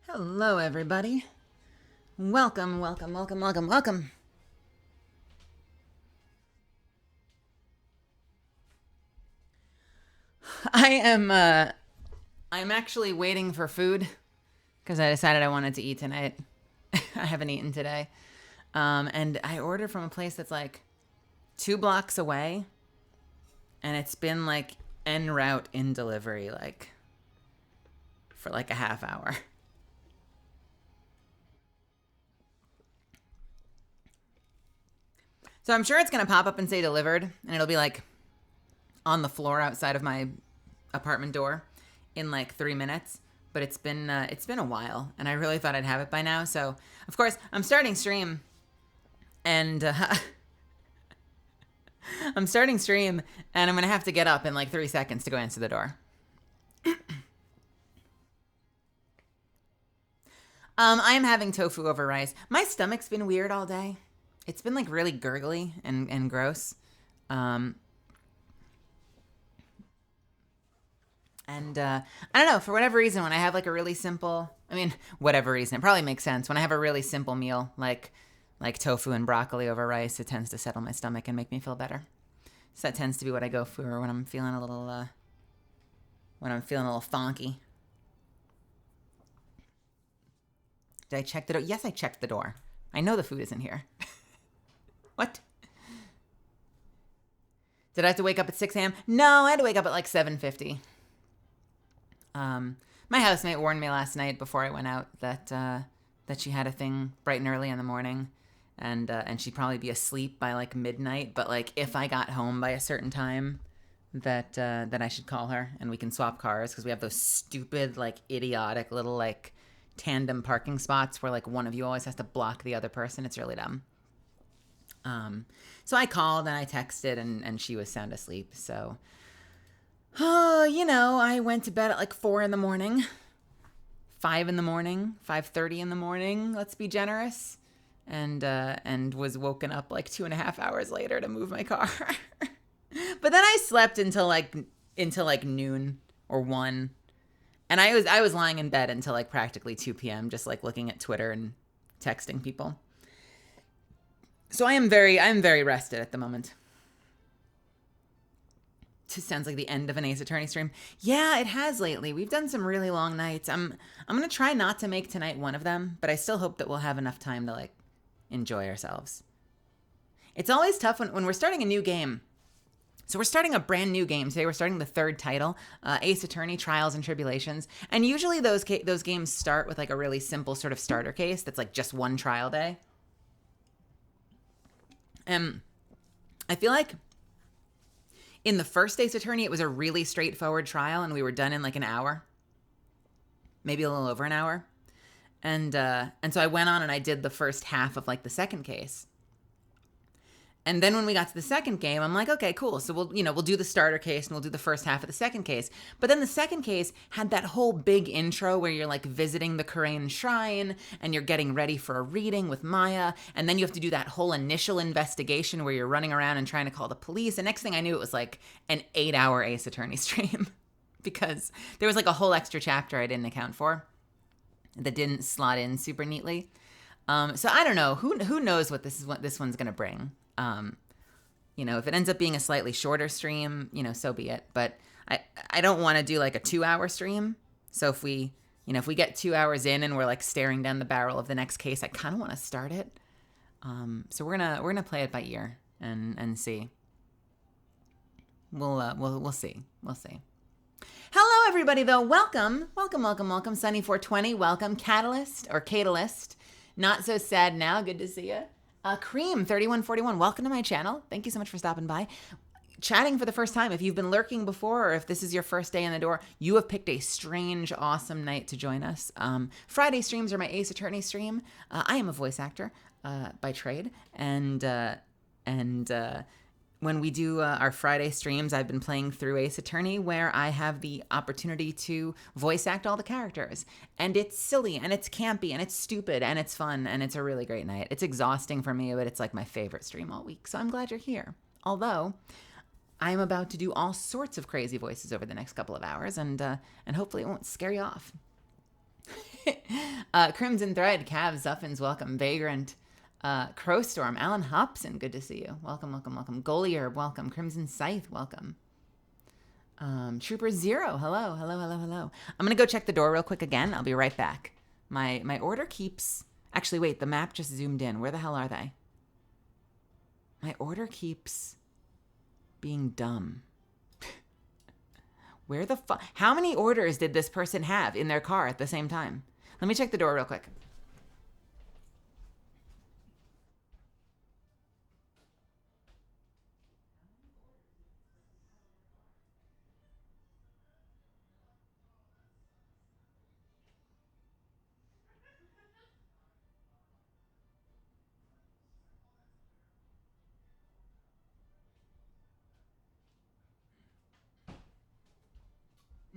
Hello, everybody. Welcome, welcome, welcome, welcome, welcome. I am, I'm actually waiting for food because I decided I wanted to eat tonight. I haven't eaten today. And I ordered from a place that's like 2 blocks away, and it's been like en route in delivery, like for like a half hour. So I'm sure it's going to pop up and say delivered, and it'll be like on the floor outside of my apartment door in like 3 minutes. But it's been a while, and I really thought I'd have it by now. So of course I'm starting stream, and I'm starting stream, and I'm gonna have to get up in like 3 seconds to go answer the door. I am having tofu over rice. My stomach's been weird all day. It's been like really gurgly and gross. Um, And I don't know, for whatever reason, when I have like a really simple, I mean, whatever reason, it probably makes sense. When I have a really simple meal, like tofu and broccoli over rice, it tends to settle my stomach and make me feel better. So that tends to be what I go for when I'm feeling a little, funky. Did I check the door? Yes, I checked the door. I know the food isn't here. What? Did I have to wake up at 6 a.m.? No, I had to wake up at like 7:50. My housemate warned me last night before I went out that she had a thing bright and early in the morning, and she'd probably be asleep by like midnight. But like if I got home by a certain time, that I should call her and we can swap cars because we have those stupid like idiotic little like tandem parking spots where like one of you always has to block the other person. It's really dumb. So I called and I texted and she was sound asleep. So I went to bed at like 4 in the morning, 5 in the morning, 5:30 in the morning. Let's be generous, and was woken up like 2.5 hours later to move my car. But then I slept until like noon or 1, and I was lying in bed until like practically 2 p.m. just like looking at Twitter and texting people. So I'm very rested at the moment. Sounds like the end of an Ace Attorney stream. Yeah, it has lately. We've done some really long nights. I'm gonna try not to make tonight one of them, but I still hope that we'll have enough time to like enjoy ourselves. It's always tough when we're starting a new game. So we're starting a brand new game today. We're starting the third title, Ace Attorney: Trials and Tribulations, and usually those games start with like a really simple sort of starter case that's like just one trial day. And I feel like in the first Ace Attorney, it was a really straightforward trial, and we were done in like an hour, maybe a little over an hour. And so I went on and I did the first half of like the second case. And then when we got to the second game, I'm like, okay, cool. So we'll do the starter case and we'll do the first half of the second case. But then the second case had that whole big intro where you're like visiting the Korean shrine and you're getting ready for a reading with Maya. And then you have to do that whole initial investigation where you're running around and trying to call the police. And next thing I knew, it was like an 8-hour Ace Attorney stream because there was like a whole extra chapter I didn't account for that didn't slot in super neatly. So I don't know. Who knows what this one's going to bring. If it ends up being a slightly shorter stream, so be it. But I don't want to do like a 2-hour stream. So if we get 2 hours in and we're like staring down the barrel of the next case, I kind of want to start it. So we're gonna play it by ear and see. We'll see. We'll see. Hello, everybody, though. Welcome, Sunny420. Welcome, Catalyst. Not so sad now. Good to see you. Cream3141, welcome to my channel. Thank you so much for stopping by. Chatting for the first time. If you've been lurking before or if this is your first day in the door, you have picked a strange, awesome night to join us. Friday streams are my Ace Attorney stream. I am a voice actor by trade, and when we do our Friday streams, I've been playing through Ace Attorney where I have the opportunity to voice act all the characters. And it's silly, and it's campy, and it's stupid, and it's fun, and it's a really great night. It's exhausting for me, but it's like my favorite stream all week. So I'm glad you're here. Although, I'm about to do all sorts of crazy voices over the next couple of hours, and hopefully it won't scare you off. Crimson Thread, Cav, Zuffins, welcome. Vagrant, Crowstorm, Alan Hobson, good to see you. Welcome, welcome, welcome. Goalie welcome. Crimson Scythe, welcome. Trooper Zero, hello, hello, hello, hello. I'm gonna go check the door real quick again. I'll be right back. My order keeps... Actually, wait, the map just zoomed in. Where the hell are they? My order keeps being dumb. Where the fuck? How many orders did this person have in their car at the same time? Let me check the door real quick.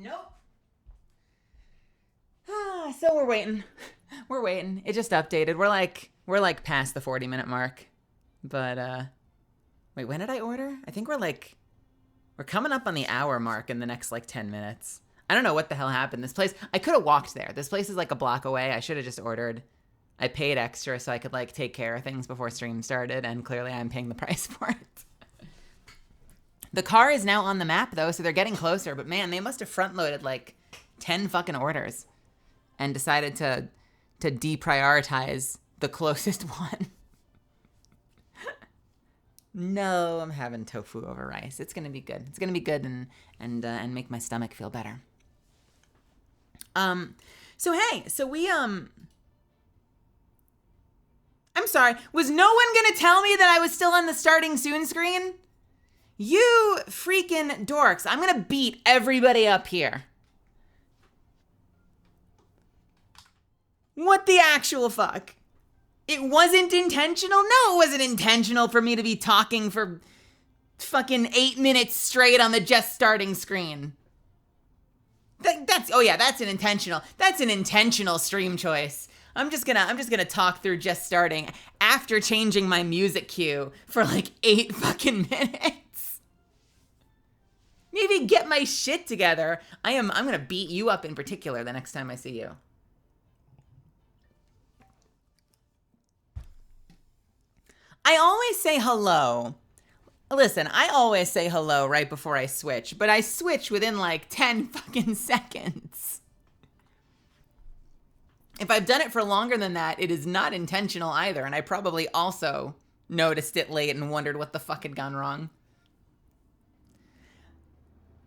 Nope. So we're waiting. We're waiting. It just updated. We're like past the 40-minute mark. But wait, when did I order? I think we're coming up on the hour mark in the next like 10 minutes. I don't know what the hell happened. This place, I could have walked there. This place is like a block away. I should have just ordered. I paid extra so I could like take care of things before stream started, and clearly I'm paying the price for it. The car is now on the map though, so they're getting closer, but man, they must have front loaded like 10 fucking orders and decided to deprioritize the closest one. No, I'm having tofu over rice. It's gonna be good. It's gonna be good and make my stomach feel better. So hey, so we I'm sorry. Was no one gonna tell me that I was still on the starting soon screen? You freaking dorks. I'm gonna beat everybody up here. What the actual fuck? It wasn't intentional? No, it wasn't intentional for me to be talking for fucking 8 minutes straight on the just starting screen. That's an intentional stream choice. I'm just gonna talk through just starting after changing my music cue for like 8 fucking minutes. Maybe get my shit together. I'm gonna beat you up in particular the next time I see you. I always say hello. Listen, I always say hello right before I switch, but I switch within like 10 fucking seconds. If I've done it for longer than that, it is not intentional either, and I probably also noticed it late and wondered what the fuck had gone wrong.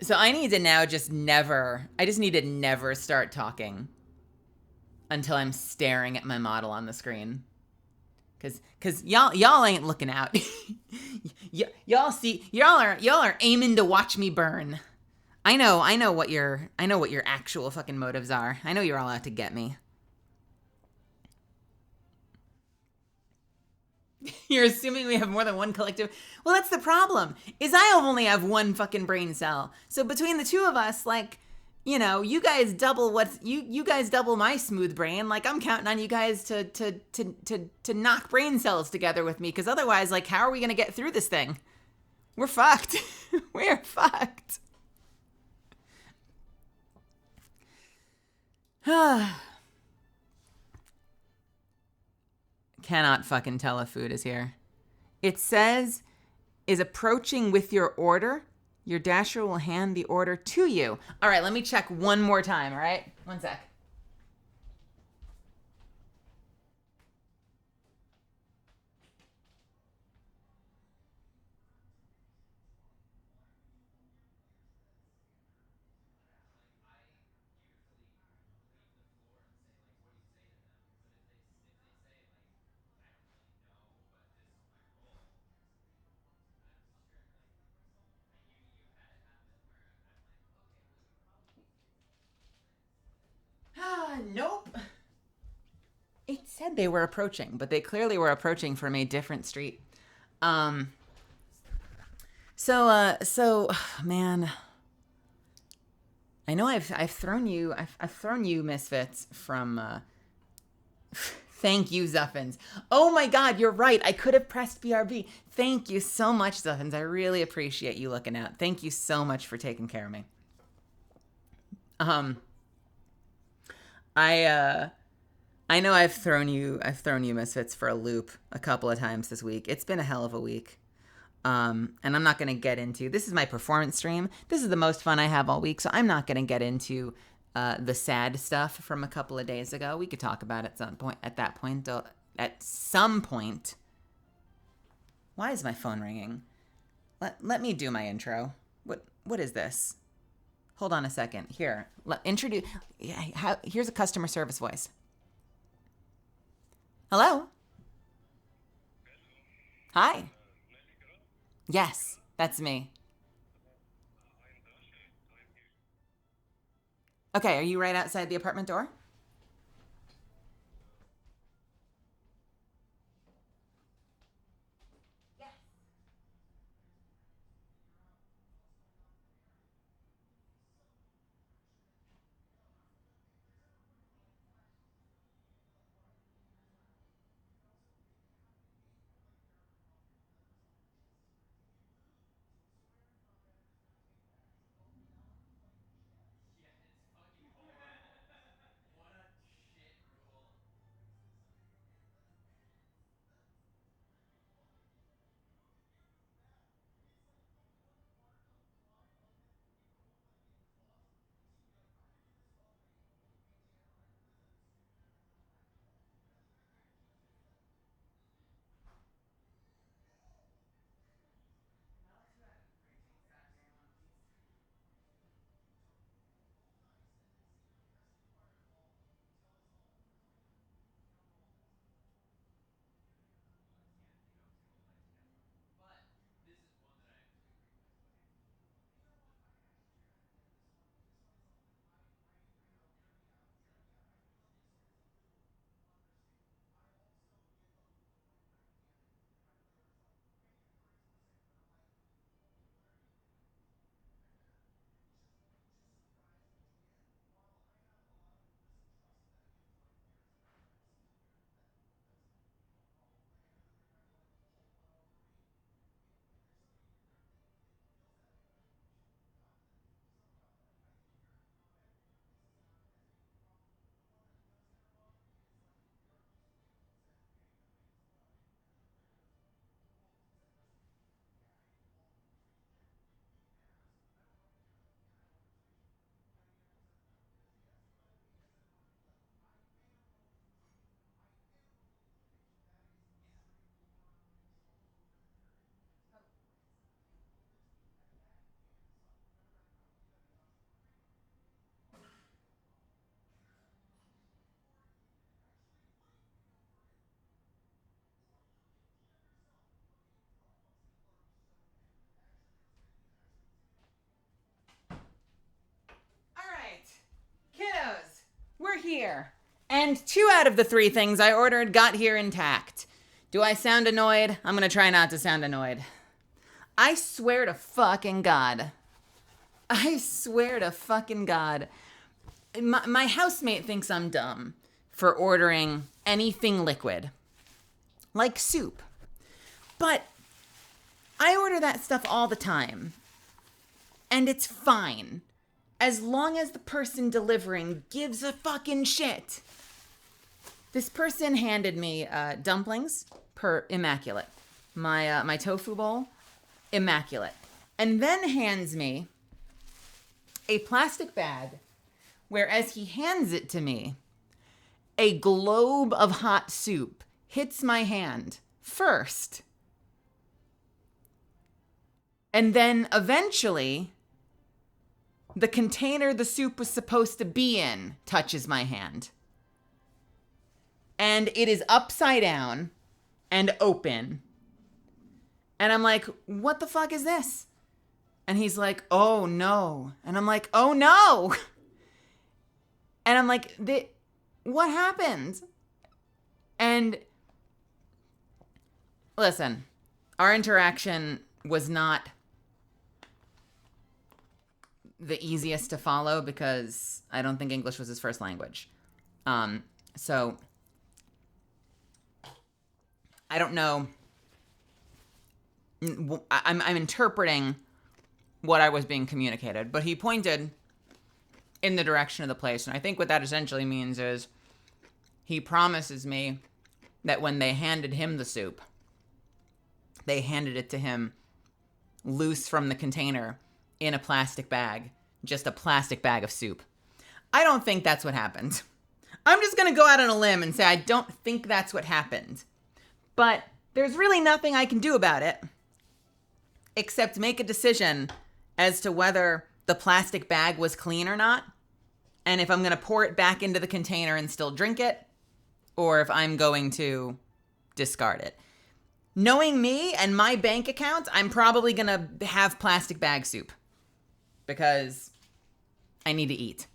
So I need to now just never start talking until I'm staring at my model on the screen. Cause y'all ain't looking out. Y'all are aiming to watch me burn. I know what your actual fucking motives are. I know you're all out to get me. You're assuming we have more than one collective. Well, that's the problem. Is I only have one fucking brain cell. So between the two of us, like, you know, you guys double you guys double my smooth brain. Like, I'm counting on you guys to knock brain cells together with me, because otherwise, like, how are we gonna get through this thing? We're fucked. We're fucked. Cannot fucking tell if food is here. It says, is approaching with your order. Your dasher will hand the order to you. All right, let me check one more time, all right? One sec. Nope. It said they were approaching, but they clearly were approaching from a different street. So man, I know I've thrown you misfits from thank you, Zuffins. Oh my god, you're right. I could have pressed BRB. Thank you so much, Zuffins. I really appreciate you looking out. Thank you so much for taking care of me. I I know I've thrown you misfits for a loop a couple of times this week. It's been a hell of a week. And I'm not going to get into, this is my performance stream. This is the most fun I have all week. So I'm not going to get into the sad stuff from a couple of days ago. We could talk about it at some point. Why is my phone ringing? Let me do my intro. What is this? Hold on a second. Here, introduce. Here's a customer service voice. Hello. Hi. Yes, that's me. Okay, are you right outside the apartment door? All right, kiddos, we're here. And 2 out of the 3 things I ordered got here intact. Do I sound annoyed? I'm going to try not to sound annoyed. I swear to fucking God. I swear to fucking God. My housemate thinks I'm dumb for ordering anything liquid, like soup. But I order that stuff all the time. And it's fine. As long as the person delivering gives a fucking shit. This person handed me dumplings, immaculate. My tofu bowl, immaculate. And then hands me a plastic bag where, as he hands it to me, a globe of hot soup hits my hand first. And then eventually, the container the soup was supposed to be in touches my hand. And it is upside down and open. And I'm like, what the fuck is this? And he's like, oh no. And I'm like, oh no. And I'm like, what happened? And listen, our interaction was not the easiest to follow because I don't think English was his first language. So I don't know. I'm interpreting what I was being communicated, but he pointed in the direction of the place. And I think what that essentially means is he promises me that when they handed him the soup, they handed it to him loose from the container in a plastic bag, just a plastic bag of soup. I don't think that's what happened. I'm just going to go out on a limb and say I don't think that's what happened. But there's really nothing I can do about it except make a decision as to whether the plastic bag was clean or not, and if I'm going to pour it back into the container and still drink it, or if I'm going to discard it. Knowing me and my bank account, I'm probably going to have plastic bag soup because I need to eat.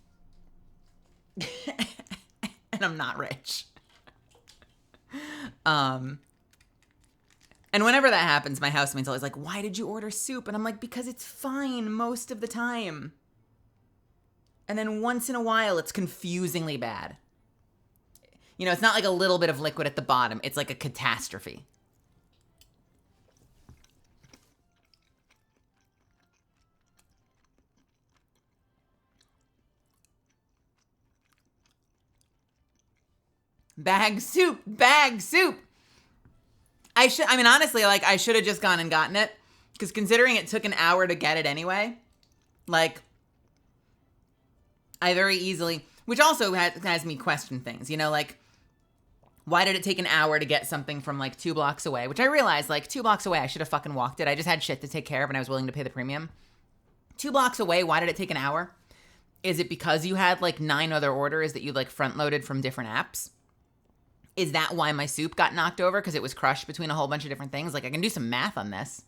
And I'm not rich. And whenever that happens, my housemate's always like, why did you order soup? And I'm like, because it's fine most of the time. And then once in a while, it's confusingly bad. You know, it's not like a little bit of liquid at the bottom. It's like a catastrophe. Bag soup, bag soup. Honestly, like, I should have just gone and gotten it. Because considering it took an hour to get it anyway, like, I very easily, which also has me question things, you know, like, why did it take an hour to get something from, like, 2 blocks away? Which I realized, like, 2 blocks away, I should have fucking walked it. I just had shit to take care of and I was willing to pay the premium. 2 blocks away, why did it take an hour? Is it because you had, like, 9 other orders that you, like, front-loaded from different apps? Is that why my soup got knocked over? Because it was crushed between a whole bunch of different things? Like, I can do some math on this.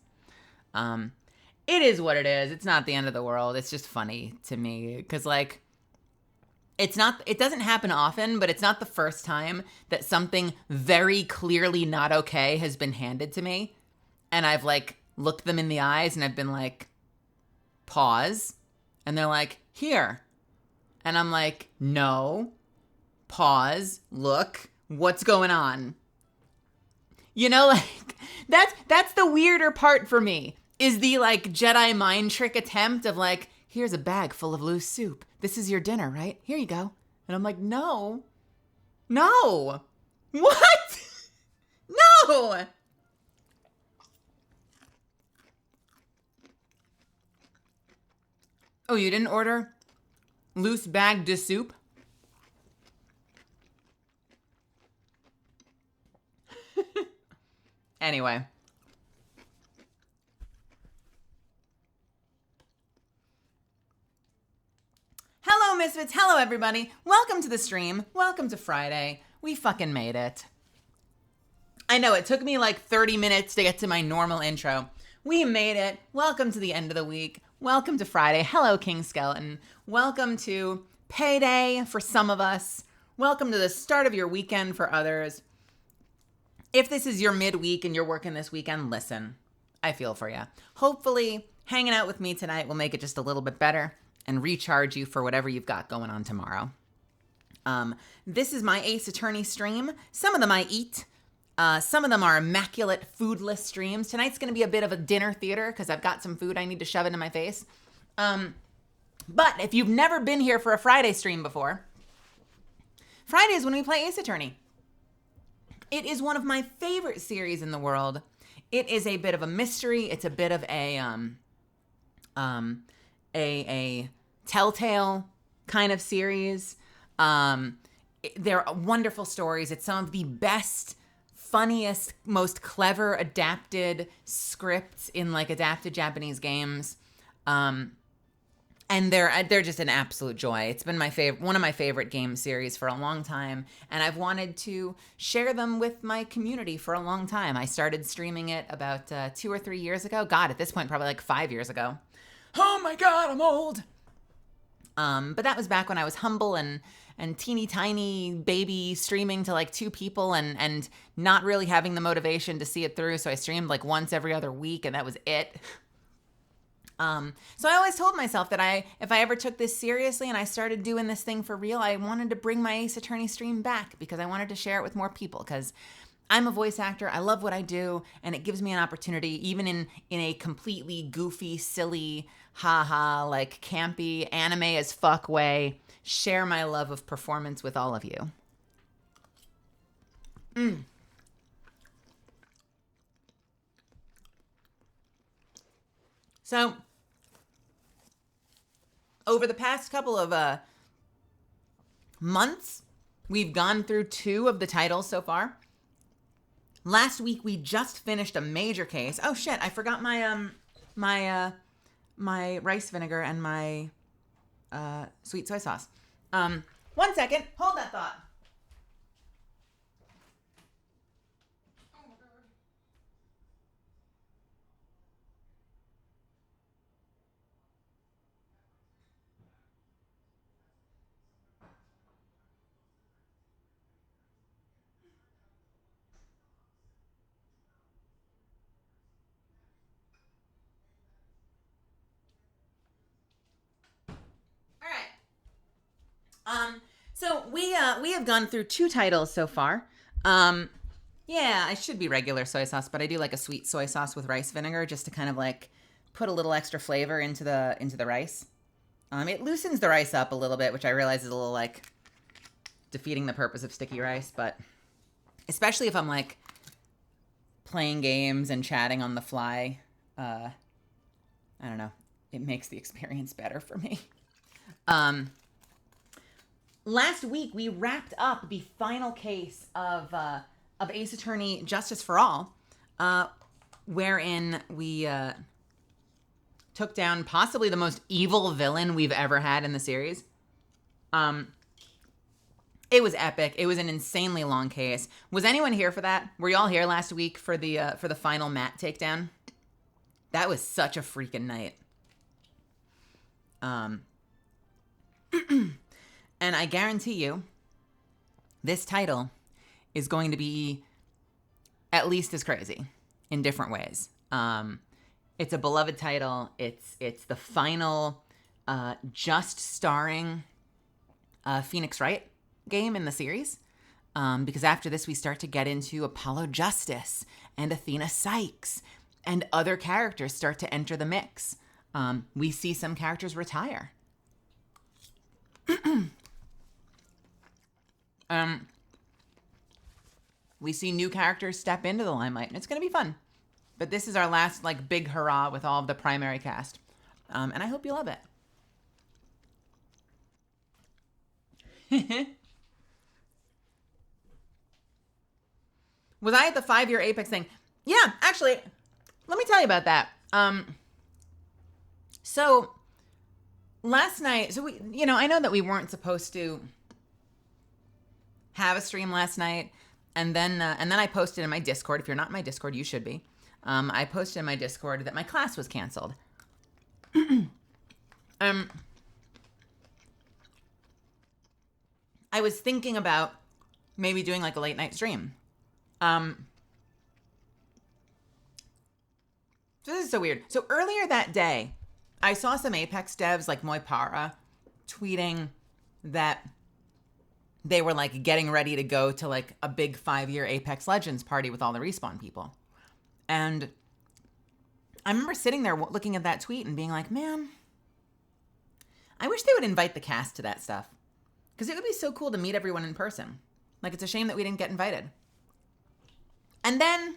It is what it is. It's not the end of the world. It's just funny to me. Because, like, it doesn't happen often, but it's not the first time that something very clearly not okay has been handed to me. And I've, like, looked them in the eyes and I've been like, pause. And they're like, here. And I'm like, no. Pause. Look. What's going on? You know, like, that's the weirder part for me, is the, like, Jedi mind trick attempt of, like, here's a bag full of loose soup. This is your dinner, right? Here you go. And I'm like, no. What? No. Oh, you didn't order loose bag de soup? Anyway. Hello, Misfits. Hello, everybody. Welcome to the stream. Welcome to Friday. We fucking made it. I know, it took me like 30 minutes to get to my normal intro. We made it. Welcome to the end of the week. Welcome to Friday. Hello, King Skeleton. Welcome to payday for some of us. Welcome to the start of your weekend for others. If this is your midweek and you're working this weekend, listen, I feel for you. Hopefully, hanging out with me tonight will make it just a little bit better and recharge you for whatever you've got going on tomorrow. This is my Ace Attorney stream. Some of them I eat. Some of them are immaculate foodless streams. Tonight's going to be a bit of a dinner theater because I've got some food I need to shove into my face. But if you've never been here for a Friday stream before, Friday is when we play Ace Attorney. It is one of my favorite series in the world. It is a bit of a mystery. It's a bit of a telltale kind of series. They're wonderful stories. It's some of the best, funniest, most clever adapted scripts in like adapted Japanese games. And they're just an absolute joy. It's been one of my favorite game series for a long time, and I've wanted to share them with my community for a long time. I started streaming it about 2 or 3 years ago. God, at this point, probably like 5 years ago. Oh my God, I'm old. But that was back when I was humble and teeny tiny baby streaming to like 2 people and not really having the motivation to see it through. So I streamed like once every other week, and that was it. So I always told myself that if I ever took this seriously and I started doing this thing for real, I wanted to bring my Ace Attorney stream back because I wanted to share it with more people because I'm a voice actor. I love what I do, and it gives me an opportunity, even in a completely goofy, silly, haha, like campy, anime as fuck way, share my love of performance with all of you. So, over the past couple of months, we've gone through 2 of the titles so far. Last week we just finished a major case. Oh shit, I forgot my rice vinegar and my sweet soy sauce. 1 second. Hold that thought. So we have gone through 2 titles so far. Yeah, I should be regular soy sauce, but I do like a sweet soy sauce with rice vinegar just to kind of like put a little extra flavor into the rice. It loosens the rice up a little bit, which I realize is a little like defeating the purpose of sticky rice, but especially if I'm like playing games and chatting on the fly, I don't know, it makes the experience better for me. Last week we wrapped up the final case of Ace Attorney Justice for All, wherein we took down possibly the most evil villain we've ever had in the series. It was epic. It was an insanely long case. Was anyone here for that? Were y'all here last week for the final Matt takedown? That was such a freaking night. And I guarantee you, this title is going to be at least as crazy in different ways. It's a beloved title. It's the final just starring Phoenix Wright game in the series. Because after this, we start to get into Apollo Justice and Athena Sykes, and other characters start to enter the mix. We see some characters retire. We see new characters step into the limelight, and it's going to be fun. But this is our last like big hurrah with all of the primary cast, and I hope you love it. Was I at the 5-year Apex thing? Yeah, actually, let me tell you about that. So last night, so we, I know that we weren't supposed to have a stream last night, and then I posted in my Discord. If you're not in my Discord, you should be. I posted in my Discord that my class was canceled. I was thinking about maybe doing like a late night stream. So this is so weird. So earlier that day, I saw some Apex devs like Moipara tweeting that they were like getting ready to go to like a big 5-year Apex Legends party with all the Respawn people. And I remember sitting there looking at that tweet and being like, man, I wish they would invite the cast to that stuff. Because it would be so cool to meet everyone in person. Like, it's a shame that we didn't get invited. And then,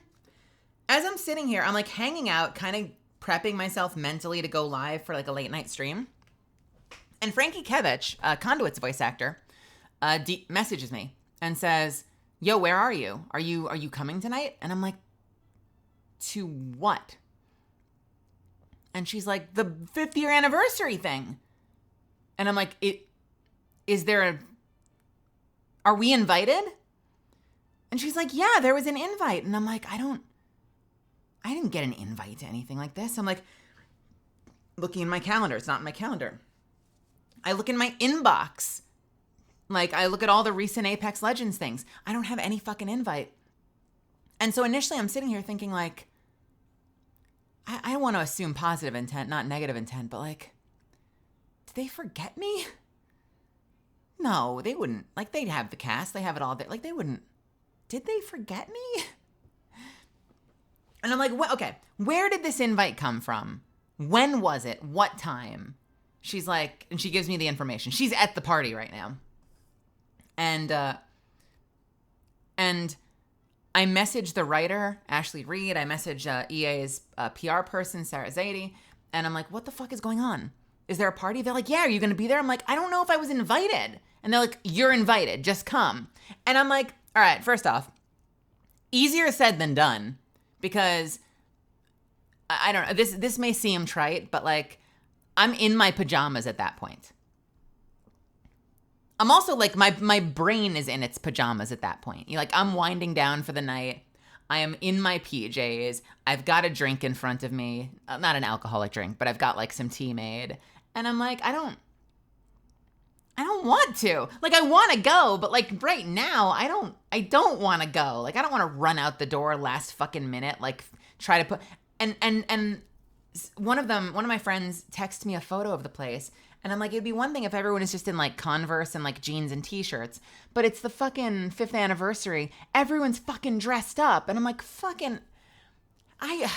as I'm sitting here, I'm like hanging out, kind of prepping myself mentally to go live for like a late night stream. And Frankie Kevich, Conduit's voice actor, messages me and says, yo, where are you? Are you coming tonight? And I'm like, to what? And she's like, the 5th year anniversary thing. And I'm like, are we invited? And she's like, yeah, there was an invite. And I'm like, I didn't get an invite to anything like this. I'm like, looking in my calendar. It's not in my calendar. I look in my inbox. Like, I look at all the recent Apex Legends things. I don't have any fucking invite. And so initially I'm sitting here thinking like, I want to assume positive intent, not negative intent, but like, did they forget me? No, they wouldn't. Like, they'd have the cast. They have it all there. Like, they wouldn't did they forget me? And I'm like, okay, where did this invite come from? When was it? What time? She's like, and she gives me the information. She's at the party right now. And I messaged the writer, Ashley Reed. I messaged EA's PR person, Sarah Zaidi. And I'm like, what the fuck is going on? Is there a party? They're like, yeah, are you going to be there? I'm like, I don't know if I was invited. And they're like, you're invited. Just come. And I'm like, all right, first off, easier said than done. Because, I don't know, this may seem trite, but like, I'm in my pajamas at that point. I'm also like, my brain is in its pajamas at that point. Like, I'm winding down for the night. I am in my PJs. I've got a drink in front of me. Not an alcoholic drink, but I've got like some tea made. And I'm like, I don't want to. Like, I want to go, but like right now, I don't want to go. Like, I don't want to run out the door last fucking minute, like try to put, and one of my friends texted me a photo of the place, and I'm like, it'd be one thing if everyone is just in like Converse and like jeans and t-shirts, but it's the fucking 5th anniversary. Everyone's fucking dressed up, and I'm like, fucking, a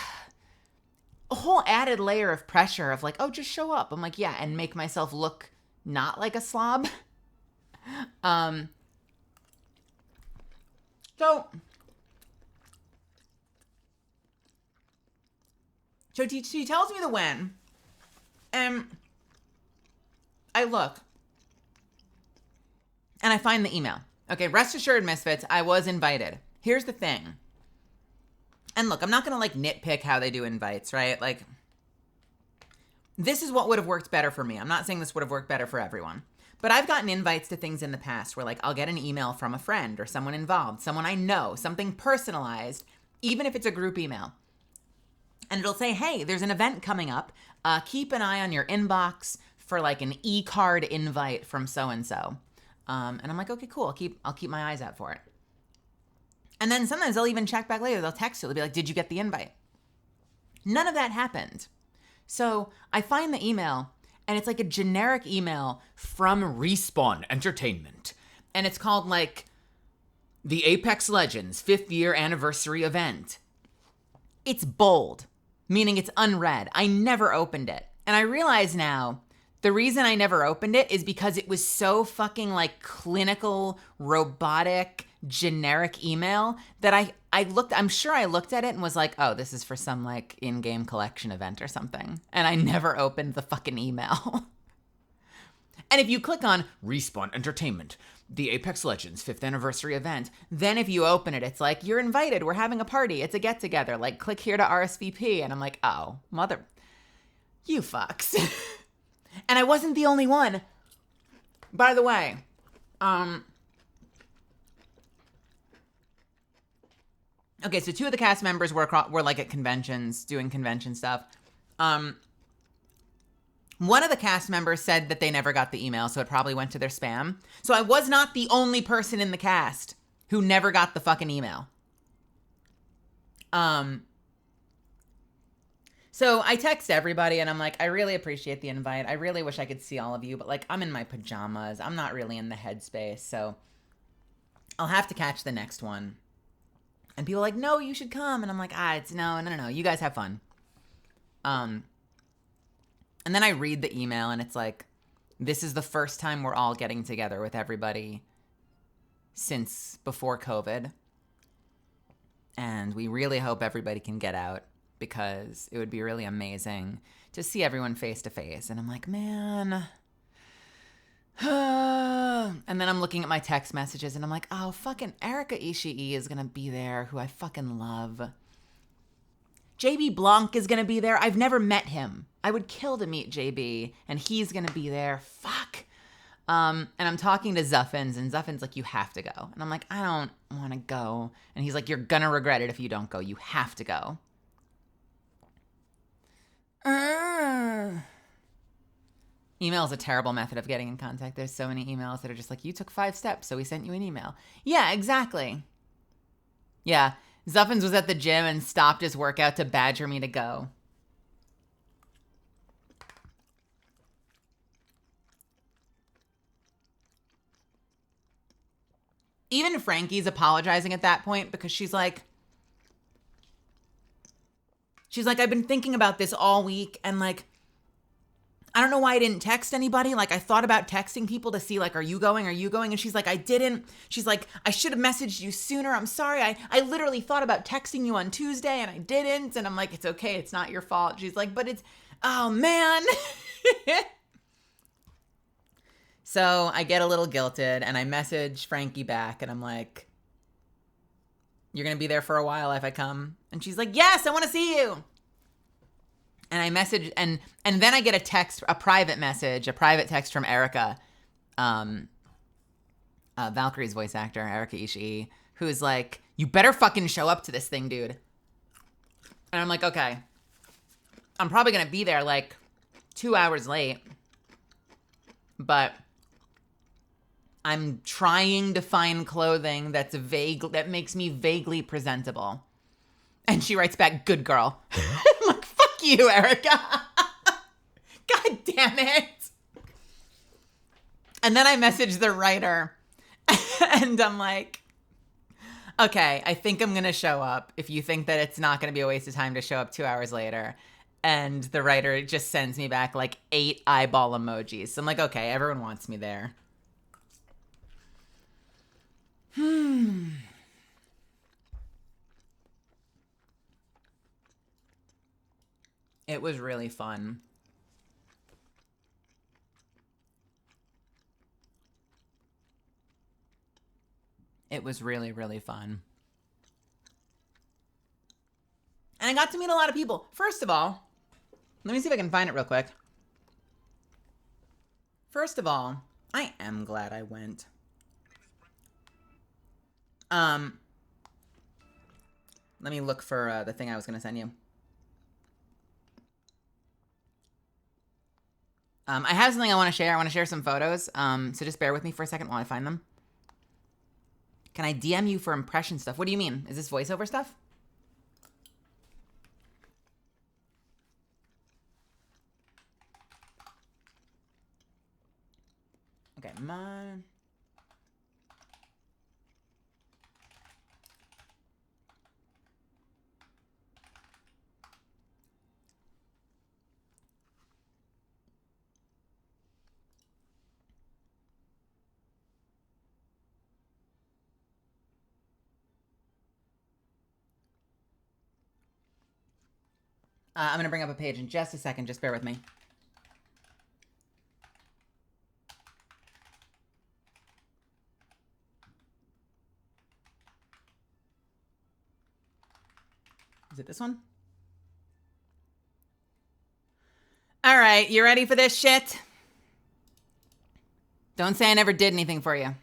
whole added layer of pressure of like, oh, just show up. I'm like, yeah, and make myself look not like a slob. So she tells me the when, and I look, and I find the email. Okay, rest assured, Misfits, I was invited. Here's the thing. And look, I'm not gonna like nitpick how they do invites, right? Like, this is what would have worked better for me. I'm not saying this would have worked better for everyone. But I've gotten invites to things in the past where like I'll get an email from a friend or someone involved, someone I know, something personalized, even if it's a group email. And it'll say, hey, there's an event coming up. Keep an eye on your inbox for like an e-card invite from so-and-so. And I'm like, okay, cool. I'll keep my eyes out for it. And then sometimes they'll even check back later. They'll text you. They'll be like, did you get the invite? None of that happened. So I find the email, and it's like a generic email from Respawn Entertainment. And it's called like the Apex Legends 5th year anniversary event. It's bold, meaning it's unread. I never opened it. And I realize now the reason I never opened it is because it was so fucking like clinical, robotic, generic email that I'm sure I looked at it and was like, oh, this is for some like in-game collection event or something. And I never opened the fucking email. And if you click on Respawn Entertainment, the Apex Legends 5th anniversary event, then if you open it, it's like, you're invited. We're having a party. It's a get together. Like, click here to RSVP. And I'm like, oh, you fucks. And I wasn't the only one. By the way, okay, so 2 of the cast members were like at conventions, doing convention stuff. One of the cast members said that they never got the email, so it probably went to their spam. So I was not the only person in the cast who never got the fucking email. So I text everybody and I'm like, I really appreciate the invite. I really wish I could see all of you, but like, I'm in my pajamas. I'm not really in the headspace, so I'll have to catch the next one. And people are like, no, you should come. And I'm like, it's no. You guys have fun. And then I read the email and it's like, this is the first time we're all getting together with everybody since before COVID. And we really hope everybody can get out because it would be really amazing to see everyone face to face. And I'm like, man. And then I'm looking at my text messages and I'm like, oh, fucking Erika Ishii is going to be there, who I fucking love. JB Blanc is going to be there. I've never met him. I would kill to meet JB, and he's going to be there. Fuck. And I'm talking to Zuffins, and Zuffin's like, you have to go. And I'm like, I don't want to go. And he's like, you're going to regret it if you don't go. You have to go. Email is a terrible method of getting in contact. There's so many emails that are just like, you took 5 steps, so we sent you an email. Yeah, exactly. Yeah. Zuffins was at the gym and stopped his workout to badger me to go. even Frankie's apologizing at that point because she's like, I've been thinking about this all week and like, I don't know why I didn't text anybody. Like I thought about texting people to see like, are you going? And she's like, I didn't. She's like, I should have messaged you sooner. I'm sorry. I literally thought about texting you on Tuesday and I didn't. And I'm like, it's okay. It's not your fault. She's like, but it's, oh man. So I get a little guilted and I message Frankie back and I'm like, you're going to be there for a while if I come? And she's like, yes, I want to see you. And I message, and then I get a text, a private text from Erica, Valkyrie's voice actor, Erica Ishii, who's like, you better fucking show up to this thing, dude. And I'm like, okay. I'm probably going to be there like 2 hours late, but I'm trying to find clothing that makes me vaguely presentable. And she writes back, good girl. I'm like, fuck you, Erica. God damn it. And then I message the writer and I'm like, okay, I think I'm going to show up if you think that it's not going to be a waste of time to show up 2 hours later. And the writer just sends me back like 8 eyeball emojis. So I'm like, okay, everyone wants me there. It was really fun. It was really, really fun. And I got to meet a lot of people. First of all, let me see if I can find it real quick. First of all, I am glad I went. Let me look for the thing I was going to send you. I have something I want to share. I want to share some photos. So just bear with me for a second while I find them. Can I DM you for impression stuff? What do you mean? Is this voiceover stuff? Okay, mine. I'm going to bring up a page in just a second. Just bear with me. Is it this one? All right, you ready for this shit? Don't say I never did anything for you.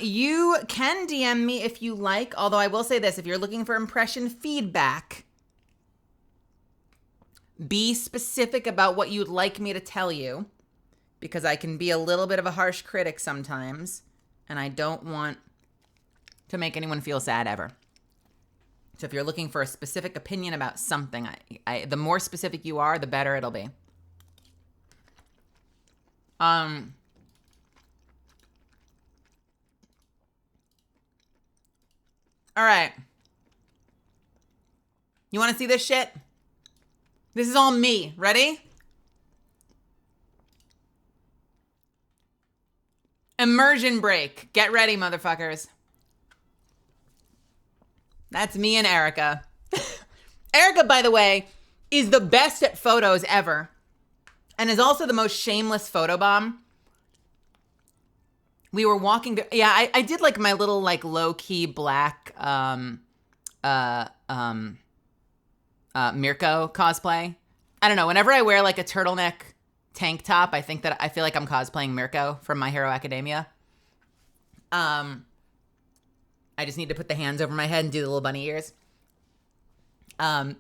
You can DM me if you like, although I will say this, if you're looking for impression feedback, be specific about what you'd like me to tell you, because I can be a little bit of a harsh critic sometimes, and I don't want to make anyone feel sad ever. So if you're looking for a specific opinion about something, the more specific you are, the better it'll be. All right. You want to see this shit? This is all me. Ready? Immersion break. Get ready, motherfuckers. That's me and Erica. Erica, by the way, is the best at photos ever. And is also the most shameless photobomb. We were walking through, yeah, I did like my little like low-key black Mirko cosplay. I don't know, whenever I wear like a turtleneck tank top, I feel like I'm cosplaying Mirko from My Hero Academia. I just need to put the hands over my head and do the little bunny ears. I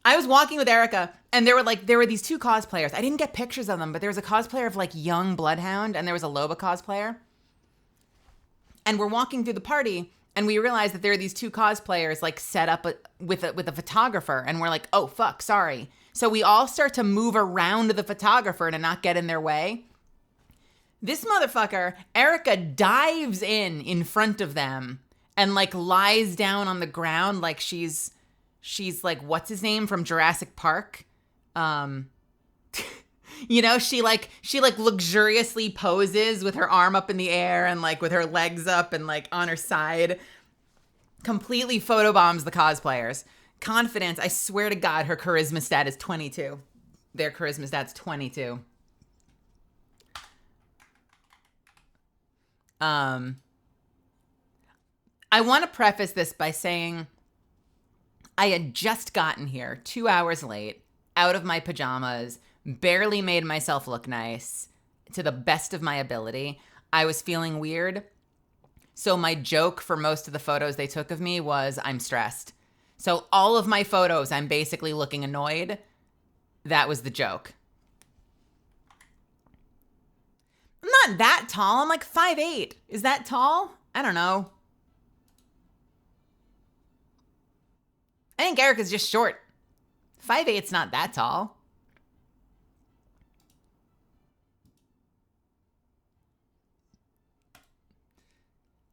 was walking with Erica and there were these two cosplayers. I didn't get pictures of them, but there was a cosplayer of like young Bloodhound and there was a Loba cosplayer. And we're walking through the party and we realized that there are these two cosplayers like set up with a photographer, and we're like, oh fuck, sorry. So we all start to move around the photographer to not get in their way. This motherfucker, Erica dives in front of them and like lies down on the ground like she's like, what's his name from Jurassic Park? You know, she luxuriously poses with her arm up in the air and like with her legs up and like on her side. Completely photobombs the cosplayers. Confidence, I swear to God, her charisma stat is 22. Their charisma stat's 22. I want to preface this by saying I had just gotten here 2 hours late, out of my pajamas, barely made myself look nice to the best of my ability. I was feeling weird. So my joke for most of the photos they took of me was I'm stressed. So all of my photos, I'm basically looking annoyed. That was the joke. I'm not that tall. I'm like 5'8". Is that tall? I don't know. I think Erica's just short. 5'8's not that tall.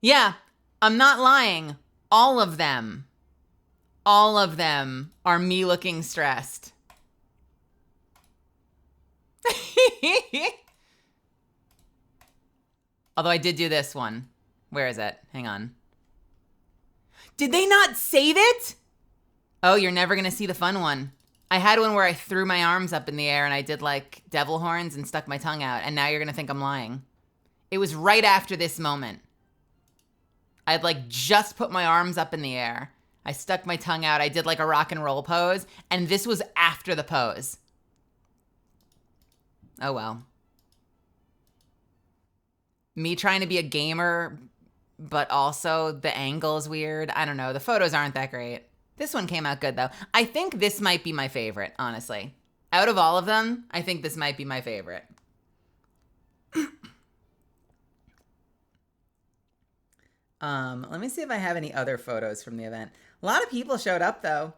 Yeah, I'm not lying. All of them are me looking stressed. Although I did do this one. Where is it? Hang on. Did they not save it? Oh, you're never going to see the fun one. I had one where I threw my arms up in the air and I did like devil horns and stuck my tongue out. And now you're going to think I'm lying. It was right after this moment. I'd like just put my arms up in the air. I stuck my tongue out. I did like a rock and roll pose. And this was after the pose. Oh, well. Me trying to be a gamer, but also the angle is weird. I don't know. The photos aren't that great. This one came out good, though. I think this might be my favorite, honestly. Out of all of them, I think this might be my favorite. Let me see if I have any other photos from the event. A lot of people showed up, though.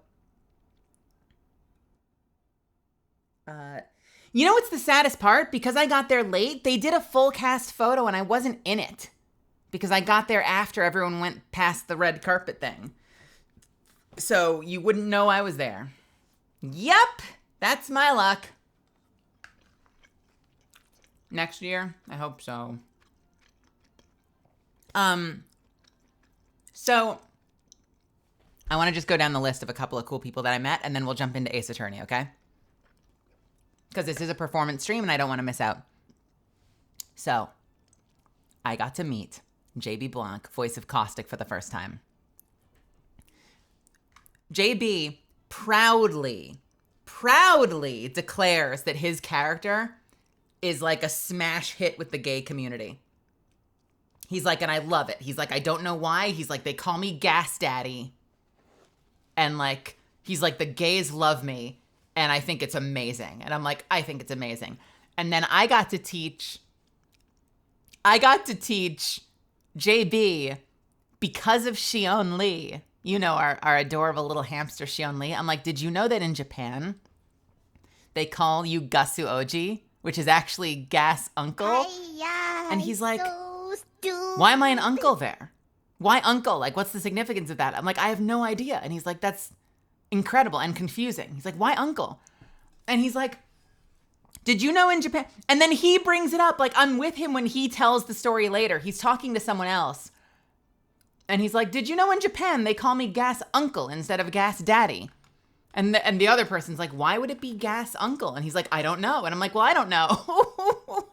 You know what's the saddest part? Because I got there late, they did a full cast photo and I wasn't in it. Because I got there after everyone went past the red carpet thing. So you wouldn't know I was there. Yep, that's my luck. Next year, I hope so. So I want to just go down the list of a couple of cool people that I met, and then we'll jump into Ace Attorney, okay? Because this is a performance stream, and I don't want to miss out. So I got to meet JB Blanc, voice of Caustic, for the first time. JB proudly declares that his character is like a smash hit with the gay community. He's like, and I love it. He's like, I don't know why. He's like, they call me Gas Daddy. And like, he's like, the gays love me. And I think it's amazing. And I'm like, I think it's amazing. And then I got to teach JB because of Shion Lee. You know, our adorable little hamster Shion Lee. I'm like, did you know that in Japan, they call you Gasu Oji, which is actually Gas Uncle? And he's like, why am I an uncle there? Why uncle? Like, what's the significance of that? I'm like, I have no idea. And he's like, that's incredible and confusing. He's like, why uncle? And he's like, did you know in Japan? And then he brings it up. Like, I'm with him when he tells the story later. He's talking to someone else. And he's like, did you know in Japan they call me Gas Uncle instead of Gas Daddy? And the other person's like, why would it be Gas Uncle? And he's like, I don't know. And I'm like, well, I don't know.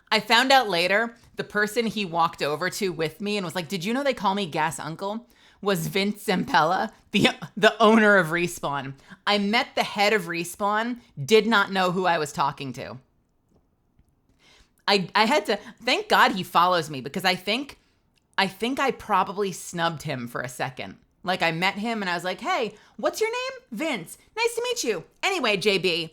I found out later, the person he walked over to with me and was like, did you know they call me Gas Uncle? Was Vince Zampella, the owner of Respawn. I met the head of Respawn, did not know who I was talking to. I had to, thank God he follows me, because I think I probably snubbed him for a second. Like, I met him and I was like, hey, what's your name? Vince. Nice to meet you. Anyway, JB.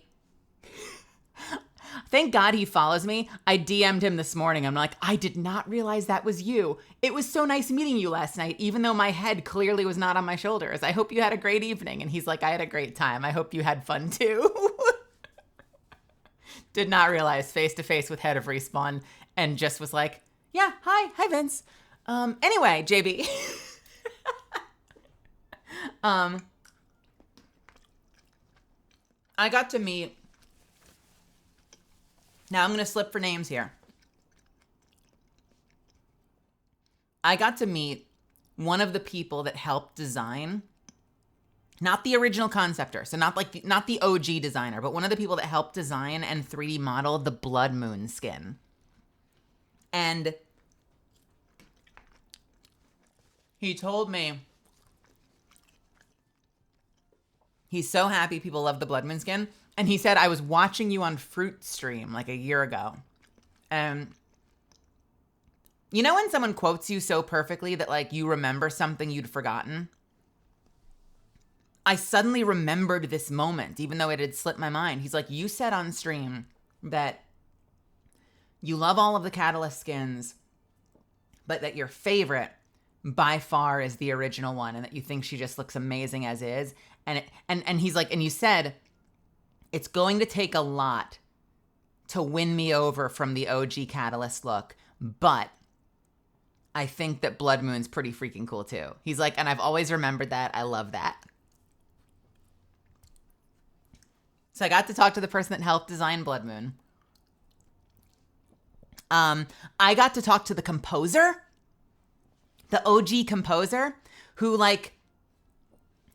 Thank God he follows me. I DM'd him this morning. I'm like, I did not realize that was you. It was so nice meeting you last night, even though my head clearly was not on my shoulders. I hope you had a great evening. And he's like, I had a great time. I hope you had fun too. did not realize face to face with head of Respawn and just was like, yeah, hi Vince. Anyway, JB. I got to meet, now I'm going to slip for names here. I got to meet one of the people that helped design, not the original conceptor, so not the OG designer, but one of the people that helped design and 3D model the Blood Moon skin. And he told me he's so happy people love the Blood Moon skin. And he said, I was watching you on Fruit Stream like a year ago. And you know when someone quotes you so perfectly that like you remember something you'd forgotten? I suddenly remembered this moment, even though it had slipped my mind. He's like, you said on stream that you love all of the Catalyst skins, but that your favorite by far is the original one, and that you think she just looks amazing as is. And he's like, and you said, it's going to take a lot to win me over from the OG Catalyst look, but I think that Blood Moon's pretty freaking cool too. He's like, and I've always remembered that. I love that. So I got to talk to the person that helped design Blood Moon. I got to talk to the composer, the OG composer, who like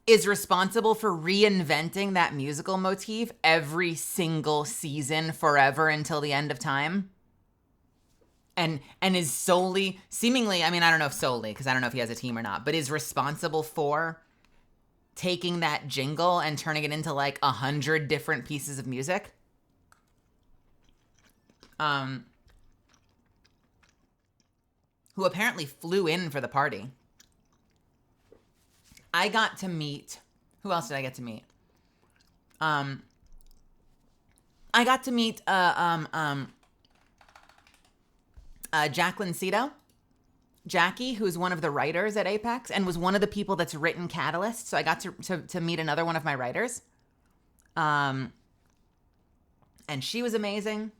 is responsible for reinventing that musical motif every single season forever until the end of time. And is solely, seemingly, I mean, I don't know if solely, because I don't know if he has a team or not, but is responsible for taking that jingle and turning it into like 100 different pieces of music. Who apparently flew in for the party. I got to meet, who else did I get to meet? I got to meet Jacqueline Cito, Jackie, who's one of the writers at Apex and was one of the people that's written Catalyst. So I got to meet another one of my writers. And she was amazing.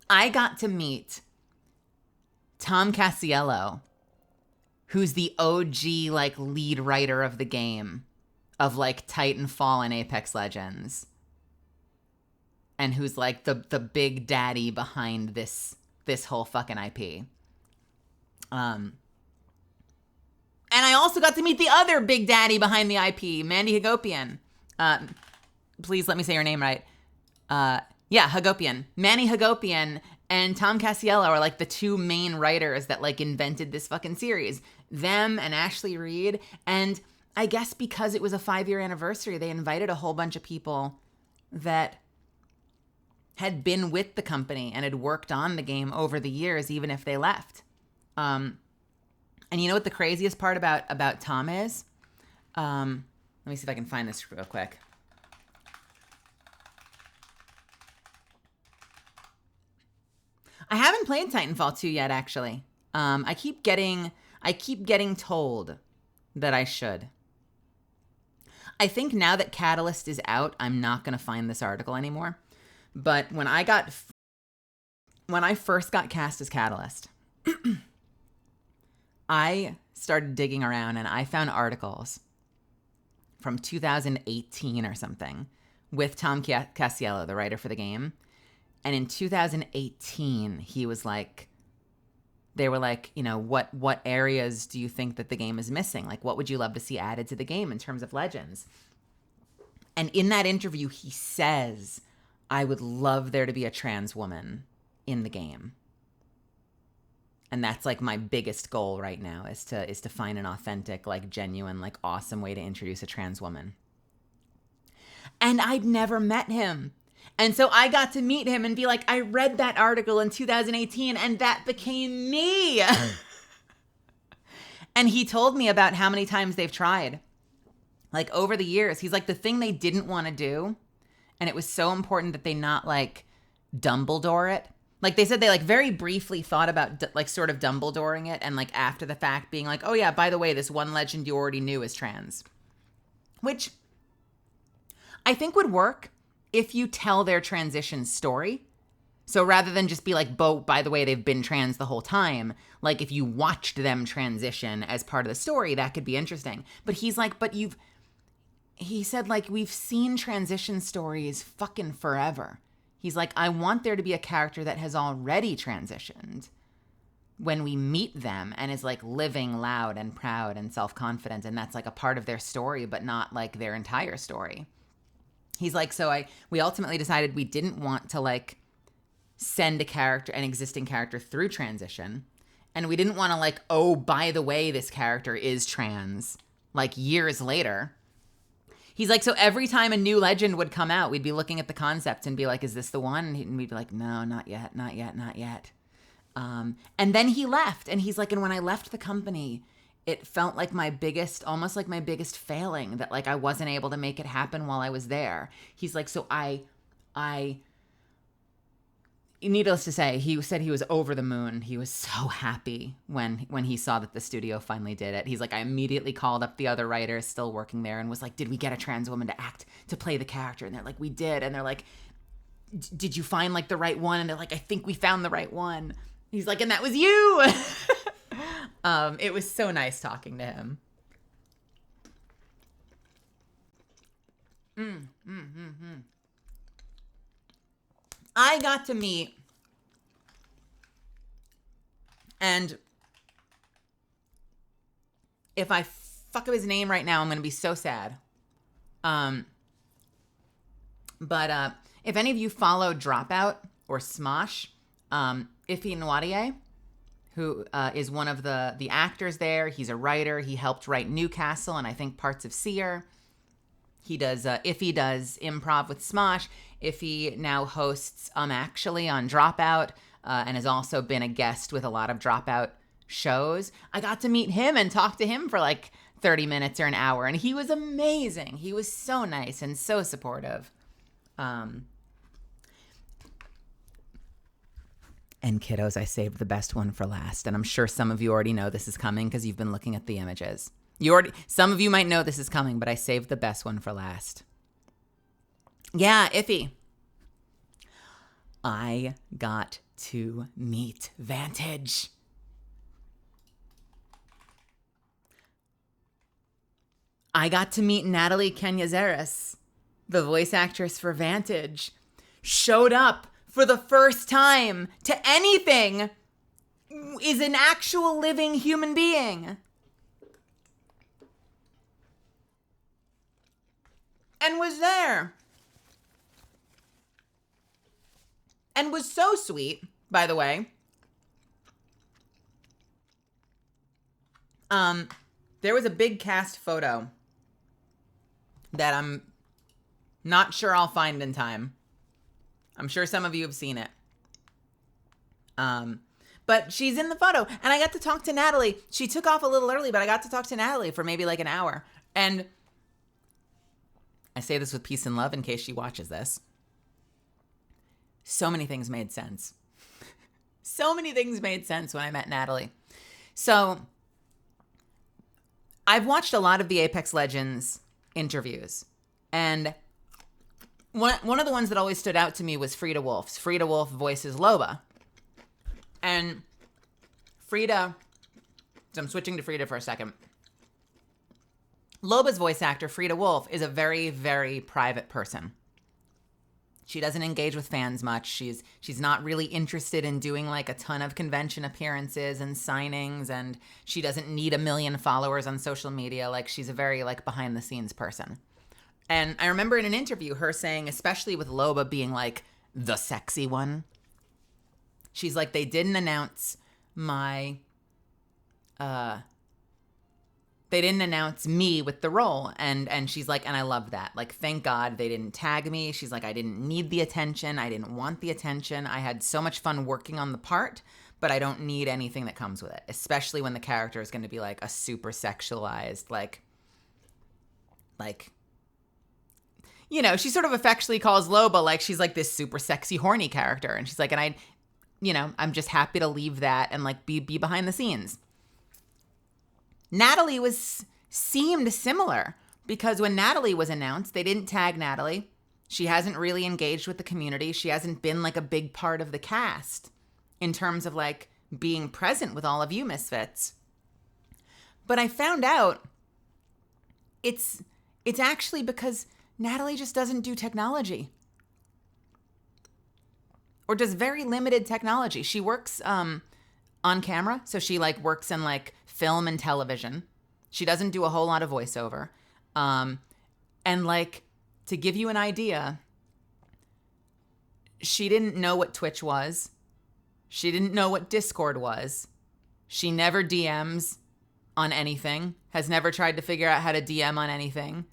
I got to meet Tom Casiello, who's the OG like lead writer of the game of like Titanfall and Apex Legends. And who's like the big daddy behind this whole fucking IP. And I also got to meet the other big daddy behind the IP, Mandy Hagopian. Please let me say your name right. Yeah, Hagopian. Manny Hagopian and Tom Casiello are like the two main writers that like invented this fucking series. Them and Ashley Reed. And I guess because it was a 5-year anniversary, they invited a whole bunch of people that had been with the company and had worked on the game over the years, even if they left. And you know what the craziest part about Tom is? Let me see if I can find this real quick. I haven't played Titanfall 2 yet, actually. I keep getting told that I should. I think now that Catalyst is out, I'm not going to find this article anymore. But when I first got cast as Catalyst, I started digging around and I found articles from 2018 or something with Tom Casiello, the writer for the game. And in 2018, he was like, they were like, you know, what areas do you think that the game is missing? Like, what would you love to see added to the game in terms of Legends? And in that interview, he says, I would love there to be a trans woman in the game. And that's like my biggest goal right now is to find an authentic, like genuine, like awesome way to introduce a trans woman. And I'd never met him. And so I got to meet him and be like, I read that article in 2018 and that became me. And he told me about how many times they've tried. Like over the years, he's like, the thing they didn't want to do, and it was so important that they not like Dumbledore it. Like they said they like very briefly thought about like sort of Dumbledoring it and like after the fact being like, oh yeah, by the way, this one legend you already knew is trans. Which I think would work if you tell their transition story, so rather than just be like, by the way, they've been trans the whole time, like if you watched them transition as part of the story, that could be interesting. But he's like, he said, like, we've seen transition stories fucking forever. He's like, I want there to be a character that has already transitioned when we meet them and is like living loud and proud and self-confident. And that's like a part of their story, but not like their entire story. He's like, we ultimately decided we didn't want to like send an existing character through transition. And we didn't want to like, oh, by the way, this character is trans, like years later. He's like, so every time a new legend would come out, we'd be looking at the concept and be like, is this the one? And we'd be like, no, not yet. And then he left. And he's like, and when I left the company, it felt like almost like my biggest failing, that like I wasn't able to make it happen while I was there. He's like, so needless to say, he said he was over the moon. He was so happy when he saw that the studio finally did it. He's like, I immediately called up the other writers still working there and was like, did we get a trans woman to play the character? And they're like, we did. And they're like, did you find like the right one? And they're like, I think we found the right one. He's like, and that was you. It was so nice talking to him. I got to meet, and if I fuck up his name right now, I'm going to be so sad. But if any of you follow Dropout or Smosh, Ife Nwadie, who is one of the actors there, he's a writer. He helped write Newcastle and I think parts of Seer. He does, Iffy does improv with Smosh. Iffy now hosts Actually on Dropout and has also been a guest with a lot of Dropout shows. I got to meet him and talk to him for like 30 minutes or an hour, and he was amazing. He was so nice and so supportive. And kiddos, I saved the best one for last, and I'm sure some of you already know this is coming because you've been looking at the images. Some of you might know this is coming, but I saved the best one for last. Yeah, Iffy. I got to meet Vantage. I got to meet Natalie Kenyazeris, the voice actress for Vantage. Showed up for the first time to anything, is an actual living human being. And was there. And was so sweet, by the way. There was a big cast photo that I'm not sure I'll find in time. I'm sure some of you have seen it. But she's in the photo, and I got to talk to Natalie. She took off a little early, but I got to talk to Natalie for maybe like an hour. And I say this with peace and love in case she watches this. So many things made sense. So many things made sense when I met Natalie. So I've watched a lot of the Apex Legends interviews, and one of the ones that always stood out to me was Frida Wolf's. Frida Wolf voices Loba. And Frida, so I'm switching to Frida for a second. Loba's voice actor, Frida Wolf, is a very, very private person. She doesn't engage with fans much. She's not really interested in doing like a ton of convention appearances and signings, and she doesn't need 1 million followers on social media. Like, she's a very like behind the scenes person. And I remember in an interview her saying, especially with Loba being like the sexy one, she's like, they didn't announce they didn't announce me with the role. And she's like, and I love that. Like, thank God they didn't tag me. She's like, I didn't need the attention. I didn't want the attention. I had so much fun working on the part, but I don't need anything that comes with it, especially when the character is going to be like a super sexualized, like, you know, she sort of affectionately calls Loba like she's like this super sexy, horny character. And she's like, and I'm just happy to leave that and like be behind the scenes. Natalie seemed similar, because when Natalie was announced, they didn't tag Natalie. She hasn't really engaged with the community. She hasn't been like a big part of the cast in terms of like being present with all of you misfits. But I found out it's actually because Natalie just doesn't do technology. Or does very limited technology. She works on camera, so she like works in like film and television. She doesn't do a whole lot of voiceover. And like, to give you an idea, she didn't know what Twitch was. She didn't know what Discord was. She never DMs on anything, has never tried to figure out how to DM on anything.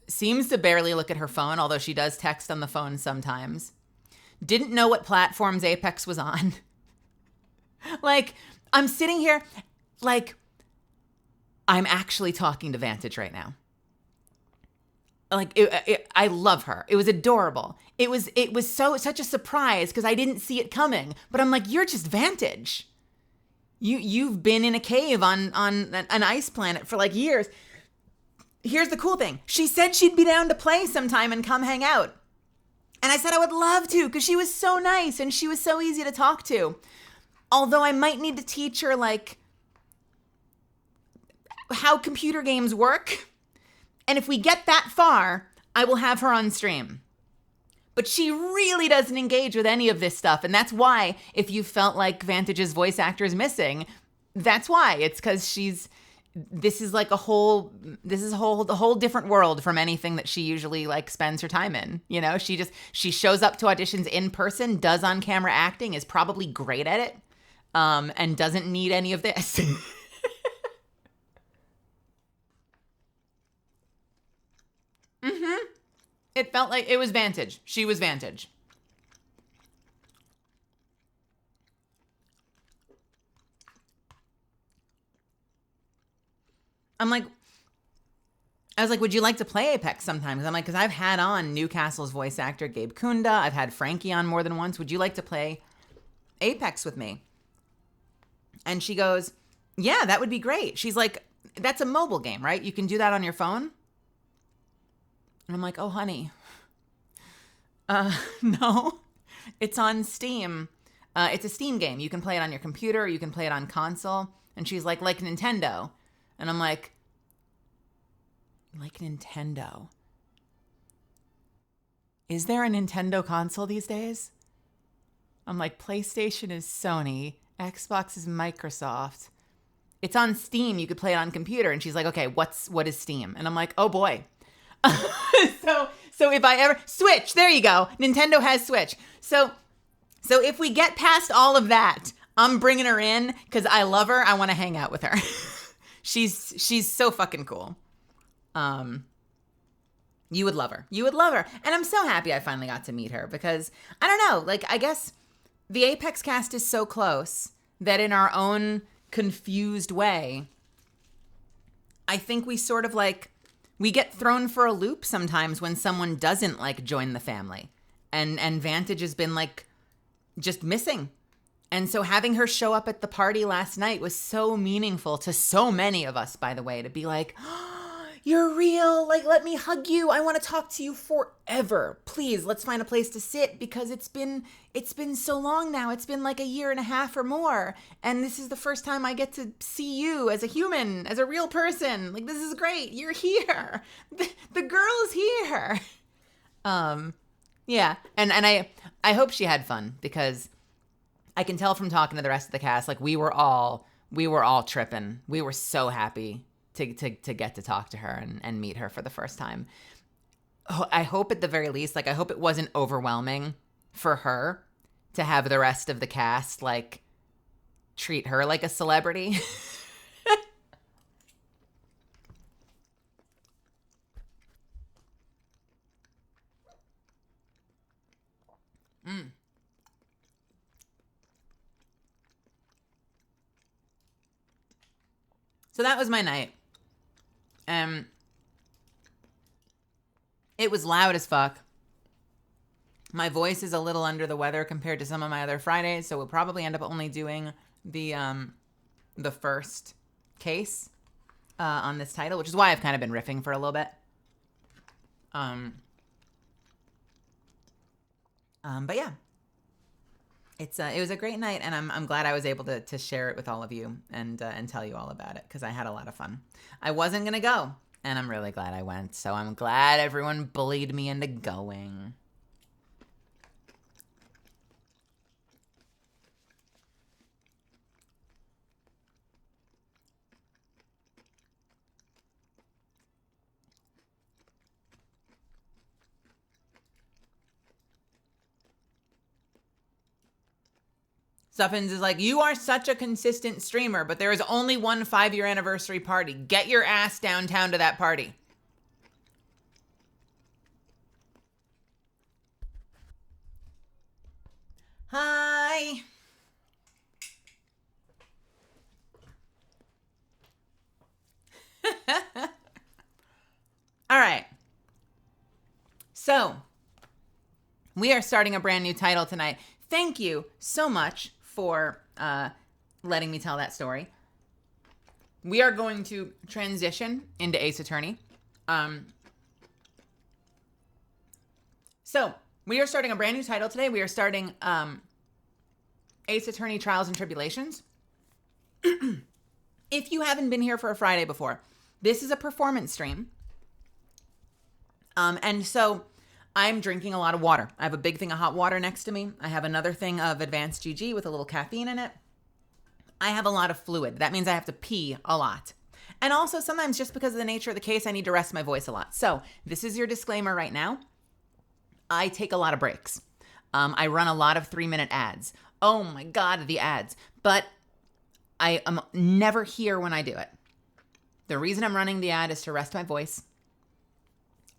Seems to barely look at her phone, although she does text on the phone sometimes. Didn't know what platforms Apex was on. Like, I'm sitting here, like, I'm actually talking to Vantage right now. Like, I love her. It was adorable. It was such a surprise because I didn't see it coming. But I'm like, you're just Vantage. You've been in a cave on an ice planet for like years. Here's the cool thing. She said she'd be down to play sometime and come hang out. And I said I would love to because she was so nice and she was so easy to talk to. Although I might need to teach her like how computer games work. And if we get that far, I will have her on stream. But she really doesn't engage with any of this stuff. And that's why, if you felt like Vantage's voice actor is missing, that's why. It's because this is a whole different world from anything that she usually like spends her time in. You know, she shows up to auditions in person, does on camera acting, is probably great at it, and doesn't need any of this. It felt like it was Vantage. She was Vantage. I was like, would you like to play Apex sometimes? I'm like, because I've had on Newcastle's voice actor, Gabe Kunda. I've had Frankie on more than once. Would you like to play Apex with me? And she goes, yeah, that would be great. She's like, that's a mobile game, right? You can do that on your phone? And I'm like, oh, honey. No, it's on Steam. It's a Steam game. You can play it on your computer, or you can play it on console. And she's like Nintendo. And I'm like Nintendo. Is there a Nintendo console these days? I'm like, PlayStation is Sony. Xbox is Microsoft. It's on Steam. You could play it on computer. And she's like, okay, what is Steam? And I'm like, oh boy. So if I ever Switch, there you go. Nintendo has Switch. So if we get past all of that, I'm bringing her in because I love her. I want to hang out with her. She's so fucking cool. You would love her. You would love her. And I'm so happy I finally got to meet her because I don't know, like I guess the Apex cast is so close that in our own confused way, I think we sort of like we get thrown for a loop sometimes when someone doesn't like join the family. And Vantage has been like just missing. And so having her show up at the party last night was so meaningful to so many of us, by the way, to be like, oh, you're real. Like, let me hug you. I want to talk to you forever. Please, let's find a place to sit because it's been so long now. It's been like a year and a half or more. And this is the first time I get to see you as a human, as a real person. Like, this is great. You're here. The girl is here. Yeah. And I hope she had fun because I can tell from talking to the rest of the cast, like we were all tripping. We were so happy to get to talk to her and meet her for the first time. I hope at the very least, like I hope it wasn't overwhelming for her to have the rest of the cast like treat her like a celebrity. So that was my night. It was loud as fuck. My voice is a little under the weather compared to some of my other Fridays, so we'll probably end up only doing the first case on this title, which is why I've kind of been riffing for a little bit. But yeah, it was a great night, and I'm glad I was able to share it with all of you and tell you all about it because I had a lot of fun. I wasn't gonna go, and I'm really glad I went. So I'm glad everyone bullied me into going. Stuffins is like, you are such a consistent streamer, but there is only one 5-year anniversary party. Get your ass downtown to that party. Hi. All right. So, we are starting a brand new title tonight. Thank you so much for letting me tell that story. We are going to transition into Ace Attorney. So, we are starting a brand new title today. We are starting Ace Attorney Trials and Tribulations. If you haven't been here for a Friday before, this is a performance stream. And so I'm drinking a lot of water. I have a big thing of hot water next to me. I have another thing of advanced GG with a little caffeine in it. I have a lot of fluid. That means I have to pee a lot. And also sometimes just because of the nature of the case, I need to rest my voice a lot. So this is your disclaimer right now. I take a lot of breaks. I run a lot of 3-minute ads. Oh my God, the ads. But I am never here when I do it. The reason I'm running the ad is to rest my voice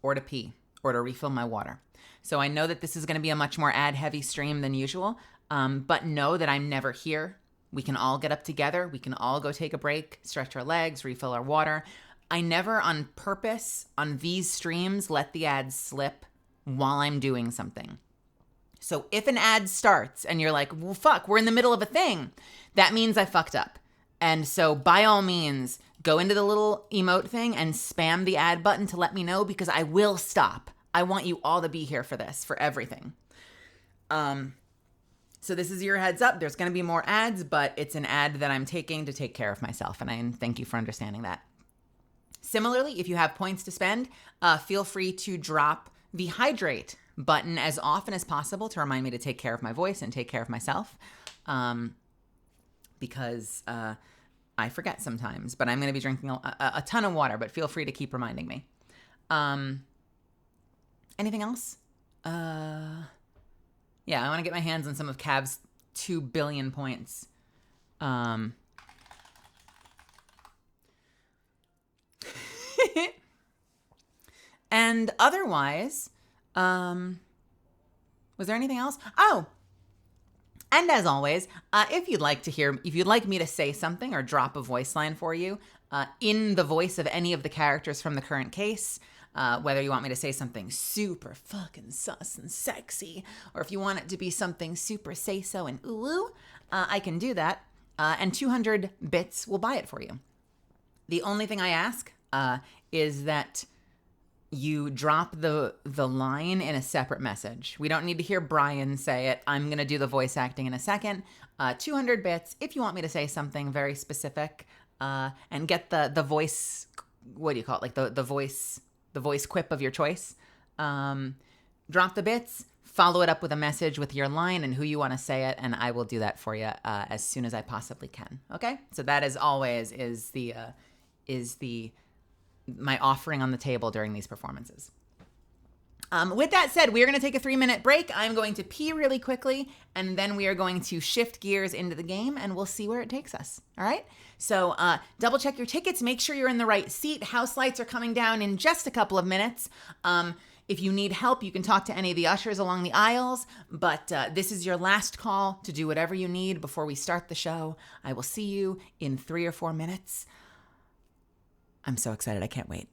or to pee or to refill my water. So I know that this is going to be a much more ad-heavy stream than usual, but know that I'm never here. We can all get up together. We can all go take a break, stretch our legs, refill our water. I never on purpose on these streams let the ads slip while I'm doing something. So if an ad starts and you're like, well, fuck, we're in the middle of a thing, that means I fucked up. And so by all means, go into the little emote thing and spam the ad button to let me know because I will stop. I want you all to be here for this, for everything. So this is your heads up. There's going to be more ads, but it's an ad that I'm taking to take care of myself. And I thank you for understanding that. Similarly, if you have points to spend, feel free to drop the hydrate button as often as possible to remind me to take care of my voice and take care of myself. Because I forget sometimes, but I'm going to be drinking a ton of water, but feel free to keep reminding me. Anything else? Yeah, I want to get my hands on some of Cav's 2 billion points. And otherwise, was there anything else? Oh, and as always, if you'd like me to say something or drop a voice line for you in the voice of any of the characters from the current case, whether you want me to say something super fucking sus and sexy, or if you want it to be something super say-so and ooh, I can do that. And 200 bits will buy it for you. The only thing I ask is that you drop the line in a separate message. We don't need to hear Brian say it. I'm going to do the voice acting in a second. 200 bits if you want me to say something very specific and get the voice, what do you call it? Like the voice quip of your choice. Drop the bits, follow it up with a message with your line and who you want to say it, and I will do that for you as soon as I possibly can. Okay? So that as always is my offering on the table during these performances. With that said, we are going to take a 3-minute break. I'm going to pee really quickly, and then we are going to shift gears into the game, and we'll see where it takes us. All right? So double check your tickets. Make sure you're in the right seat. House lights are coming down in just a couple of minutes. If you need help, you can talk to any of the ushers along the aisles, but this is your last call to do whatever you need before we start the show. I will see you in 3 or 4 minutes. I'm so excited. I can't wait.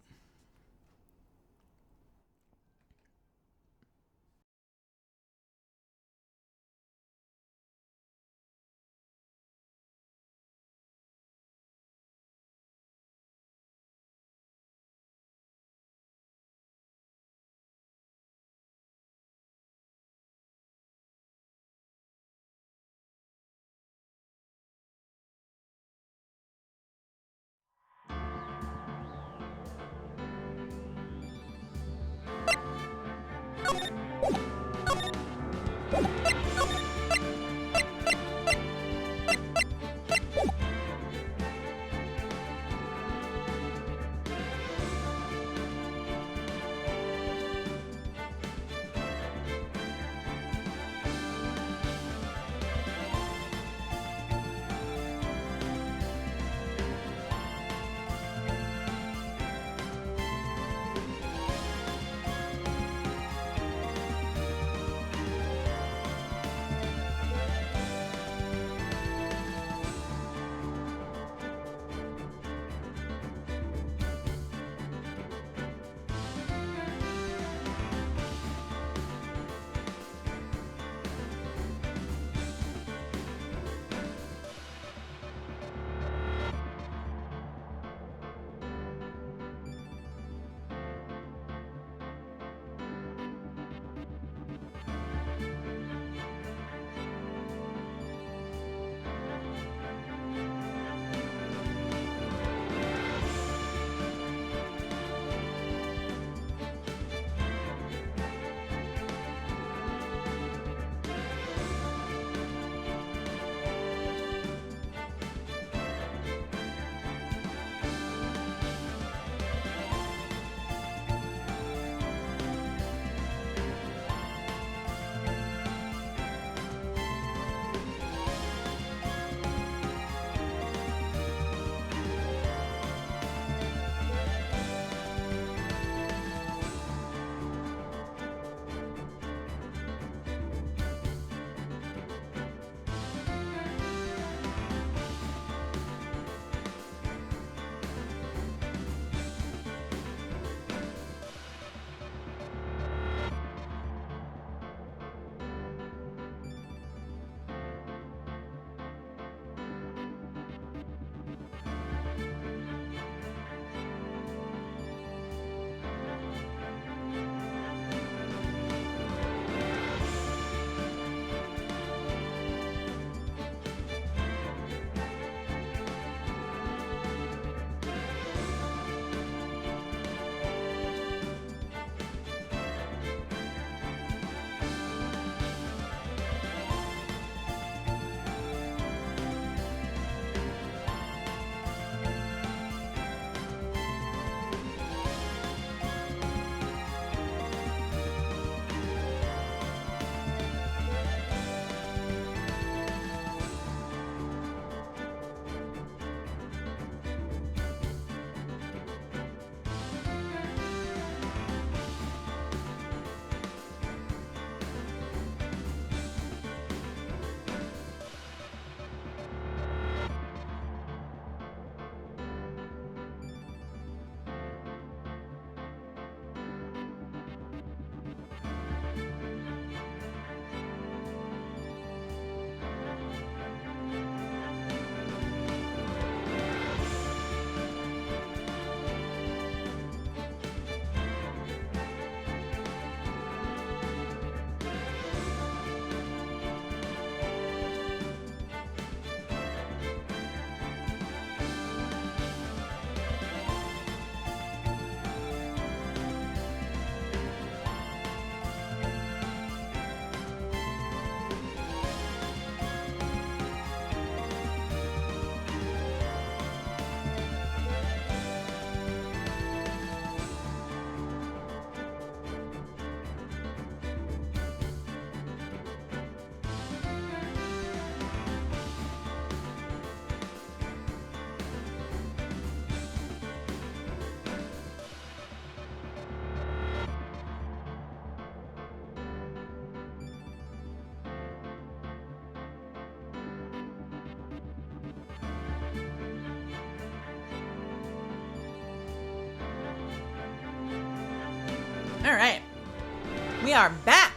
We are back,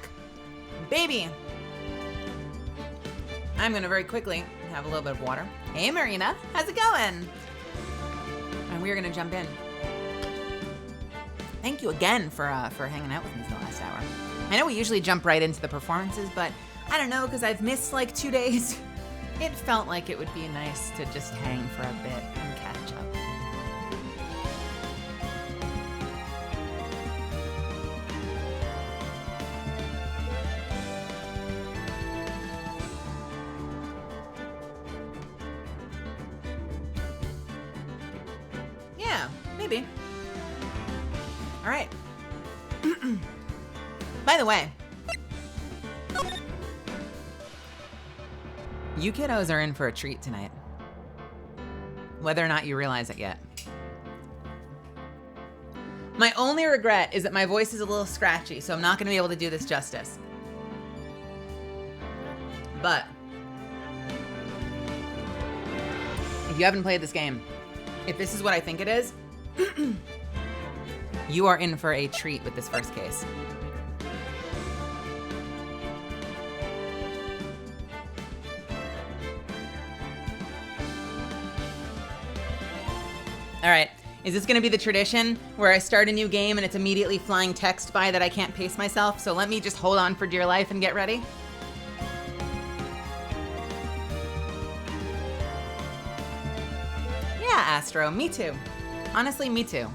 baby. I'm gonna very quickly have a little bit of water. Hey, Marina, how's it going? And we're gonna jump in. Thank you again for hanging out with me for the last hour. I know we usually jump right into the performances, but I don't know, because I've missed like 2 days. It felt like it would be nice to just hang for a bit and catch up. Yeah, maybe. All right. By the way, you kiddos are in for a treat tonight. Whether or not you realize it yet. My only regret is that my voice is a little scratchy, so I'm not gonna be able to do this justice. But if you haven't played this game, if this is what I think it is, you are in for a treat with this first case. All right, is this gonna be the tradition where I start a new game and it's immediately flying text by that I can't pace myself? So let me just hold on for dear life and get ready. Yeah, Astro, me too. Honestly, me too.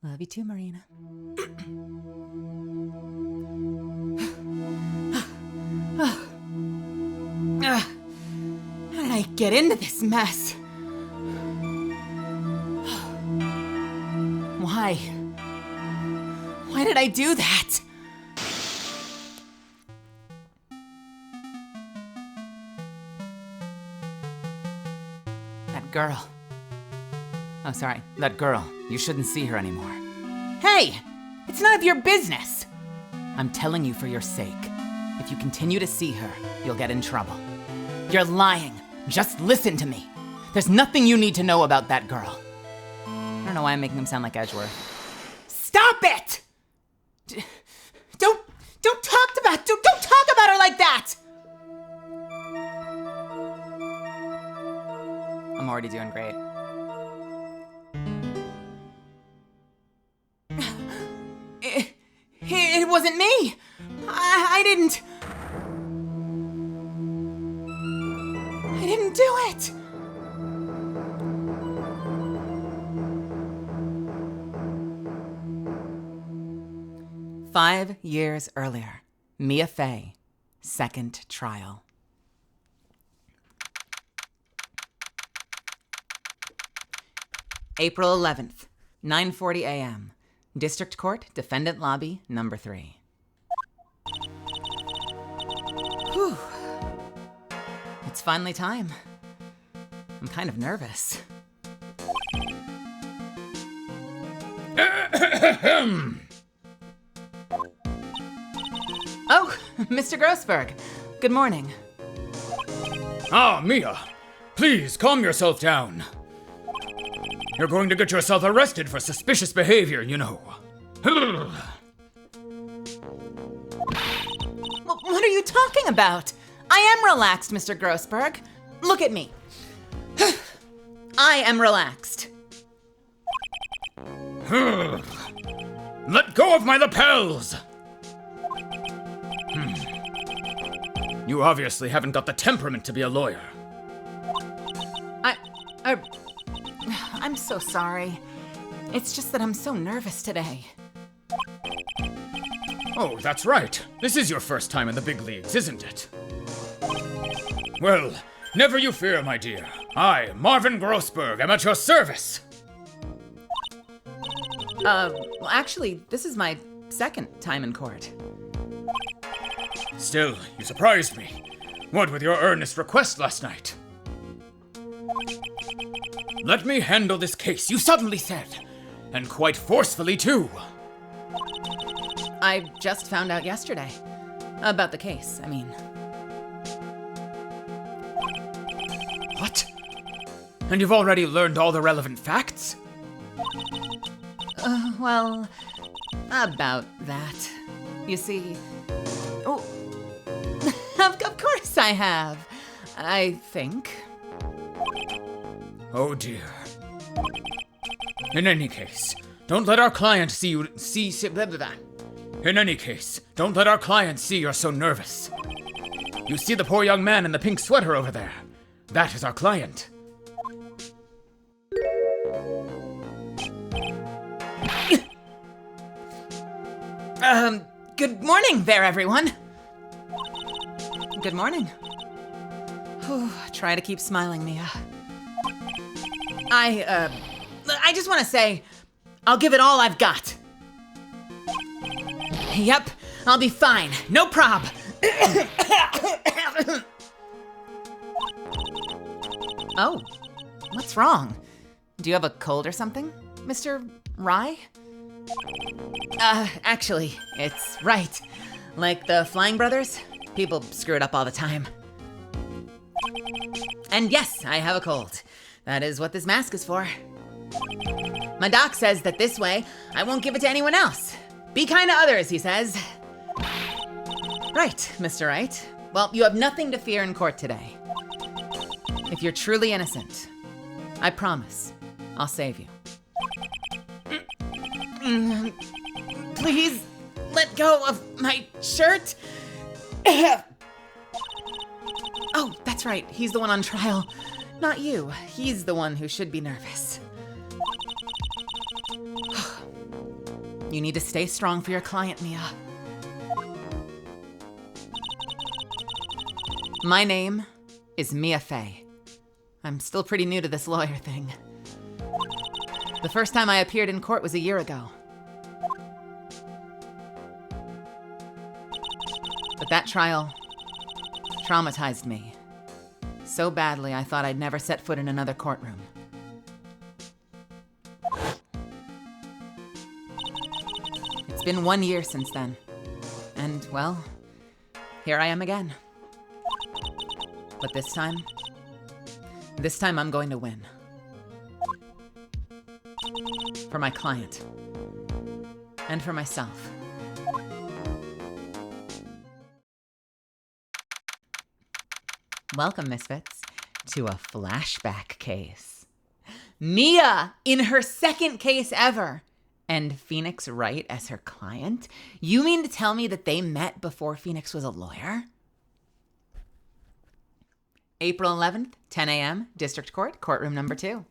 Love you too, Marina. How did I get into this mess? Why? Why did I do that? That girl. Oh, sorry. That girl. You shouldn't see her anymore. Hey! It's none of your business! I'm telling you for your sake. If you continue to see her, you'll get in trouble. You're lying. Just listen to me. There's nothing you need to know about that girl. I don't know why I'm making him sound like Edgeworth. Stop it! Don't talk about her like that! I'm already doing great. It wasn't me. I didn't do it. "5 years earlier, Mia Fey, second trial." April 11th, 9:40 a.m. District Court, Defendant Lobby, number 3. Whew. It's finally time. I'm kind of nervous. Oh, Mr. Grossberg. Good morning. Ah, Mia. Please, calm yourself down. You're going to get yourself arrested for suspicious behavior, you know. What are you talking about? I am relaxed, Mr. Grossberg. Look at me. I am relaxed. Let go of my lapels! You obviously haven't got the temperament to be a lawyer. I'm so sorry. It's just that I'm so nervous today. Oh, that's right. This is your first time in the big leagues, isn't it? Well, never you fear, my dear. I, Marvin Grossberg, am at your service. Well, actually, this is my second time in court. Still, you surprised me. What with your earnest request last night? Let me handle this case, you suddenly said. And quite forcefully, too. I just found out yesterday. About the case, I mean. What? And you've already learned all the relevant facts? Well, about that. You see... Oh, of course I have. I think. Oh dear. In any case, don't let our client see you blah, blah, blah. In any case, don't let our client see you're so nervous. You see the poor young man in the pink sweater over there? That is our client. Good morning there, everyone. Good morning. Whew, try to keep smiling, Mia. I just want to say, I'll give it all I've got. Yep, I'll be fine. No prob. Oh, what's wrong? Do you have a cold or something, Mr. Rye? Actually, it's right. Like the Flying Brothers, people screw it up all the time. And yes, I have a cold. That is what this mask is for. My doc says that this way, I won't give it to anyone else. Be kind to others, he says. Right, Mr. Wright. Well, you have nothing to fear in court today. If you're truly innocent, I promise I'll save you. Please let go of my shirt. Oh, that's right. He's the one on trial. Not you. He's the one who should be nervous. You need to stay strong for your client, Mia. My name is Mia Fey. I'm still pretty new to this lawyer thing. The first time I appeared in court was a year ago. But that trial traumatized me so badly I thought I'd never set foot in another courtroom. It's been 1 year since then. And, well, here I am again. But this time I'm going to win. For my client. And for myself. Welcome, Misfits, to a flashback case. Mia in her second case ever. And Phoenix Wright as her client? You mean to tell me that they met before Phoenix was a lawyer? April 11th, 10 a.m., District Court, courtroom number 2.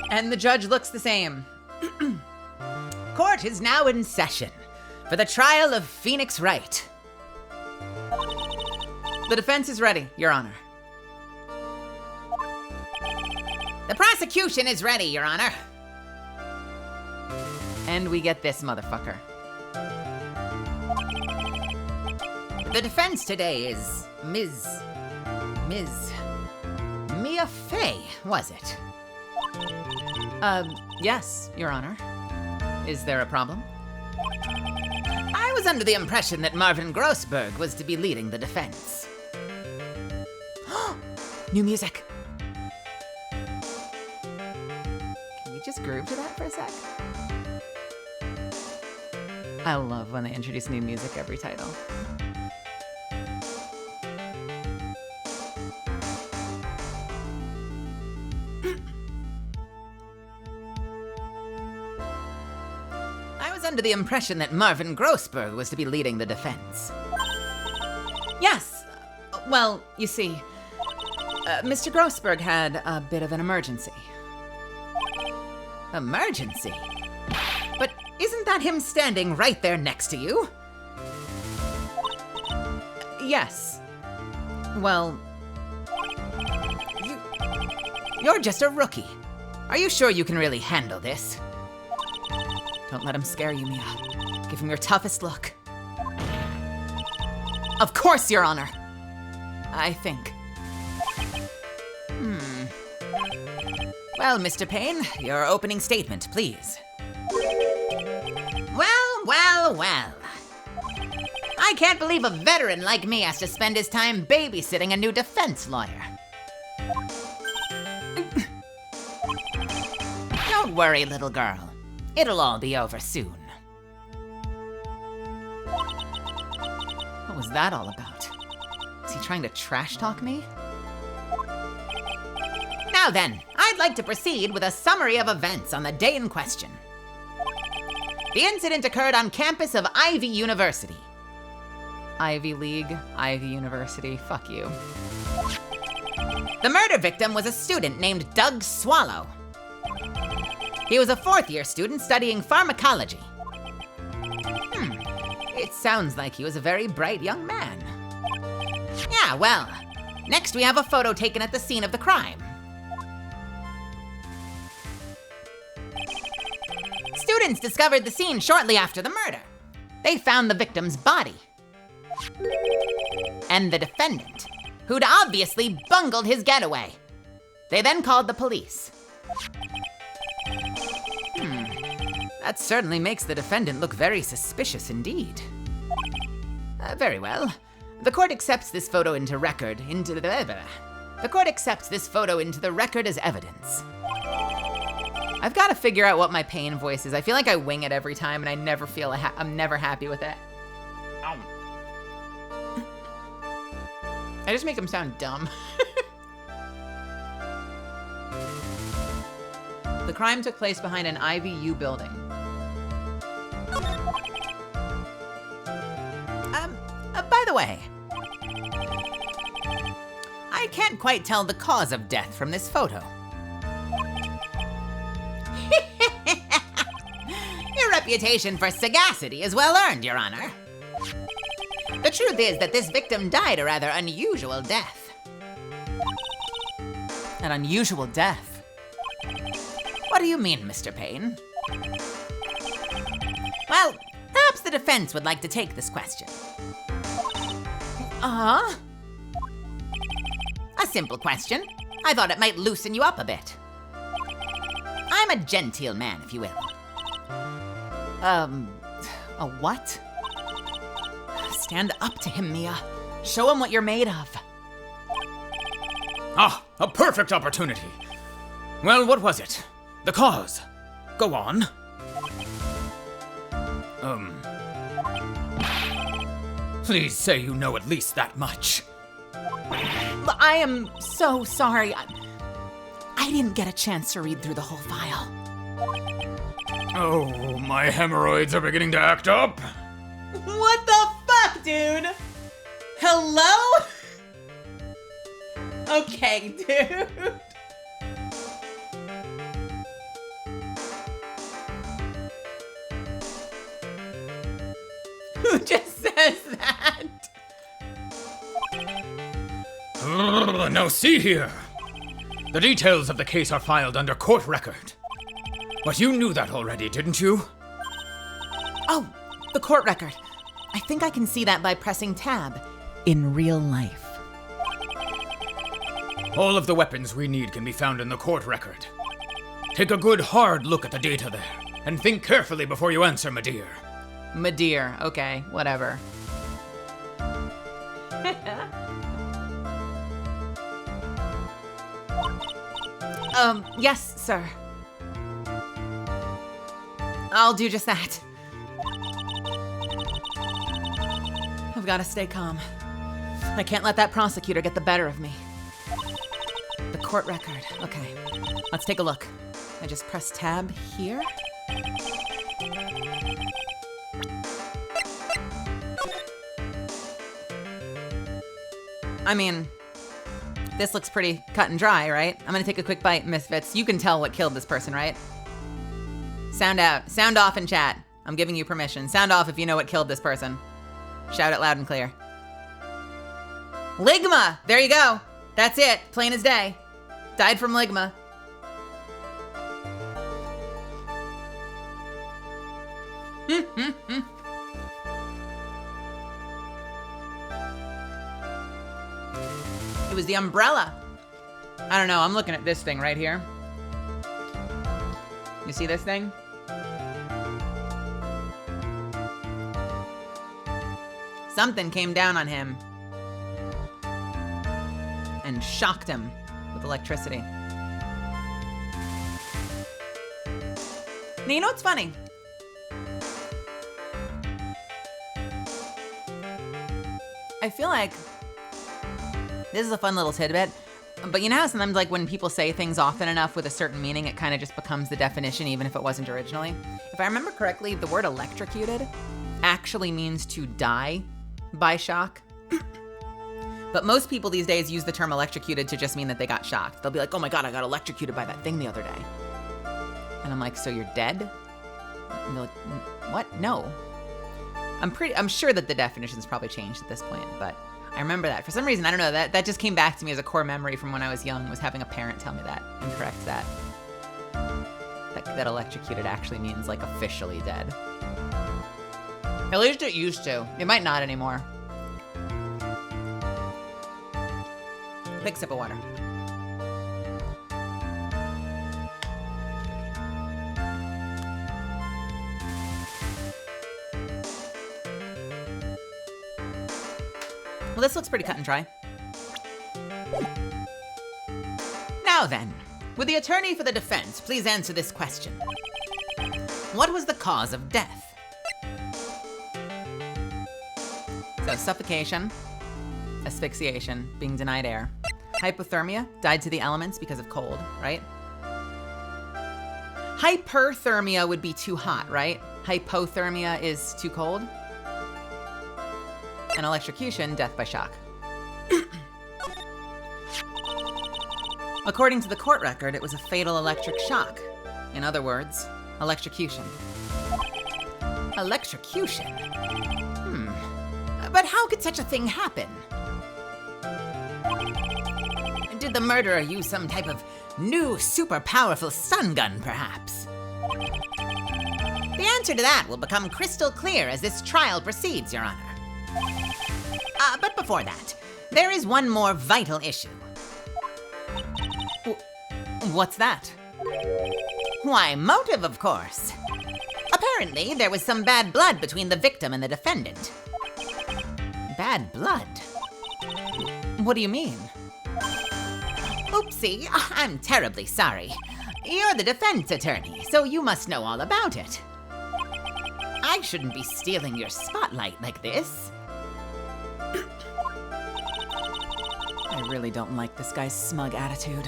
And the judge looks the same. Court is now in session for the trial of Phoenix Wright. The defense is ready, Your Honor. The prosecution is ready, Your Honor. And we get this motherfucker. The defense today is Ms. Mia Fey, was it? Yes, Your Honor. Is there a problem? I was under the impression that Marvin Grossberg was to be leading the defense. New music. Can we just groove to that for a sec? I love when they introduce new music every title. I was under the impression that Marvin Grossberg was to be leading the defense. Yes. Well, you see, Mr. Grossberg had a bit of an emergency. Emergency? But isn't that him standing right there next to you? Yes. Well, you're just a rookie. Are you sure you can really handle this? Don't let him scare you, Mia. Give him your toughest look. Of course, Your Honor. I think. Well, Mr. Payne, your opening statement, please. well. I can't believe a veteran like me has to spend his time babysitting a new defense lawyer. Don't worry, little girl. It'll all be over soon. What was that all about? Is he trying to trash talk me? Now then, I'd like to proceed with a summary of events on the day in question. The incident occurred on campus of Ivy University. Ivy League, Ivy University, fuck you. The murder victim was a student named Doug Swallow. He was a fourth-year student studying pharmacology. It sounds like he was a very bright young man. Yeah, well, next we have a photo taken at the scene of the crime. Students discovered the scene shortly after the murder. They found the victim's body. And the defendant, who'd obviously bungled his getaway. They then called the police. That certainly makes the defendant look very suspicious indeed. Very well. The court accepts this photo into the record as evidence. I've got to figure out what my pain voice is. I feel like I wing it every time, and I never feel I'm never happy with it. Ow. I just make him sound dumb. The crime took place behind an IVU building. By the way, I can't quite tell the cause of death from this photo. Your reputation for sagacity is well earned, Your Honor. The truth is that this victim died a rather unusual death. An unusual death? What do you mean, Mr. Payne? Well, perhaps the defense would like to take this question. Uh-huh. A simple question. I thought it might loosen you up a bit. I'm a genteel man, if you will. A what? Stand up to him, Mia. Show him what you're made of. Ah, a perfect opportunity. Well, what was it? The cause. Go on. Please say you know at least that much. I am so sorry. I didn't get a chance to read through the whole file. Oh, my hemorrhoids are beginning to act up. What the fuck, dude? Hello? Okay, dude. Who just says that? Now see here. The details of the case are filed under court record. But you knew that already, didn't you? Oh, the court record. I think I can see that by pressing tab. In real life. All of the weapons we need can be found in the court record. Take a good hard look at the data there, and think carefully before you answer, my dear. My dear, okay, whatever. Yes, sir. I'll do just that. I've got to stay calm. I can't let that prosecutor get the better of me. The court record. Okay, let's take a look. I just press tab here. I mean, this looks pretty cut and dry, right? I'm gonna take a quick bite, Misfits. You can tell what killed this person, right? Sound out. Sound off in chat. I'm giving you permission. Sound off if you know what killed this person. Shout it loud and clear. Ligma! There you go. That's it. Plain as day. Died from Ligma. It was the umbrella. I don't know. I'm looking at this thing right here. You see this thing? Something came down on him and shocked him with electricity. Now, you know what's funny? I feel like this is a fun little tidbit, but you know how sometimes like when people say things often enough with a certain meaning, it kind of just becomes the definition even if it wasn't originally? If I remember correctly, the word electrocuted actually means to die by shock. But most people these days use the term electrocuted to just mean that they got shocked. They'll be like, oh my God, I got electrocuted by that thing the other day. And I'm like, so you're dead? And they're like, what? No. I'm sure that the definition's probably changed at this point, but I remember that. For some reason, I don't know, that just came back to me as a core memory from when I was young, was having a parent tell me that and correct that. That electrocuted actually means like officially dead. At least it used to. It might not anymore. Big sip of water. Well, this looks pretty cut and dry. Now then, would the attorney for the defense please answer this question? What was the cause of death? So suffocation, asphyxiation, being denied air. Hypothermia, died to the elements because of cold, right? Hyperthermia would be too hot, right? Hypothermia is too cold. And electrocution, death by shock. According to the court record, it was a fatal electric shock. In other words, electrocution. Electrocution? But how could such a thing happen? Did the murderer use some type of new, super powerful stun gun, perhaps? The answer to that will become crystal clear as this trial proceeds, Your Honor. But before that, there is one more vital issue. What's that? Why, motive, of course. Apparently, there was some bad blood between the victim and the defendant. Bad blood? What do you mean? Oopsie, I'm terribly sorry. You're the defense attorney, so you must know all about it. I shouldn't be stealing your spotlight like this. I really don't like this guy's smug attitude.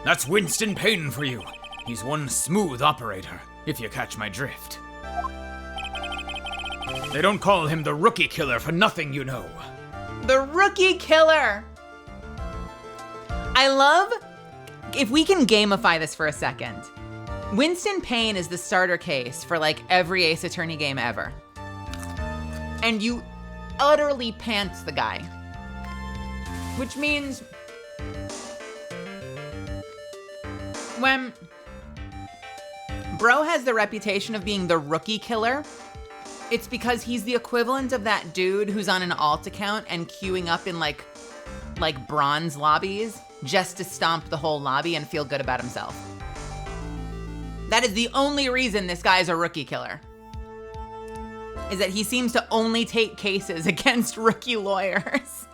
That's Winston Payne for you. He's one smooth operator, if you catch my drift. They don't call him the Rookie Killer for nothing, you know. The Rookie Killer! I love, if we can gamify this for a second, Winston Payne is the starter case for like every Ace Attorney game ever. And you utterly pants the guy. Which means when Bro has the reputation of being the Rookie Killer, it's because he's the equivalent of that dude who's on an alt account and queuing up in like bronze lobbies just to stomp the whole lobby and feel good about himself. That is the only reason this guy is a Rookie Killer. Is that he seems to only take cases against rookie lawyers.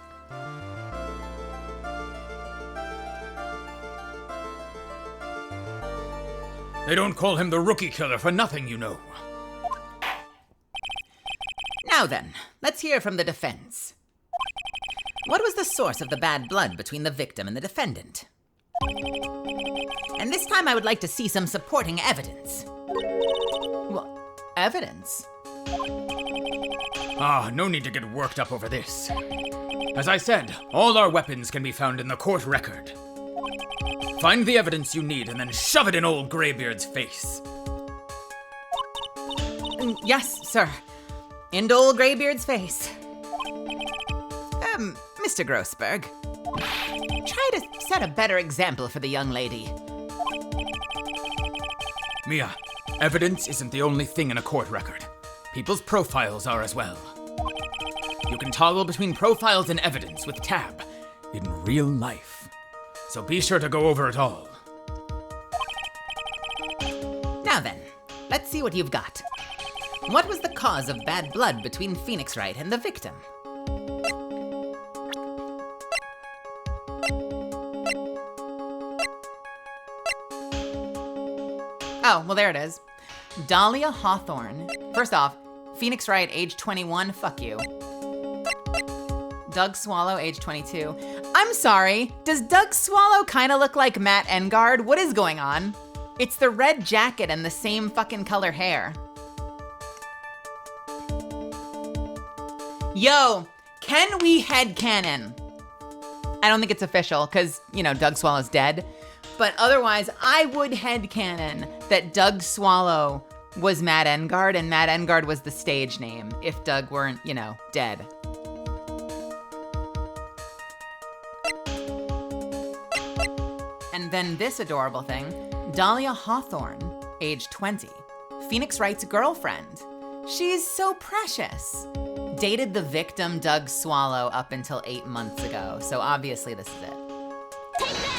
They don't call him the Rookie Killer for nothing, you know. Now then, let's hear from the defense. What was the source of the bad blood between the victim and the defendant? And this time I would like to see some supporting evidence. Well, evidence? No need to get worked up over this. As I said, all our weapons can be found in the court record. Find the evidence you need and then shove it in old Greybeard's face. Yes, sir. Into old Greybeard's face. Mr. Grossberg, try to set a better example for the young lady. Mia, evidence isn't the only thing in a court record. People's profiles are as well. You can toggle between profiles and evidence with Tab in real life. So be sure to go over it all. Now then, let's see what you've got. What was the cause of bad blood between Phoenix Wright and the victim? Oh, well, there it is. Dahlia Hawthorne. First off, Phoenix Wright, age 21, fuck you. Doug Swallow, age 22. I'm sorry, does Doug Swallow kind of look like Matt Engard? What is going on? It's the red jacket and the same fucking color hair. Yo, can we headcanon? I don't think it's official because, you know, Doug Swallow's dead. But otherwise, I would headcanon that Doug Swallow was Matt Engard and Matt Engard was the stage name if Doug weren't, you know, dead. And then this adorable thing, Dahlia Hawthorne, age 20, Phoenix Wright's girlfriend. She's so precious. Dated the victim, Doug Swallow, up until 8 months ago, so obviously this is it. Take that!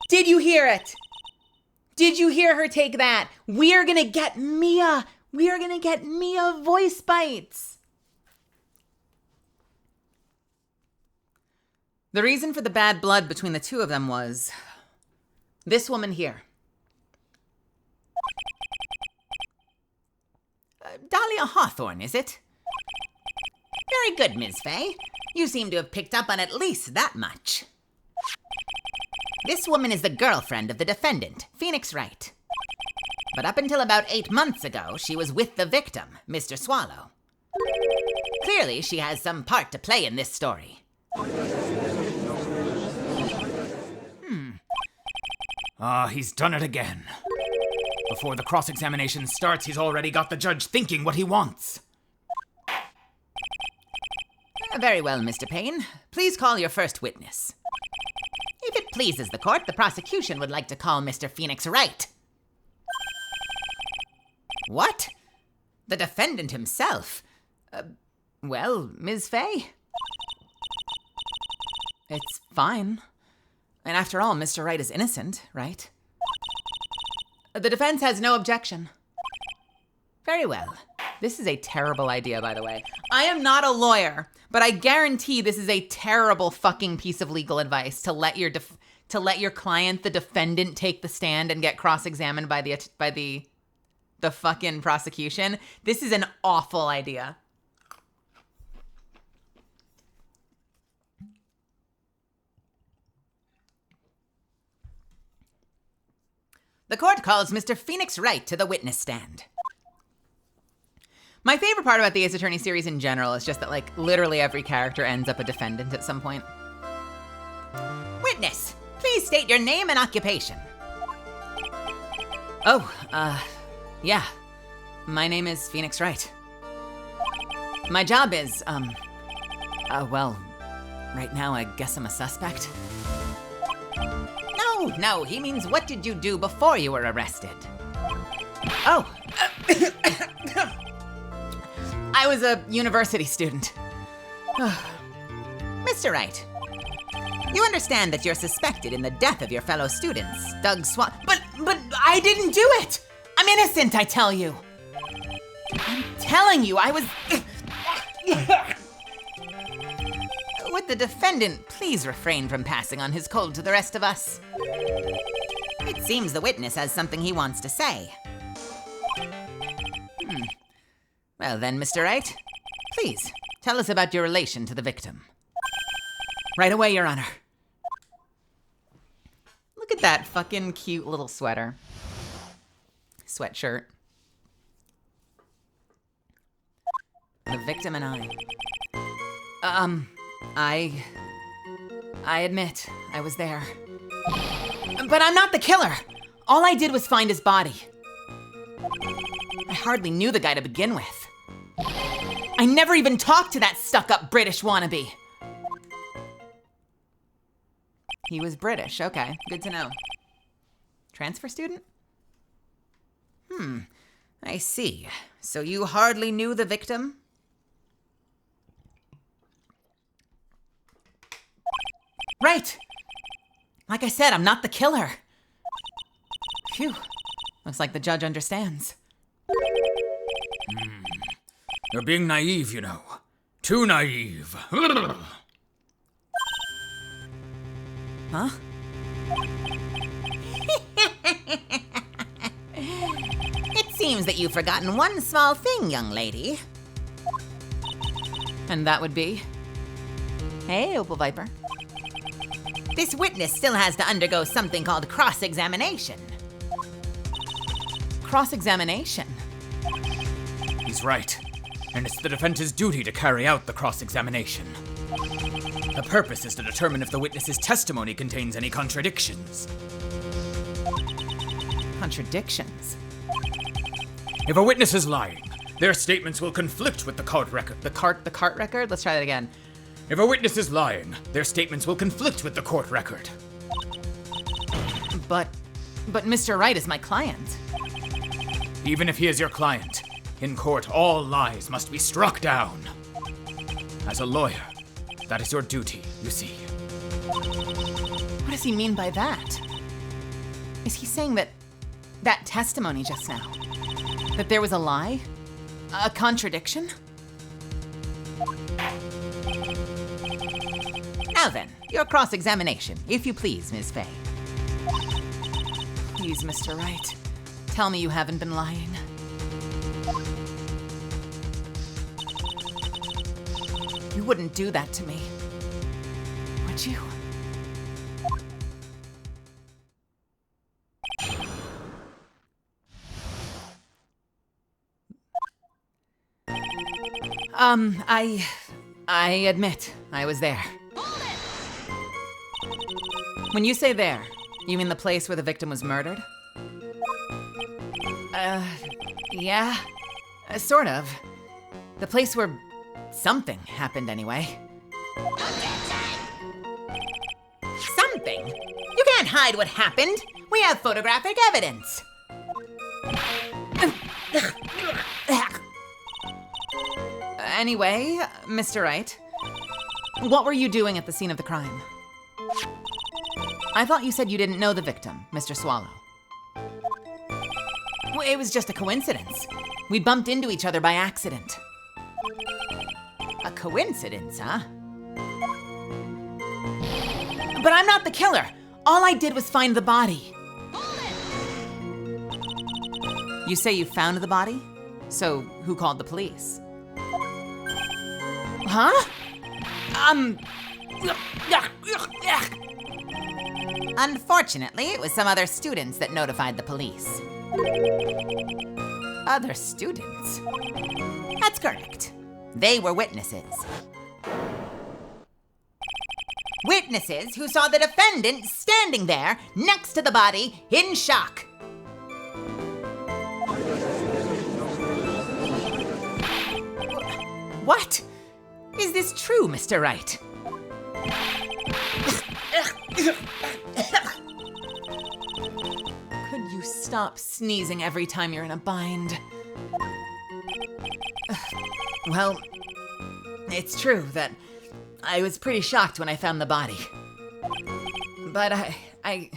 Did you hear it? Did you hear her take that? We're gonna get Mia. We're gonna get Mia voice bites. The reason for the bad blood between the two of them was this woman here. Dahlia Hawthorne, is it? Very good, Ms. Fay. You seem to have picked up on at least that much. This woman is the girlfriend of the defendant, Phoenix Wright. But up until about 8 months ago, she was with the victim, Mr. Swallow. Clearly, she has some part to play in this story. He's done it again. Before the cross-examination starts, he's already got the judge thinking what he wants. Very well, Mr. Payne. Please call your first witness. If it pleases the court, the prosecution would like to call Mr. Phoenix Wright. What? The defendant himself? Well, Ms. Fay? It's fine. And after all, Mr. Wright is innocent, right? The defense has no objection. Very well. This is a terrible idea, by the way. I am not a lawyer, but I guarantee this is a terrible fucking piece of legal advice to let your client, the defendant, take the stand and get cross-examined by the fucking prosecution. This is an awful idea. The court calls Mr. Phoenix Wright to the witness stand. My favorite part about the Ace Attorney series in general is just that, like, literally every character ends up a defendant at some point. Witness, please state your name and occupation. Oh, yeah. My name is Phoenix Wright. My job is, well, right now I guess I'm a suspect. No, he means what did you do before you were arrested? Oh. I was a university student. Mr. Wright, you understand that you're suspected in the death of your fellow students, Doug Swan. But I didn't do it! I'm innocent, I tell you. I'm telling you, I was... Would the defendant please refrain from passing on his cold to the rest of us? It seems the witness has something he wants to say. Well then, Mr. Wright, please, tell us about your relation to the victim. Right away, Your Honor. Look at that fucking cute little sweater. Sweatshirt. The victim and I admit, I was there. But I'm not the killer. All I did was find his body. I hardly knew the guy to begin with. I never even talked to that stuck-up British wannabe. He was British, okay, good to know. Transfer student? I see. So you hardly knew the victim? Right! Like I said, I'm not the killer. Phew. Looks like the judge understands. You're being naive, you know. Too naive. Huh? It seems that you've forgotten one small thing, young lady. And that would be? Hey, Opal Viper. This witness still has to undergo something called cross-examination. Cross-examination? He's right. And it's the defense's duty to carry out the cross-examination. The purpose is to determine if the witness's testimony contains any contradictions. Contradictions? If a witness is lying, their statements will conflict with the court record. The cart record? Let's try that again. If a witness is lying, their statements will conflict with the court record. But Mr. Wright is my client. Even if he is your client, in court all lies must be struck down. As a lawyer, that is your duty, you see. What does he mean by that? Is he saying that testimony just now, that there was a lie? A contradiction? Now then, your cross-examination, if you please, Ms. Fay. Please, Mr. Wright, tell me you haven't been lying. You wouldn't do that to me, would you? I admit, I was there. When you say there, you mean the place where the victim was murdered? Yeah, sort of. The place where something happened anyway. Something? You can't hide what happened. We have photographic evidence. Anyway, Mr. Wright, what were you doing at the scene of the crime? I thought you said you didn't know the victim, Mr. Swallow. Well, it was just a coincidence. We bumped into each other by accident. A coincidence, huh? But I'm not the killer. All I did was find the body. You say you found the body? So who called the police? Huh? Unfortunately, it was some other students that notified the police. Other students? That's correct. They were witnesses. Witnesses who saw the defendant standing there next to the body in shock. What? Is this true, Mr. Wright? Could you stop sneezing every time you're in a bind? Well, it's true that I was pretty shocked when I found the body. But I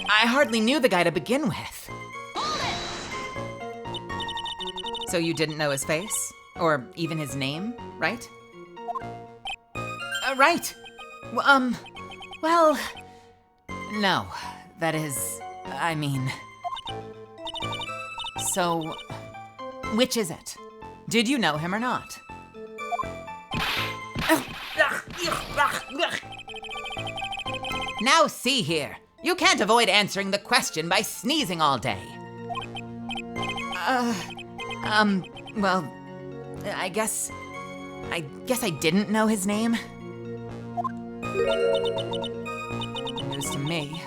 hardly knew the guy to begin with. So you didn't know his face? Or even his name, right? Right. Well, no. That is, I mean... So, which is it? Did you know him or not? Now see here. You can't avoid answering the question by sneezing all day. Well, I guess I didn't know his name. News to me.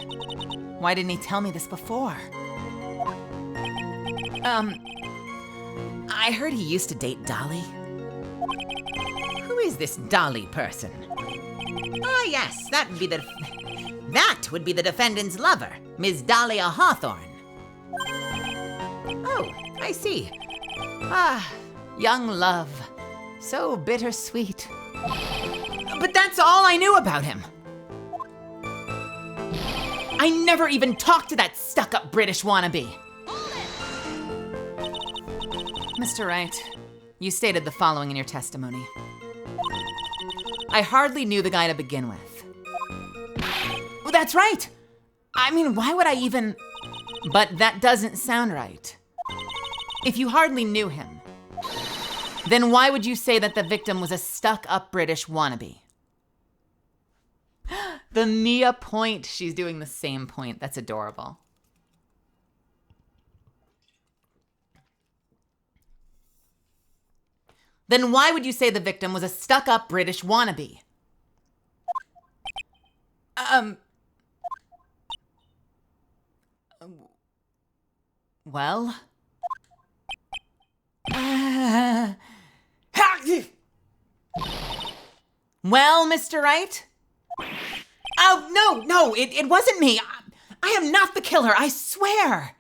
Why didn't he tell me this before? I heard he used to date Dolly. Who is this Dolly person? Ah, yes, that would be the defendant's lover, Ms. Dahlia Hawthorne. Oh, I see. Ah, young love. So bittersweet. But that's all I knew about him. I never even talked to that stuck-up British wannabe. Mr. Wright, you stated the following in your testimony. I hardly knew the guy to begin with. Well, that's right! I mean, why would I even... But that doesn't sound right. If you hardly knew him, then why would you say that the victim was a stuck-up British wannabe? The Mia point. She's doing the same point. That's adorable. Then why would you say the victim was a stuck-up British wannabe? Well... Well, Mr. Wright? Oh, no, it wasn't me. I am not the killer, I swear.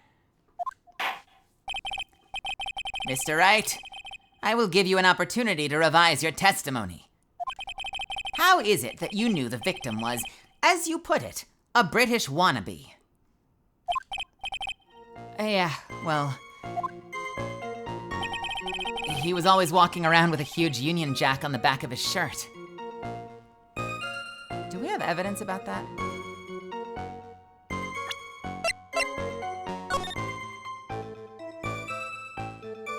Mr. Wright, I will give you an opportunity to revise your testimony. How is it that you knew the victim was, as you put it, a British wannabe? Yeah, well... He was always walking around with a huge Union Jack on the back of his shirt. Do we have evidence about that?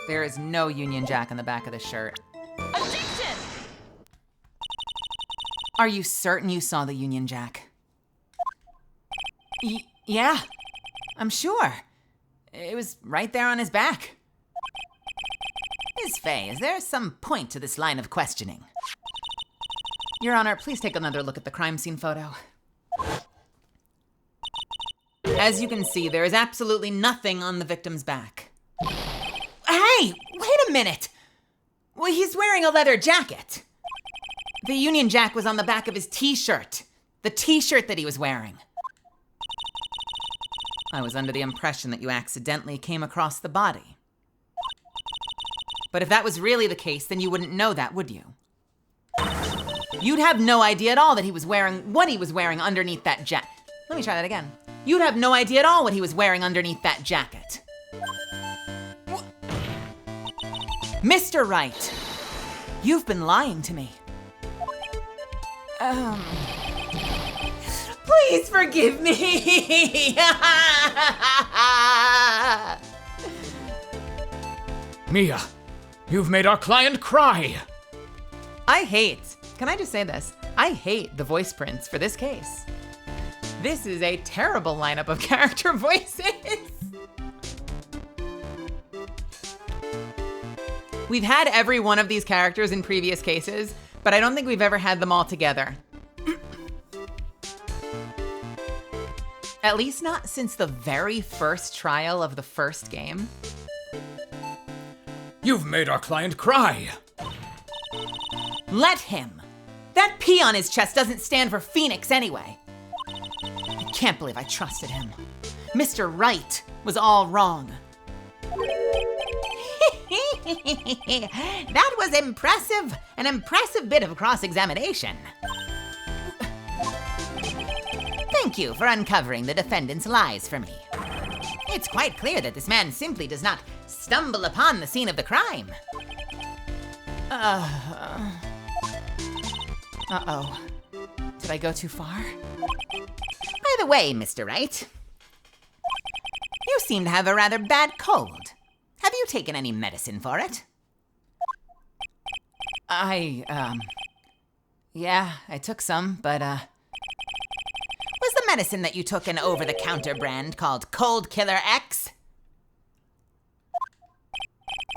There is no Union Jack on the back of the shirt. Objection! Are you certain you saw the Union Jack? Yeah, I'm sure. It was right there on his back. Ms. Fay, is there some point to this line of questioning? Your Honor, please take another look at the crime scene photo. As you can see, there is absolutely nothing on the victim's back. Hey, wait a minute! Well, he's wearing a leather jacket. The Union Jack was on the back of his t-shirt. The t-shirt that he was wearing. I was under the impression that you accidentally came across the body. But if that was really the case, then you wouldn't know that, would you? You'd have no idea at all that he was wearing what he was wearing underneath that jacket. Let me try that again. You'd have no idea at all what he was wearing underneath that jacket. Mr. Wright, you've been lying to me. Please forgive me. Mia, you've made our client cry. Can I just say this? I hate the voice prints for this case. This is a terrible lineup of character voices. We've had every one of these characters in previous cases, but I don't think we've ever had them all together. At least not since the very first trial of the first game. You've made our client cry. Let him. That P on his chest doesn't stand for Phoenix anyway. I can't believe I trusted him. Mr. Wright was all wrong. That was impressive. An impressive bit of cross-examination. Thank you for uncovering the defendant's lies for me. It's quite clear that this man simply does not stumble upon the scene of the crime. Uh-oh. Did I go too far? By the way, Mr. Wright, you seem to have a rather bad cold. Have you taken any medicine for it? Yeah, I took some, but, was the medicine that you took an over-the-counter brand called Cold Killer X?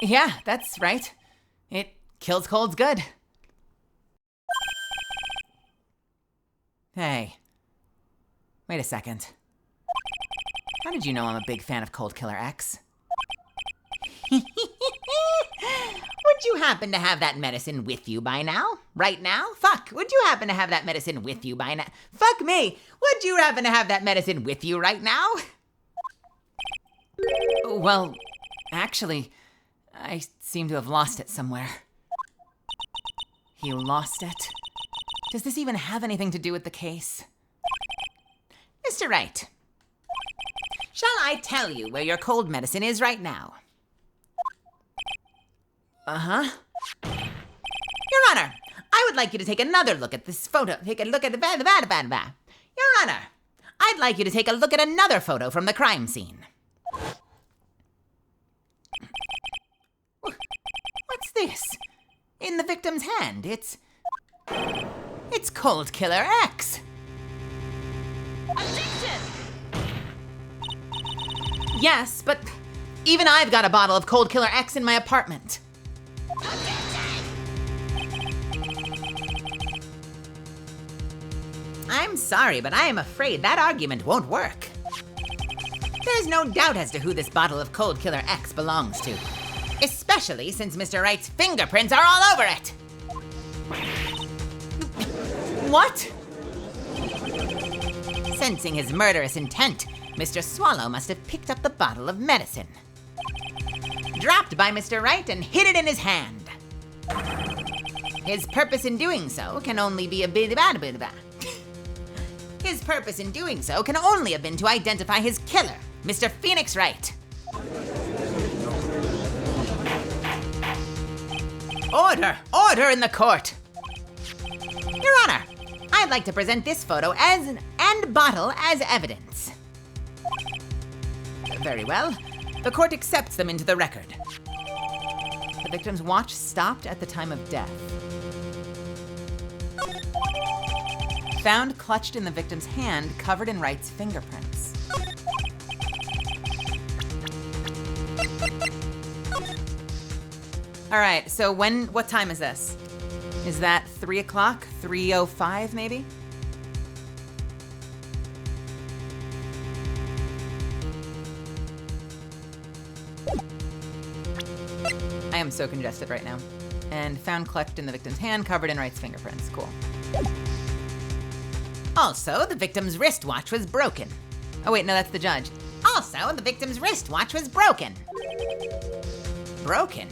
Yeah, that's right. It kills colds good. Hey, wait a second. How did you know I'm a big fan of Cold Killer X? Would you happen to have that medicine with you by now? Right now? Fuck, would you happen to have that medicine with you by now? Fuck me! Would you happen to have that medicine with you right now? Well, actually, I seem to have lost it somewhere. He lost it? Does this even have anything to do with the case? Mr. Wright, shall I tell you where your cold medicine is right now? Uh-huh. Your Honor, I would like you to take another look at this photo. Take a look at the... Your Honor, I'd like you to take a look at another photo from the crime scene. What's this? In the victim's hand, it's Cold Killer X. Objection! Yes, but even I've got a bottle of Cold Killer X in my apartment. I'm sorry, but I am afraid that argument won't work. There's no doubt as to who this bottle of Cold Killer X belongs to, especially since Mr. Wright's fingerprints are all over it. What? Sensing his murderous intent, Mr. Swallow must have picked up the bottle of medicine, dropped by Mr. Wright, and hid it in his hand. His purpose in doing so can only be a bit His purpose in doing so can only have been to identify his killer, Mr. Phoenix Wright. Order! Order in the court! Your Honor, I'd like to present this photo and bottle as evidence. Very well. The court accepts them into the record. The victim's watch stopped at the time of death. Found clutched in the victim's hand, covered in Wright's fingerprints. All right, so what time is this? Is that 3 o'clock? 3:05 maybe? I am so congested right now. And found clutched in the victim's hand, covered in Wright's fingerprints. Cool. Also, the victim's wristwatch was broken. Oh wait, no, that's the judge. Also, the victim's wristwatch was broken. Broken?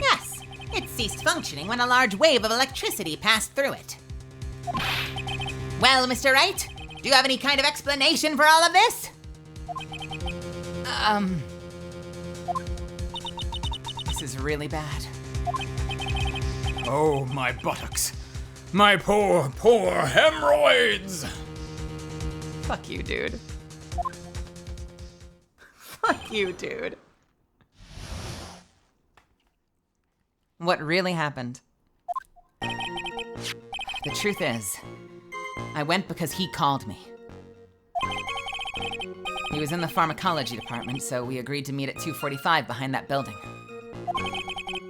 Yes, it ceased functioning when a large wave of electricity passed through it. Well, Mr. Wright, do you have any kind of explanation for all of this? This is really bad. Oh, my buttocks. My poor, poor hemorrhoids! Fuck you, dude. Fuck you, dude. What really happened? The truth is, I went because he called me. He was in the pharmacology department, so we agreed to meet at 2:45 behind that building.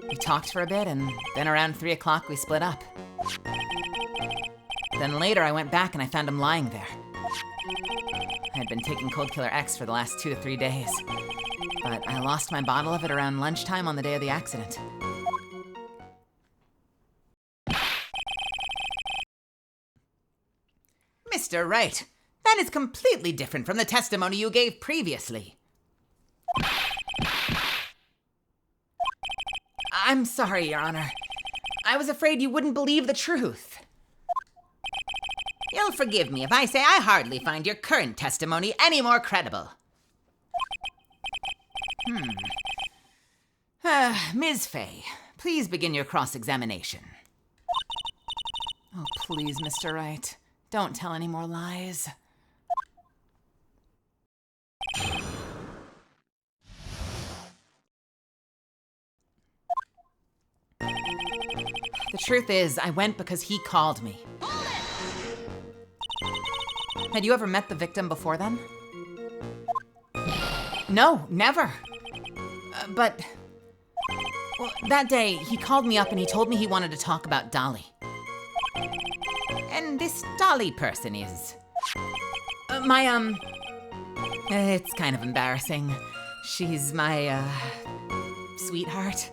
We talked for a bit, and then around 3 o'clock we split up. Then later I went back and I found him lying there. I had been taking Cold Killer X for the last 2 to 3 days, but I lost my bottle of it around lunchtime on the day of the accident. Mr. Wright, that is completely different from the testimony you gave previously. I'm sorry, Your Honor. I was afraid you wouldn't believe the truth. You'll forgive me if I say I hardly find your current testimony any more credible. Ms. Fay, please begin your cross-examination. Oh, please, Mr. Wright. Don't tell any more lies. The truth is, I went because he called me. Had you ever met the victim before then? No, never. But that day, he called me up and he told me he wanted to talk about Dolly. And this Dolly person is... It's kind of embarrassing. She's my, sweetheart.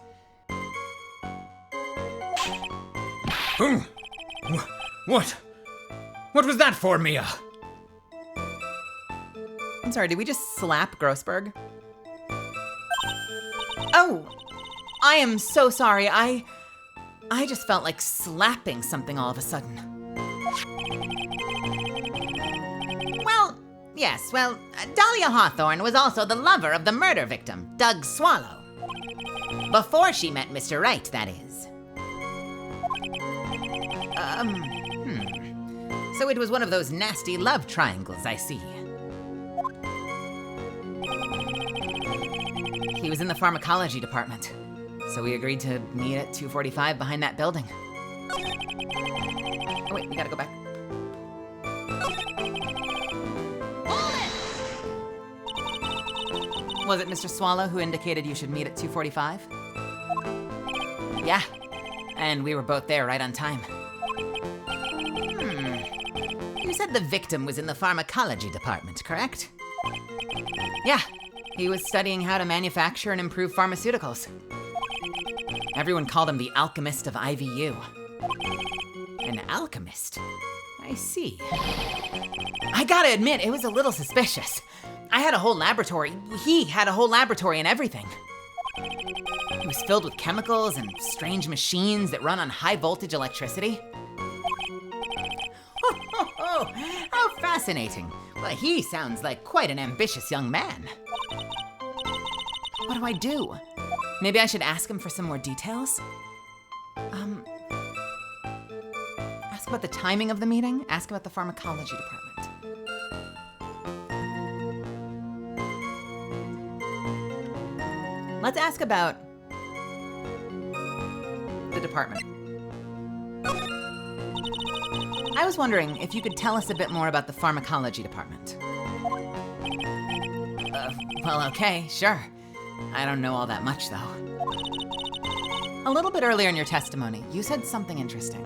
What was that for, Mia? I'm sorry, did we just slap Grossberg? Oh, I am so sorry. I just felt like slapping something all of a sudden. Well, Dahlia Hawthorne was also the lover of the murder victim, Doug Swallow. Before she met Mr. Right, that is. So it was one of those nasty love triangles, I see. He was in the pharmacology department, so we agreed to meet at 2:45 behind that building. Oh wait, we gotta go back. Was it Mr. Swallow who indicated you should meet at 2:45? Yeah, and we were both there right on time. You said the victim was in the pharmacology department, correct? Yeah, he was studying how to manufacture and improve pharmaceuticals. Everyone called him the alchemist of IVU. An alchemist? I see. I gotta admit, it was a little suspicious. I had a whole laboratory. He had a whole laboratory and everything. It was filled with chemicals and strange machines that run on high voltage electricity. Oh, how fascinating. Well, he sounds like quite an ambitious young man. What do I do? Maybe I should ask him for some more details? Ask about the timing of the meeting? Ask about the pharmacology department. Let's ask about the department. I was wondering if you could tell us a bit more about the pharmacology department. Well, okay, sure. I don't know all that much, though. A little bit earlier in your testimony, you said something interesting.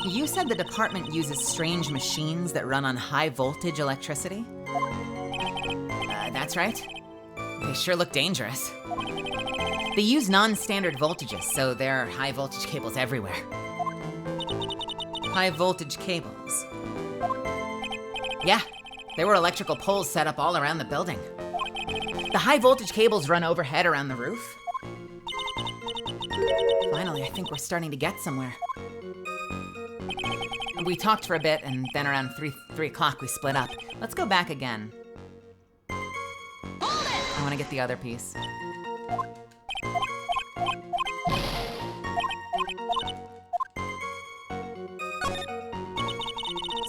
You said the department uses strange machines that run on high voltage electricity? That's right. They sure look dangerous. They use non-standard voltages, so there are high voltage cables everywhere. High voltage cables? Yeah, there were electrical poles set up all around the building. The high voltage cables run overhead around the roof. Finally, I think we're starting to get somewhere. We talked for a bit, and then around 3 o'clock we split up. Let's go back again. I want to get the other piece.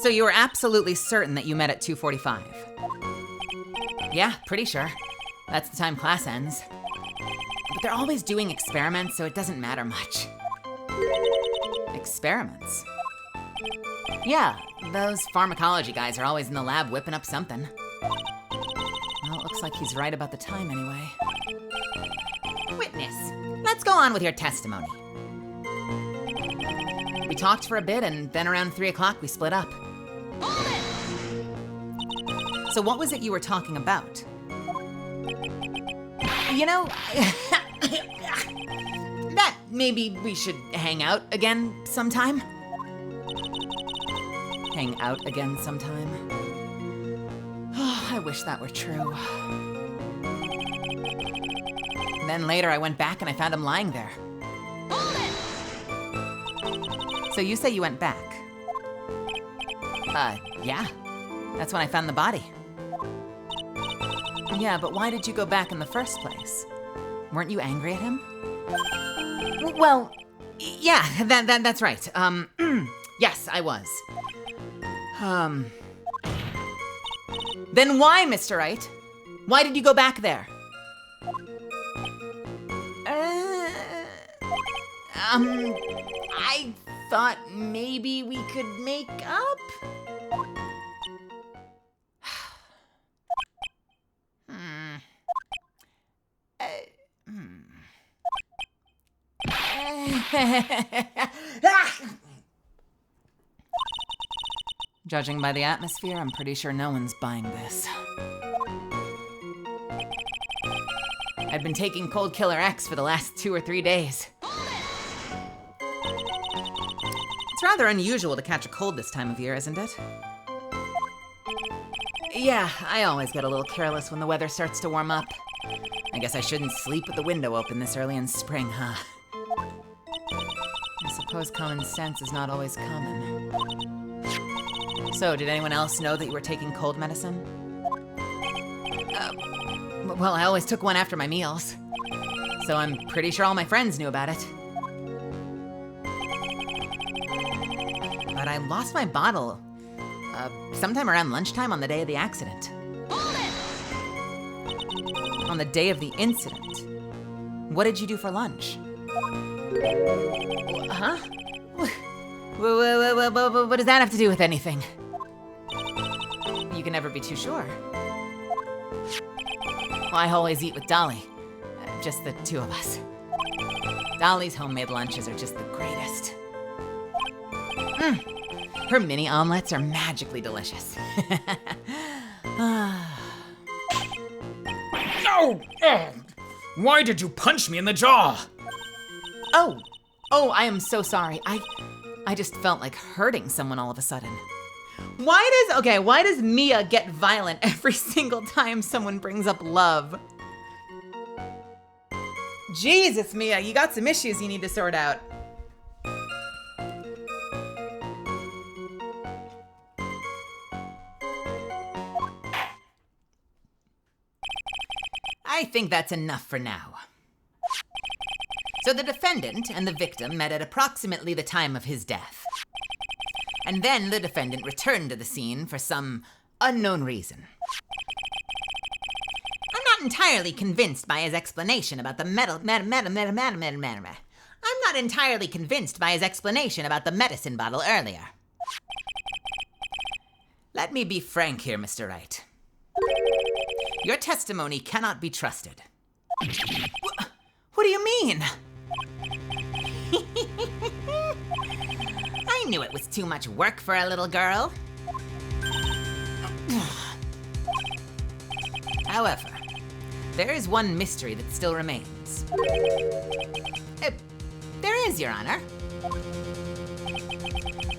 So you were absolutely certain that you met at 2:45? Yeah, pretty sure. That's the time class ends. But they're always doing experiments, so it doesn't matter much. Experiments? Yeah, those pharmacology guys are always in the lab whipping up something. Well, it looks like he's right about the time anyway. Witness, let's go on with your testimony. We talked for a bit, and then around 3 o'clock we split up. So what was it you were talking about? You know, that maybe we should hang out again sometime. Hang out again sometime? Oh, I wish that were true. Then later I went back and I found him lying there. So you say you went back? Yeah. That's when I found the body. Yeah, but why did you go back in the first place? Weren't you angry at him? Well, yeah, that's right. Yes, I was. Then why, Mr. Wright? Why did you go back there? I thought maybe we could make up? Judging by the atmosphere, I'm pretty sure no one's buying this. I've been taking Cold Killer X for the last 2 or 3 days. It's rather unusual to catch a cold this time of year, isn't it? Yeah, I always get a little careless when the weather starts to warm up. I guess I shouldn't sleep with the window open this early in spring, huh? I suppose common sense is not always common. So, did anyone else know that you were taking cold medicine? Well, I always took one after my meals. So I'm pretty sure all my friends knew about it. But I lost my bottle sometime around lunchtime on the day of the accident. On the day of the incident. What did you do for lunch? Huh? What does that have to do with anything? You can never be too sure. Well, I always eat with Dolly. Just the two of us. Dolly's homemade lunches are just the greatest. Her mini omelets are magically delicious. No! Why did you punch me in the jaw? Oh, I am so sorry. I just felt like hurting someone all of a sudden. Why does Mia get violent every single time someone brings up love? Jesus, Mia, you got some issues you need to sort out. I think that's enough for now. So the defendant and the victim met at approximately the time of his death. And then the defendant returned to the scene for some unknown reason. I'm not entirely convinced by his explanation about the medicine bottle earlier. Let me be frank here, Mr. Wright. Your testimony cannot be trusted. What do you mean? I knew it was too much work for a little girl. However, there is one mystery that still remains. There is, Your Honor.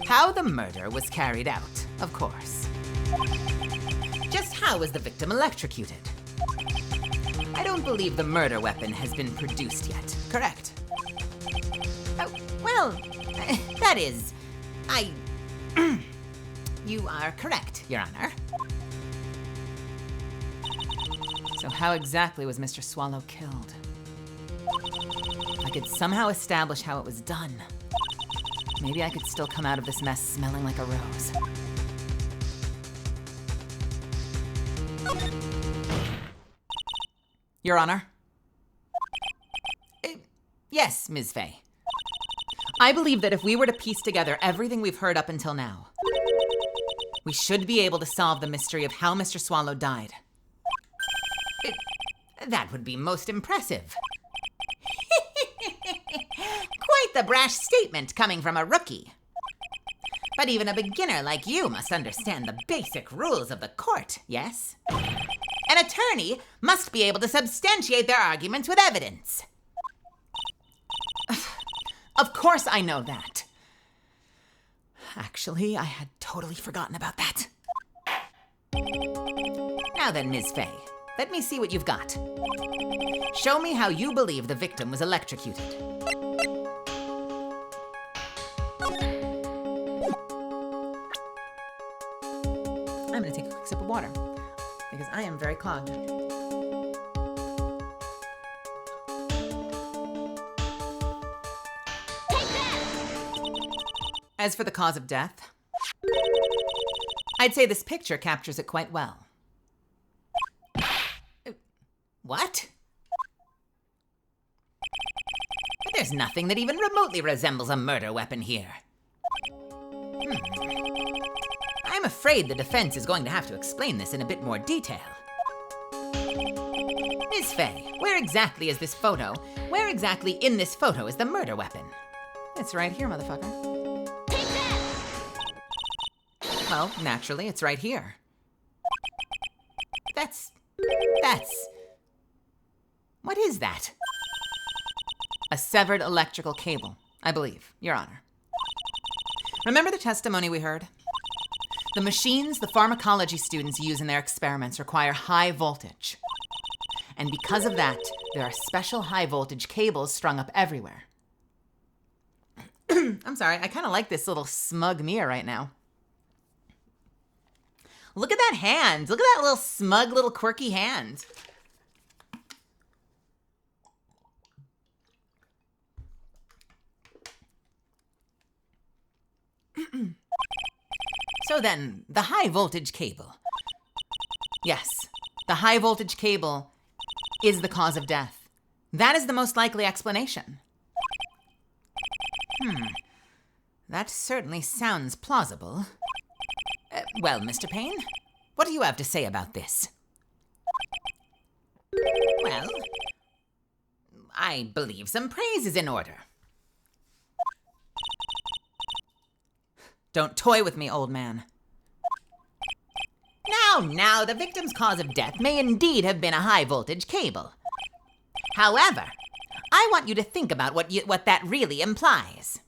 How the murder was carried out, of course. Just how was the victim electrocuted? I don't believe the murder weapon has been produced yet, correct? That is, you are correct, Your Honor. So how exactly was Mr. Swallow killed? If I could somehow establish how it was done, maybe I could still come out of this mess smelling like a rose. Your Honor? Yes, Ms. Fay. I believe that if we were to piece together everything we've heard up until now, we should be able to solve the mystery of how Mr. Swallow died. That would be most impressive. Quite the brash statement coming from a rookie. But even a beginner like you must understand the basic rules of the court, yes? An attorney must be able to substantiate their arguments with evidence. Of course I know that. Actually, I had totally forgotten about that. Now then, Ms. Fay, let me see what you've got. Show me how you believe the victim was electrocuted. I'm gonna take a quick sip of water because I am very clogged. As for the cause of death, I'd say this picture captures it quite well. What? But there's nothing that even remotely resembles a murder weapon here. I'm afraid the defense is going to have to explain this in a bit more detail. Ms. Fay, where exactly is this photo? Where exactly in this photo is the murder weapon? It's right here, motherfucker. Well, naturally, it's right here. That's... What is that? A severed electrical cable, I believe, Your Honor. Remember the testimony we heard? The machines the pharmacology students use in their experiments require high voltage. And because of that, there are special high voltage cables strung up everywhere. I'm sorry, I kind of like this little smug Mia right now. Look at that hand. Look at that little smug, little quirky hand. So then, the high voltage cable. Yes, the high voltage cable is the cause of death. That is the most likely explanation. That certainly sounds plausible. Well, Mr. Payne, what do you have to say about this? Well, I believe some praise is in order. Don't toy with me, old man. Now, the victim's cause of death may indeed have been a high-voltage cable. However, I want you to think about what that really implies.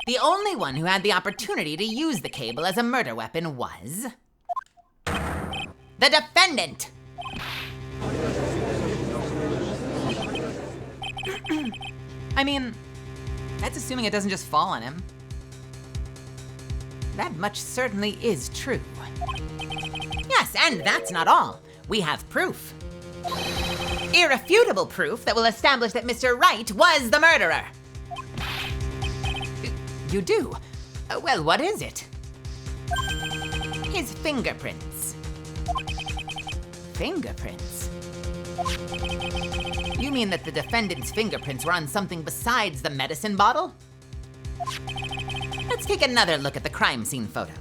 The only one who had the opportunity to use the cable as a murder weapon was... the defendant! I mean, that's assuming it doesn't just fall on him. That much certainly is true. Yes, and that's not all. We have proof. Irrefutable proof that will establish that Mr. Wright was the murderer. You do? Well, what is it? His fingerprints. Fingerprints? You mean that the defendant's fingerprints were on something besides the medicine bottle? Let's take another look at the crime scene photo.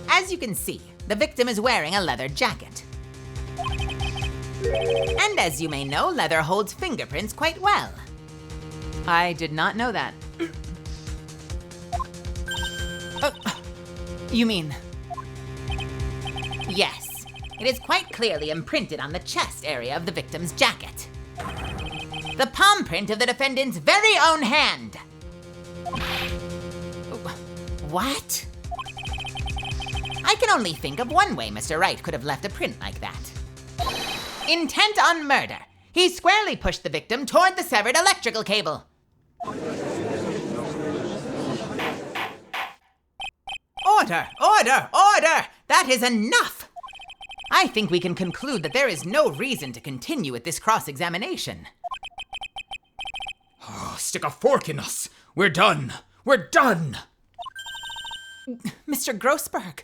As you can see, the victim is wearing a leather jacket. And as you may know, leather holds fingerprints quite well. I did not know that. You mean... Yes, it is quite clearly imprinted on the chest area of the victim's jacket. The palm print of the defendant's very own hand. What? I can only think of one way Mr. Wright could have left a print like that. Intent on murder. He squarely pushed the victim toward the severed electrical cable. Order! Order! Order! That is enough! I think we can conclude that there is no reason to continue with this cross-examination. Oh, stick a fork in us. We're done. We're done. Mr. Grossberg.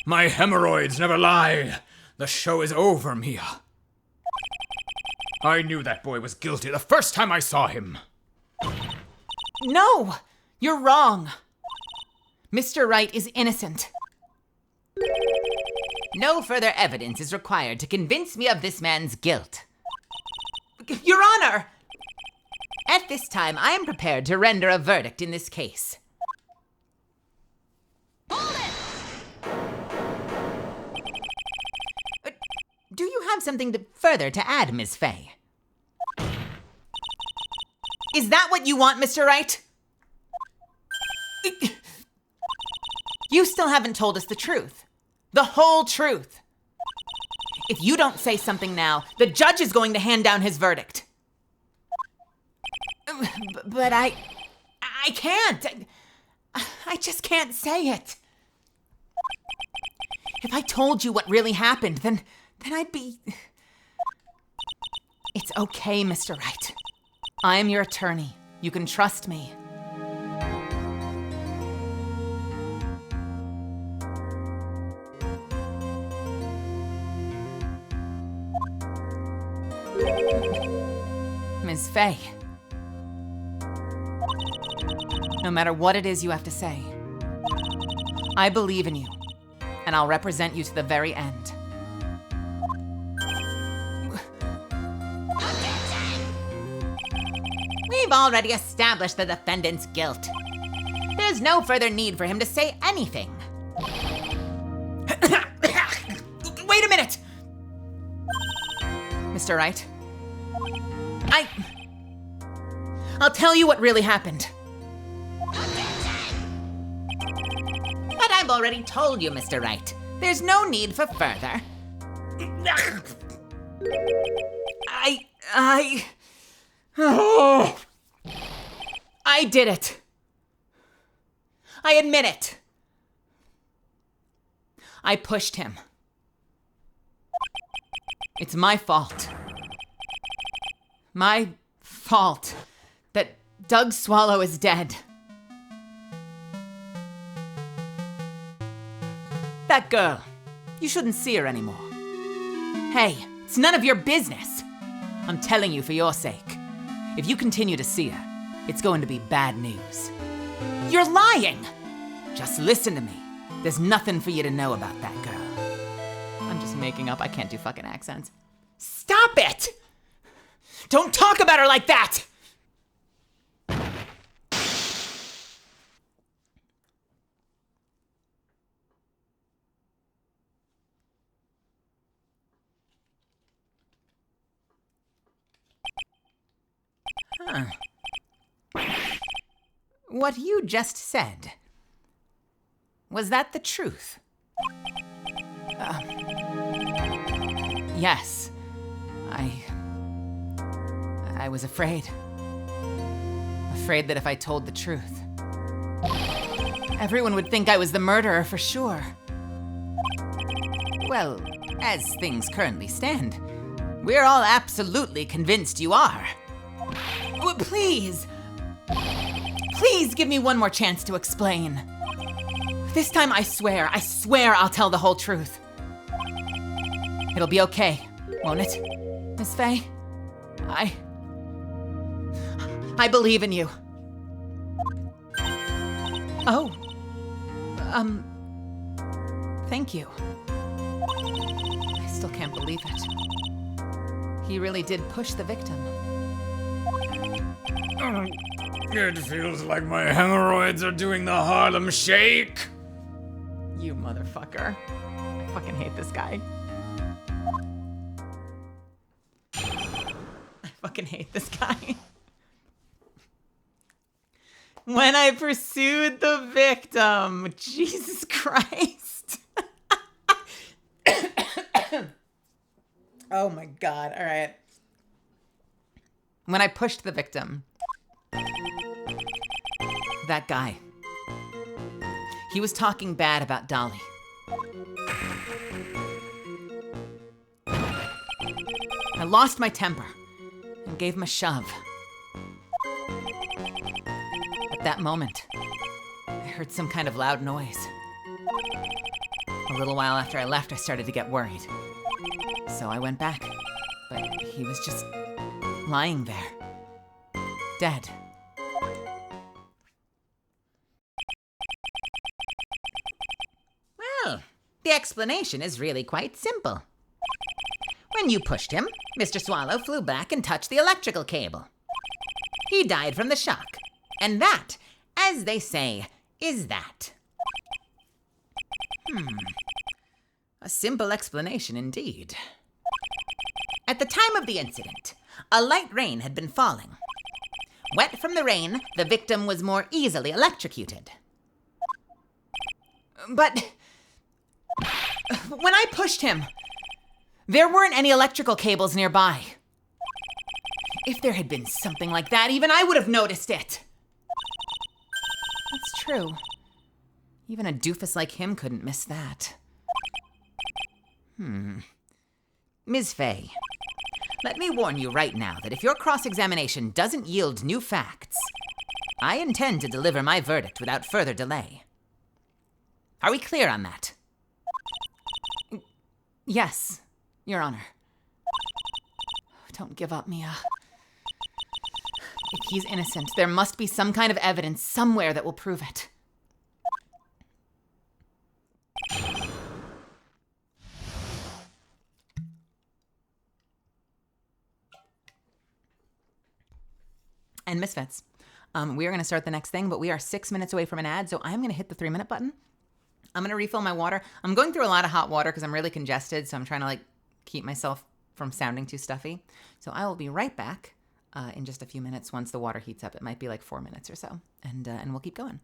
My hemorrhoids never lie. The show is over, Mia. I knew that boy was guilty the first time I saw him. No, you're wrong. Mr. Wright is innocent. No further evidence is required to convince me of this man's guilt. Your Honor! At this time, I am prepared to render a verdict in this case. Hold it! Do you have something further to add, Ms. Fay? Is that what you want, Mr. Wright? You still haven't told us the truth. The whole truth. If you don't say something now, the judge is going to hand down his verdict. But I can't. I just can't say it. If I told you what really happened, then I'd be... It's okay, Mr. Wright. I am your attorney. You can trust me. Ms. Fay. No matter what it is you have to say, I believe in you, and I'll represent you to the very end. We've already established the defendant's guilt. There's no further need for him to say anything. Wait a minute! Mr. Wright, I'll tell you what really happened. But I've already told you, Mr. Wright. There's no need for further. I did it. I admit it. I pushed him. It's my fault. My fault that Doug Swallow is dead. That girl, you shouldn't see her anymore. Hey, it's none of your business. I'm telling you for your sake. If you continue to see her, it's going to be bad news. You're lying! Just listen to me. There's nothing for you to know about that girl. I'm just making up. I can't do fucking accents. Stop it! Don't talk about her like that! Huh. What you just said, was that the truth? Yes. I was afraid. Afraid that if I told the truth, everyone would think I was the murderer for sure. Well, as things currently stand, we're all absolutely convinced you are. Please! Please give me one more chance to explain. This time I swear I'll tell the whole truth. It'll be okay, won't it, Miss Faye? I believe in you. Oh. Thank you. I still can't believe it. He really did push the victim. It feels like my hemorrhoids are doing the Harlem Shake. You motherfucker. I fucking hate this guy. I fucking hate this guy. When I pursued the victim. Jesus Christ. Oh my God. All right. When I pushed the victim, that guy, he was talking bad about Dolly. I lost my temper and gave him a shove. At that moment, I heard some kind of loud noise. A little while after I left, I started to get worried. So I went back, but he was just lying there, dead. Well, the explanation is really quite simple. When you pushed him, Mr. Swallow flew back and touched the electrical cable. He died from the shock. And that, as they say, is that. A simple explanation indeed. At the time of the incident, a light rain had been falling. Wet from the rain, the victim was more easily electrocuted. But when I pushed him, there weren't any electrical cables nearby. If there had been something like that, even I would have noticed it. That's true. Even a doofus like him couldn't miss that. Ms. Faye, let me warn you right now that if your cross-examination doesn't yield new facts, I intend to deliver my verdict without further delay. Are we clear on that? Yes, Your Honor. Don't give up, Mia. If he's innocent, there must be some kind of evidence somewhere that will prove it. And Misfits, we are going to start the next thing, but we are 6 minutes away from an ad, so I'm going to hit the 3-minute button. I'm going to refill my water. I'm going through a lot of hot water because I'm really congested, so I'm trying to keep myself from sounding too stuffy. So I will be right back in just a few minutes once the water heats up. It might be 4 minutes or so, and we'll keep going.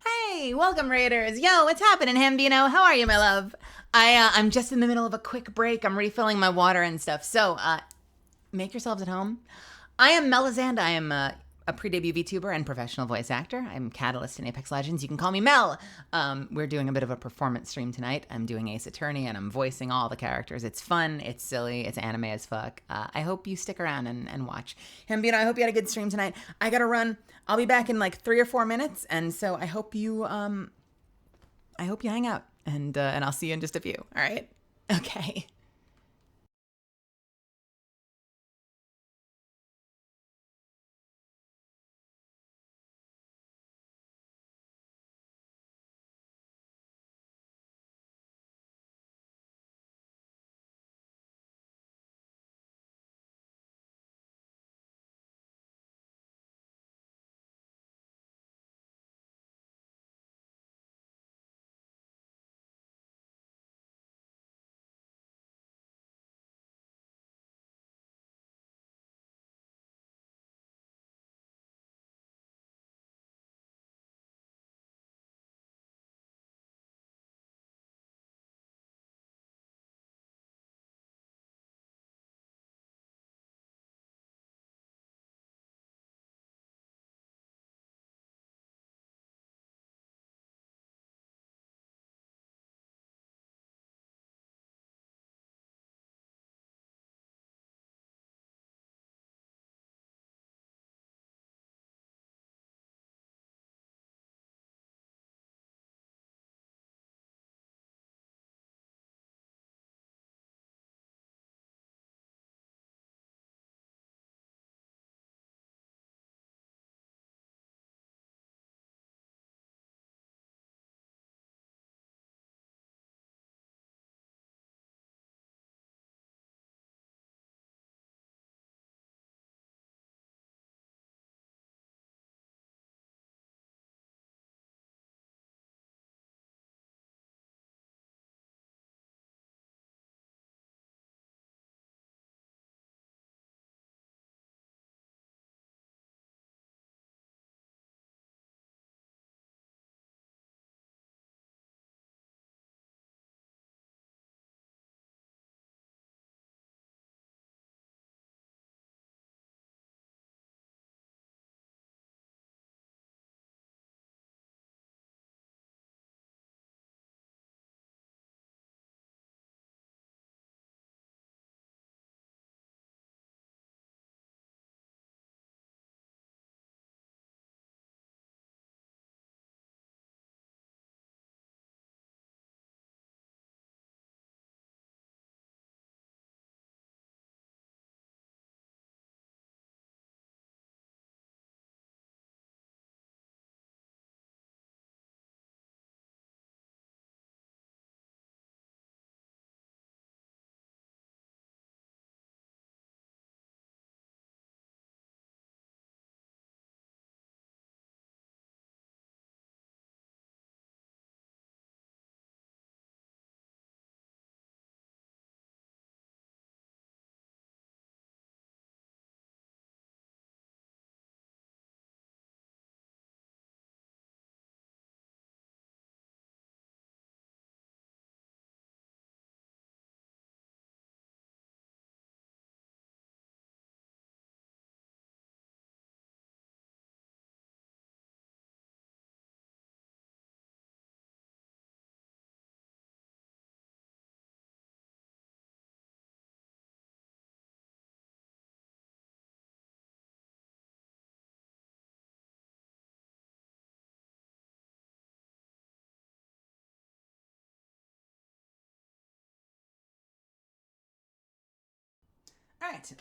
Hey, welcome Raiders. Yo, what's happening, Hambino? How are you, my love? I'm just in the middle of a quick break. I'm refilling my water and stuff. So, make yourselves at home. I am Melizand. I am a pre-debut VTuber and professional voice actor. I'm Catalyst in Apex Legends. You can call me Mel. We're doing a bit of a performance stream tonight. I'm doing Ace Attorney and I'm voicing all the characters. It's fun, it's silly, it's anime as fuck. I hope you stick around and watch. Hambino, I hope you had a good stream tonight. I gotta run. I'll be back in like 3 or 4 minutes, and so I hope you hang out, and I'll see you in just a few. All right? Okay. All right.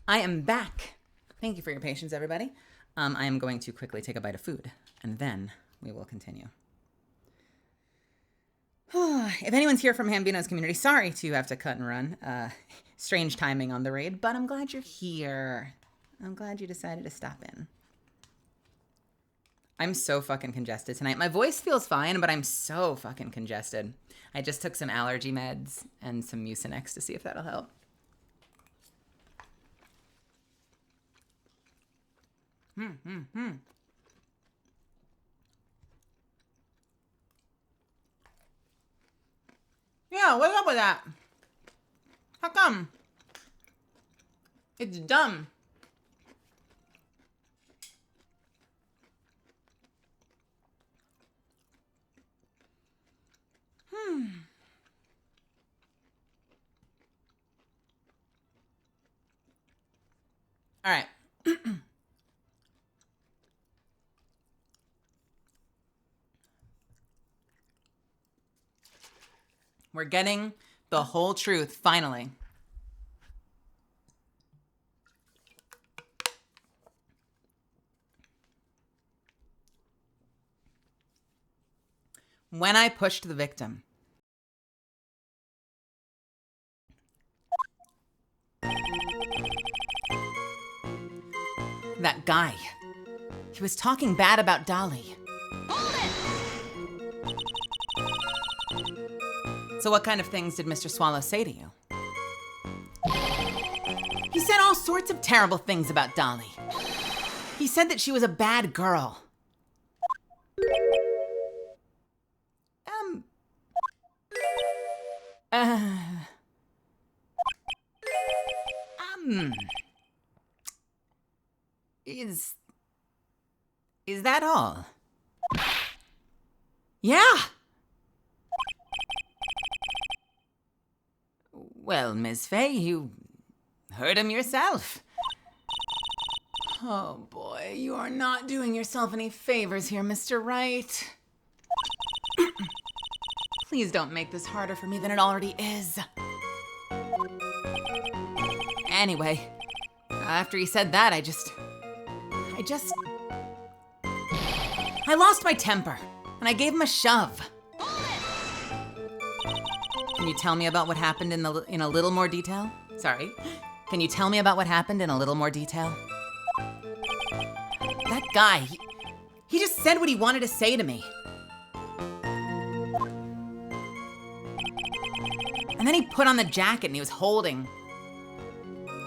I am back. Thank you for your patience, everybody. I am going to quickly take a bite of food, and then we will continue. If anyone's here from Hambino's community, sorry to have to cut and run. Strange timing on the raid, but I'm glad you're here. I'm glad you decided to stop in. I'm so fucking congested tonight. My voice feels fine, but I'm so fucking congested. I just took some allergy meds and some Mucinex to see if that'll help. Yeah, what's up with that? How come? It's dumb. All right. We're getting the whole truth, finally. When I pushed the victim, that guy, he was talking bad about Dolly. So what kind of things did Mr. Swallow say to you? He said all sorts of terrible things about Dolly. He said that she was a bad girl. Uh, um, is that all? Yeah. Well, Miss Fay, you heard him yourself. Oh boy, you are not doing yourself any favors here, Mr. Wright. Please don't make this harder for me than it already is. Anyway, after he said that, I lost my temper, and I gave him a shove. Can you tell me about what happened in a little more detail? Sorry. Can you tell me about what happened in a little more detail? That guy, he just said what he wanted to say to me. And then he put on the jacket and he was holding.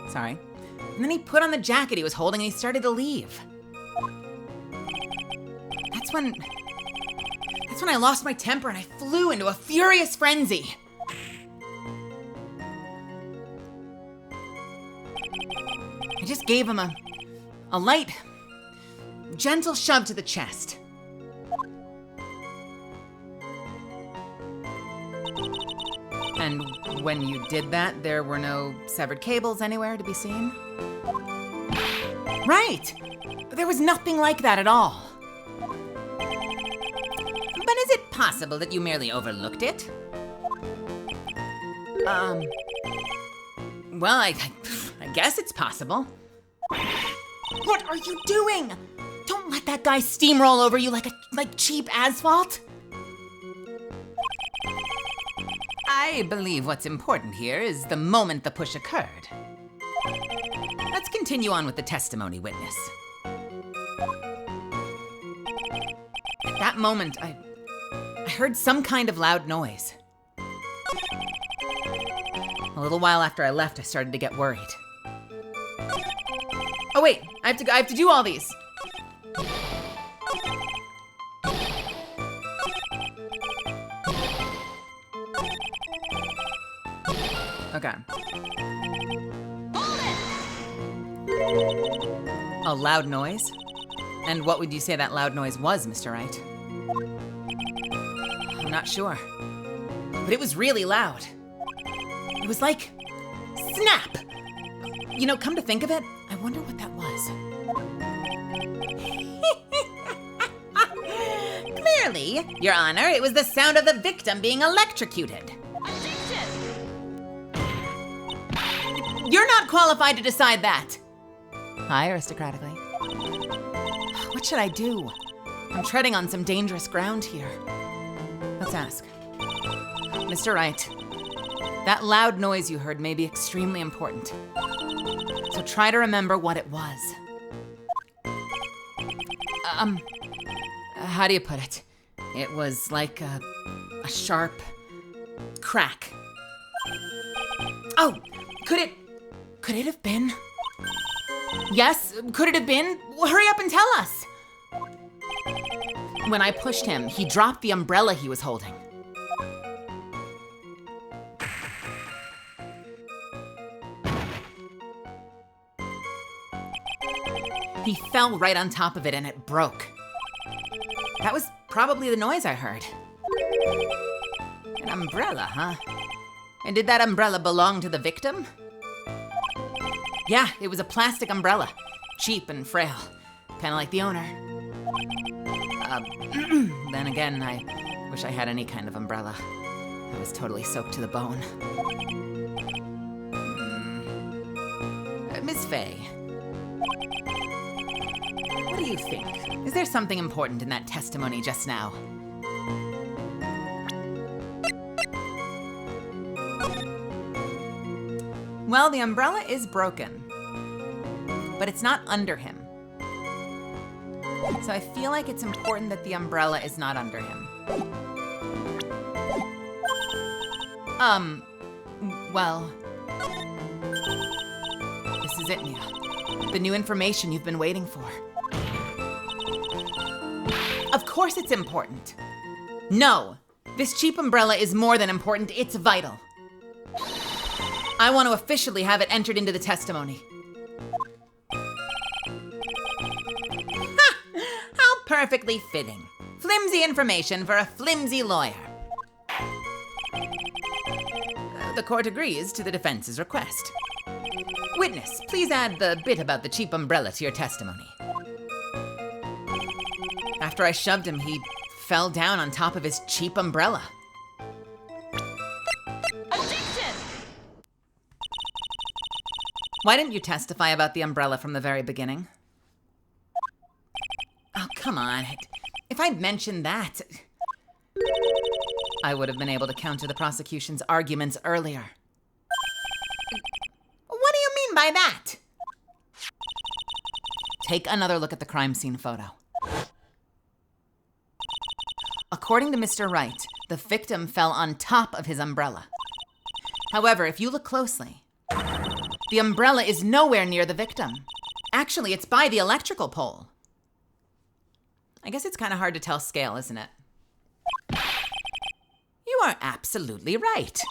Sorry. And then he put on the jacket he was holding and he started to leave. That's when I lost my temper and I flew into a furious frenzy. I just gave him a light, gentle shove to the chest. And when you did that, there were no severed cables anywhere to be seen? Right! There was nothing like that at all. But is it possible that you merely overlooked it? Well, I guess it's possible. What are you doing? Don't let that guy steamroll over you like cheap asphalt. I believe what's important here is the moment the push occurred. Let's continue on with the testimony, witness. At that moment, I heard some kind of loud noise. A little while after I left, I started to get worried. Oh wait, I have to do all these. Okay. A loud noise? And what would you say that loud noise was, Mr. Wright? I'm not sure. But it was really loud. It was like snap! You know, come to think of it, I wonder what that was. Clearly, Your Honor, it was the sound of the victim being electrocuted. You're not qualified to decide that. Hi, aristocratically. What should I do? I'm treading on some dangerous ground here. Let's ask. Mr. Wright, that loud noise you heard may be extremely important. So try to remember what it was. How do you put it? It was like a sharp crack. Oh, could it have been? Yes, could it have been? Well, hurry up and tell us. When I pushed him, he dropped the umbrella he was holding. He fell right on top of it and it broke. That was probably the noise I heard. An umbrella, huh? And did that umbrella belong to the victim? Yeah, it was a plastic umbrella. Cheap and frail. Kinda like the owner. Then again, I wish I had any kind of umbrella. I was totally soaked to the bone. Miss Fay, what do you think? Is there something important in that testimony just now? Well, the umbrella is broken, but it's not under him. So I feel like it's important that the umbrella is not under him. Well, this is it, Mia. The new information you've been waiting for. Of course it's important. No, this cheap umbrella is more than important, it's vital. I want to officially have it entered into the testimony. Ha! How perfectly fitting. Flimsy information for a flimsy lawyer. The court agrees to the defense's request. Witness, please add the bit about the cheap umbrella to your testimony. After I shoved him, he fell down on top of his cheap umbrella. Objection! Why didn't you testify about the umbrella from the very beginning? Oh, come on. If I'd mentioned that, I would have been able to counter the prosecution's arguments earlier. What do you mean by that? Take another look at the crime scene photo. According to Mr. Wright, the victim fell on top of his umbrella. However, if you look closely, the umbrella is nowhere near the victim. Actually, it's by the electrical pole. I guess it's kind of hard to tell scale, isn't it? You are absolutely right.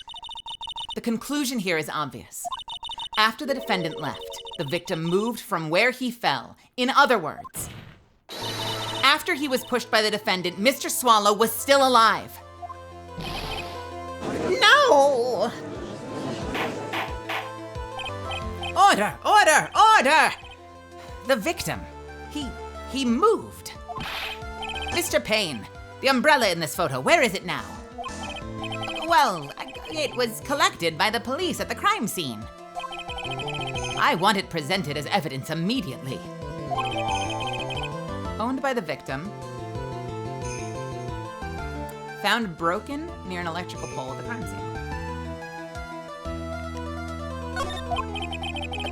The conclusion here is obvious. After the defendant left, the victim moved from where he fell. In other words, after he was pushed by the defendant, Mr. Swallow was still alive. No! Order! Order! Order! The victim, he moved. Mr. Payne, the umbrella in this photo, where is it now? Well, it was collected by the police at the crime scene. I want it presented as evidence immediately. Owned by the victim. Found broken near an electrical pole at the crime scene.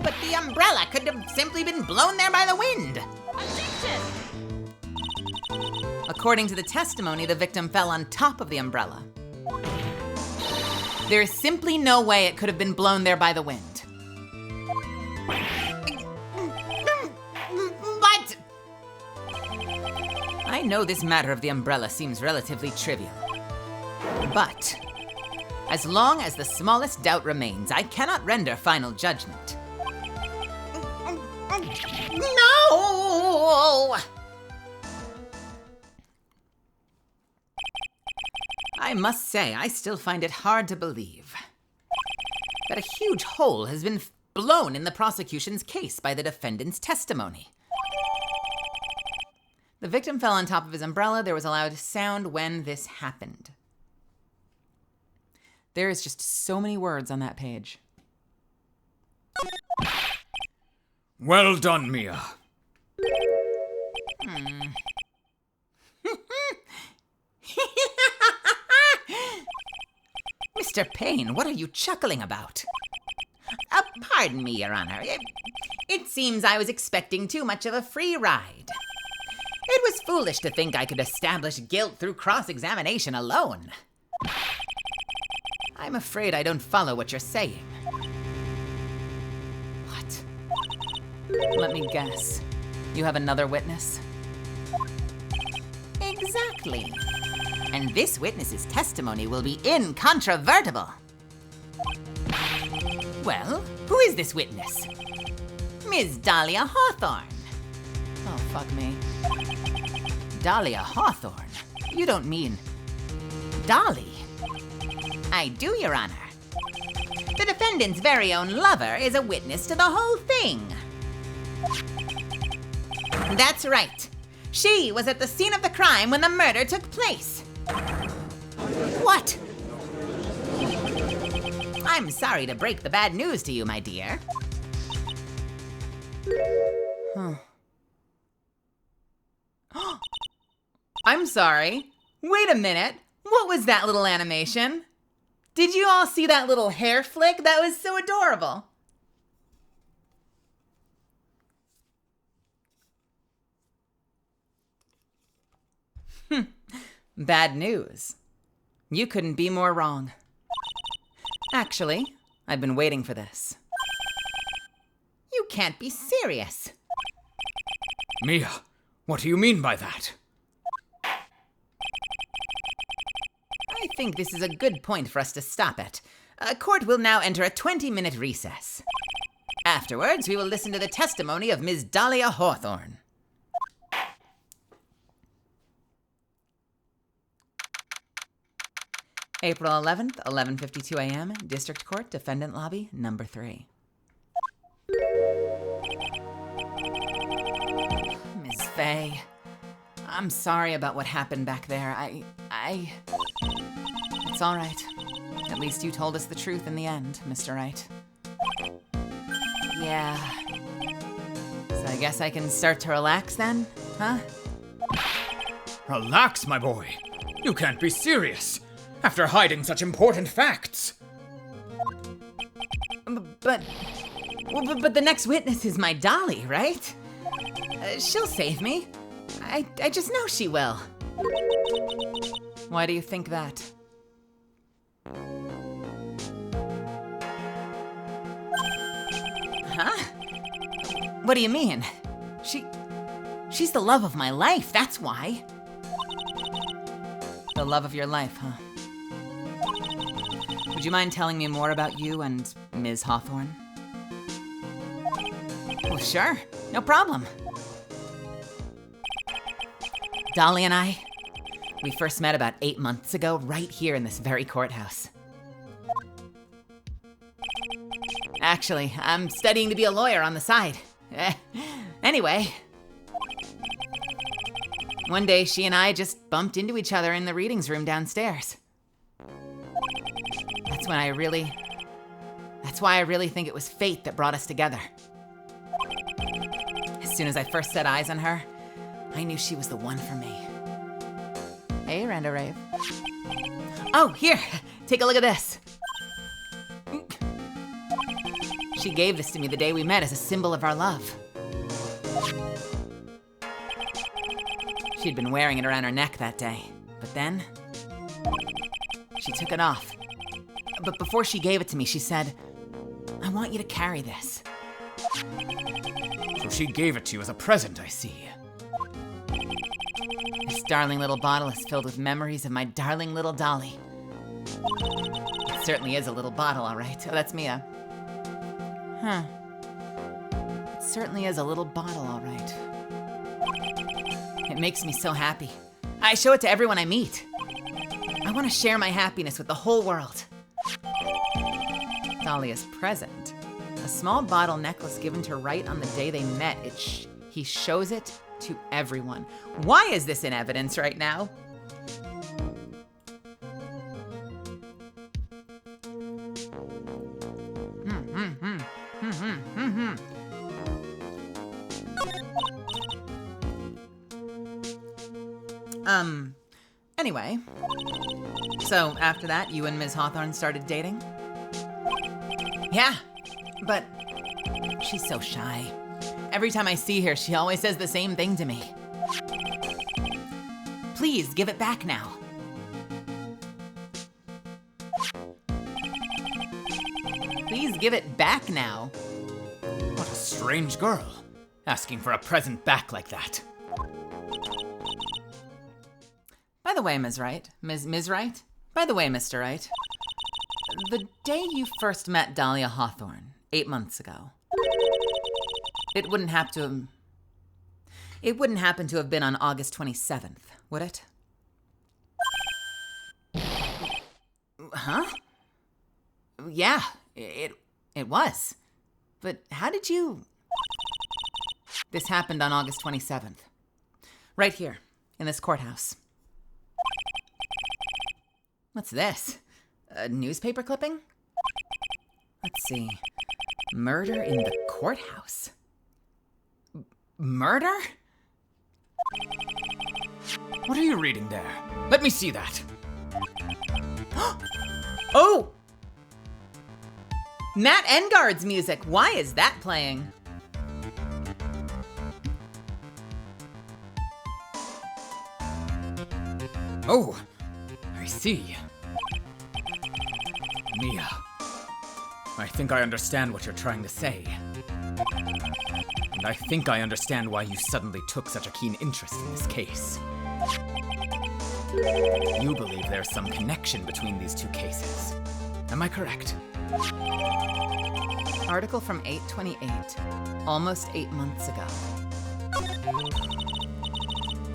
But the umbrella could have simply been blown there by the wind. Objection! According to the testimony, the victim fell on top of the umbrella. There is simply no way it could have been blown there by the wind. But I know this matter of the umbrella seems relatively trivial. But as long as the smallest doubt remains, I cannot render final judgment. No! I must say, I still find it hard to believe that a huge hole has been blown in the prosecution's case by the defendant's testimony. The victim fell on top of his umbrella. There was a loud sound when this happened. There is just so many words on that page. Well done, Mia. Mr. Payne, what are you chuckling about? Pardon me, Your Honor. It seems I was expecting too much of a free ride. It was foolish to think I could establish guilt through cross-examination alone. I'm afraid I don't follow what you're saying. What? Let me guess. You have another witness? Exactly. And this witness's testimony will be incontrovertible. Well, who is this witness? Ms. Dahlia Hawthorne. Oh, fuck me. Dahlia Hawthorne? You don't mean Dolly? I do, Your Honor. The defendant's very own lover is a witness to the whole thing. That's right. She was at the scene of the crime when the murder took place. What? I'm sorry to break the bad news to you, my dear. I'm sorry. Wait a minute. What was that little animation? Did you all see that little hair flick? That was so adorable. Bad news. You couldn't be more wrong. Actually, I've been waiting for this. You can't be serious. Mia, what do you mean by that? I think this is a good point for us to stop at. Court will now enter a 20-minute recess. Afterwards, we will listen to the testimony of Ms. Dahlia Hawthorne. April 11th, 11:52 a.m., District Court, Defendant Lobby, number 3. Ms. Faye, I'm sorry about what happened back there. It's all right. At least you told us the truth in the end, Mr. Wright. Yeah. So I guess I can start to relax then, huh? Relax, my boy. You can't be serious. After hiding such important facts. But the next witness is my Dolly, right? She'll save me. I just know she will. Why do you think that? Huh? What do you mean? She's the love of my life, that's why. The love of your life, huh? Would you mind telling me more about you and Ms. Hawthorne? Well, sure. No problem. Dolly and I, we first met about 8 months ago, right here in this very courthouse. Actually, I'm studying to be a lawyer on the side. Anyway, one day she and I just bumped into each other in the readings room downstairs. That's why I really think it was fate that brought us together. As soon as I first set eyes on her, I knew she was the one for me. Hey, Randa Rave. Oh, here, take a look at this. She gave this to me the day we met as a symbol of our love. She'd been wearing it around her neck that day, but then she took it off. But before she gave it to me, she said, "I want you to carry this." So she gave it to you as a present, I see. This darling little bottle is filled with memories of my darling little Dolly. It certainly is a little bottle, all right. Oh, that's Mia. Huh. It certainly is a little bottle, all right. It makes me so happy. I show it to everyone I meet. I want to share my happiness with the whole world. Dahlia's present. A small bottle necklace given to Wright on the day they met. He shows it to everyone. Why is this in evidence right now? Anyway, so after that, you and Ms. Hawthorne started dating? Yeah, but she's so shy. Every time I see her, she always says the same thing to me. Please give it back now. Please give it back now. What a strange girl, asking for a present back like that. By the way, Ms. Wright. Ms. Wright? By the way, Mr. Wright. The day you first met Dahlia Hawthorne, 8 months ago, it wouldn't have to It wouldn't happen to have been on August 27th, would it? Huh? Yeah, it was. But how did you... This happened on August 27th. Right here, in this courthouse. What's this? A newspaper clipping? Let's see. Murder in the courthouse. Murder? What are you reading there? Let me see that. Oh! Matt Engard's music. Why is that playing? Oh, I see. Mia, I think I understand what you're trying to say. And I think I understand why you suddenly took such a keen interest in this case. You believe there's some connection between these two cases. Am I correct? Article from 8/28, almost 8 months ago.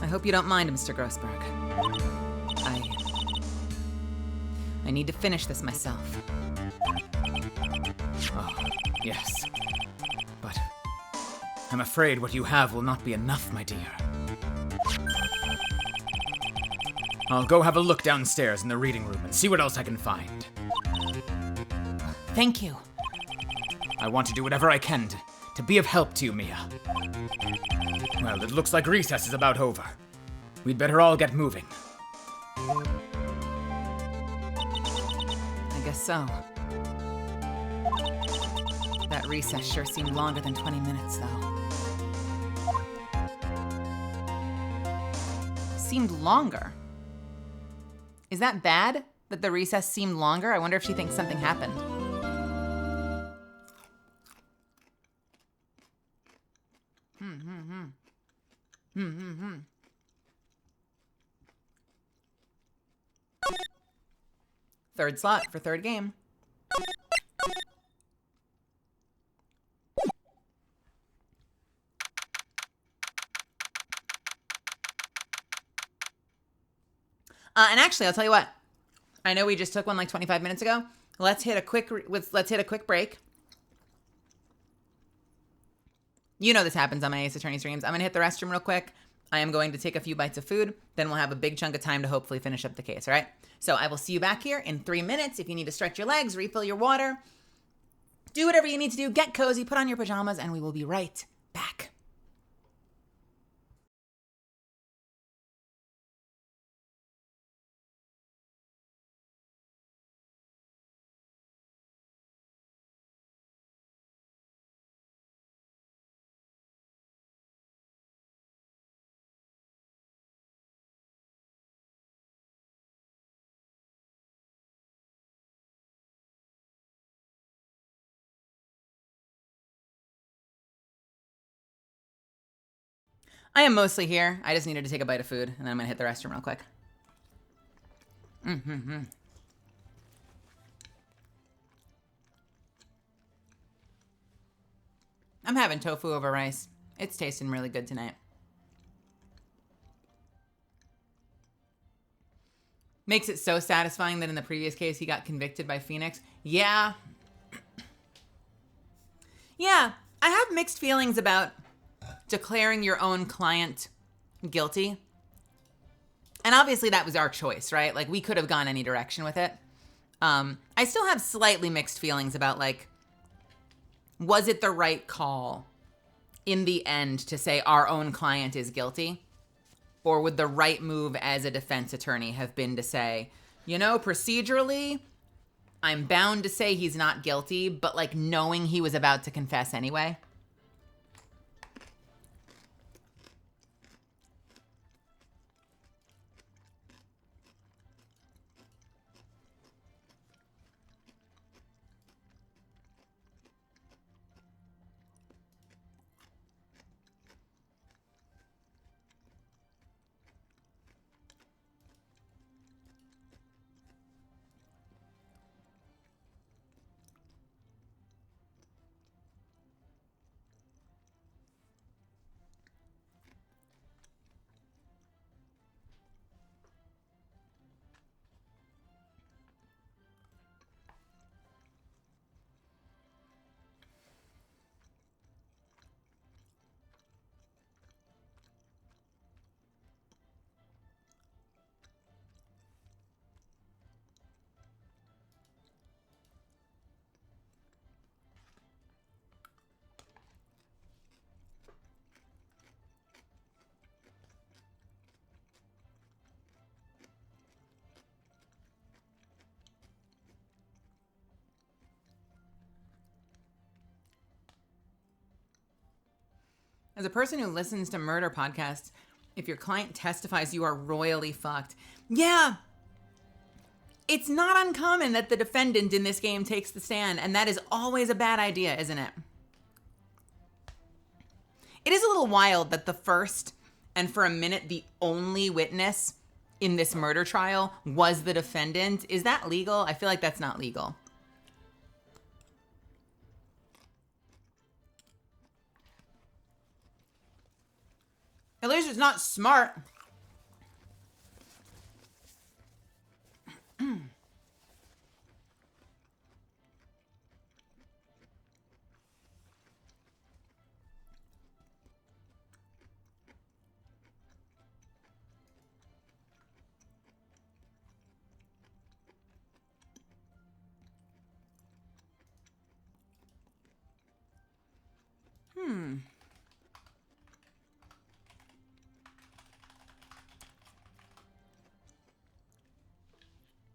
I hope you don't mind, Mr. Grossberg. I need to finish this myself. Oh, yes. But I'm afraid what you have will not be enough, my dear. I'll go have a look downstairs in the reading room and see what else I can find. Thank you. I want to do whatever I can to be of help to you, Mia. Well, it looks like recess is about over. We'd better all get moving. I guess so. That recess sure seemed longer than 20 minutes, though. Seemed longer? Is that bad? That the recess seemed longer? I wonder if she thinks something happened. Third slot for third game. And actually, I'll tell you what. I know we just took one like 25 minutes ago. Let's hit a quick break. You know this happens on my Ace Attorney streams. I'm gonna hit the restroom real quick. I am going to take a few bites of food. Then we'll have a big chunk of time to hopefully finish up the case. All right. So I will see you back here in 3 minutes. If you need to stretch your legs, refill your water, do whatever you need to do. Get cozy, put on your pajamas, and we will be right back. I am mostly here. I just needed to take a bite of food, and then I'm gonna hit the restroom real quick. I'm having tofu over rice. It's tasting really good tonight. Makes it so satisfying that in the previous case he got convicted by Phoenix. Yeah. Yeah, I have mixed feelings about declaring your own client guilty. And obviously that was our choice, right? Like, we could have gone any direction with it. I still have slightly mixed feelings about, like, was it the right call in the end to say our own client is guilty? Or would the right move as a defense attorney have been to say, you know, procedurally, I'm bound to say he's not guilty, but, like, knowing he was about to confess anyway? As a person who listens to murder podcasts, if your client testifies, you are royally fucked. Yeah. It's not uncommon that the defendant in this game takes the stand, and that is always a bad idea, isn't it? It is a little wild that the first, and for a minute, the only witness in this murder trial was the defendant. Is that legal? I feel like that's not legal. At least it's not smart.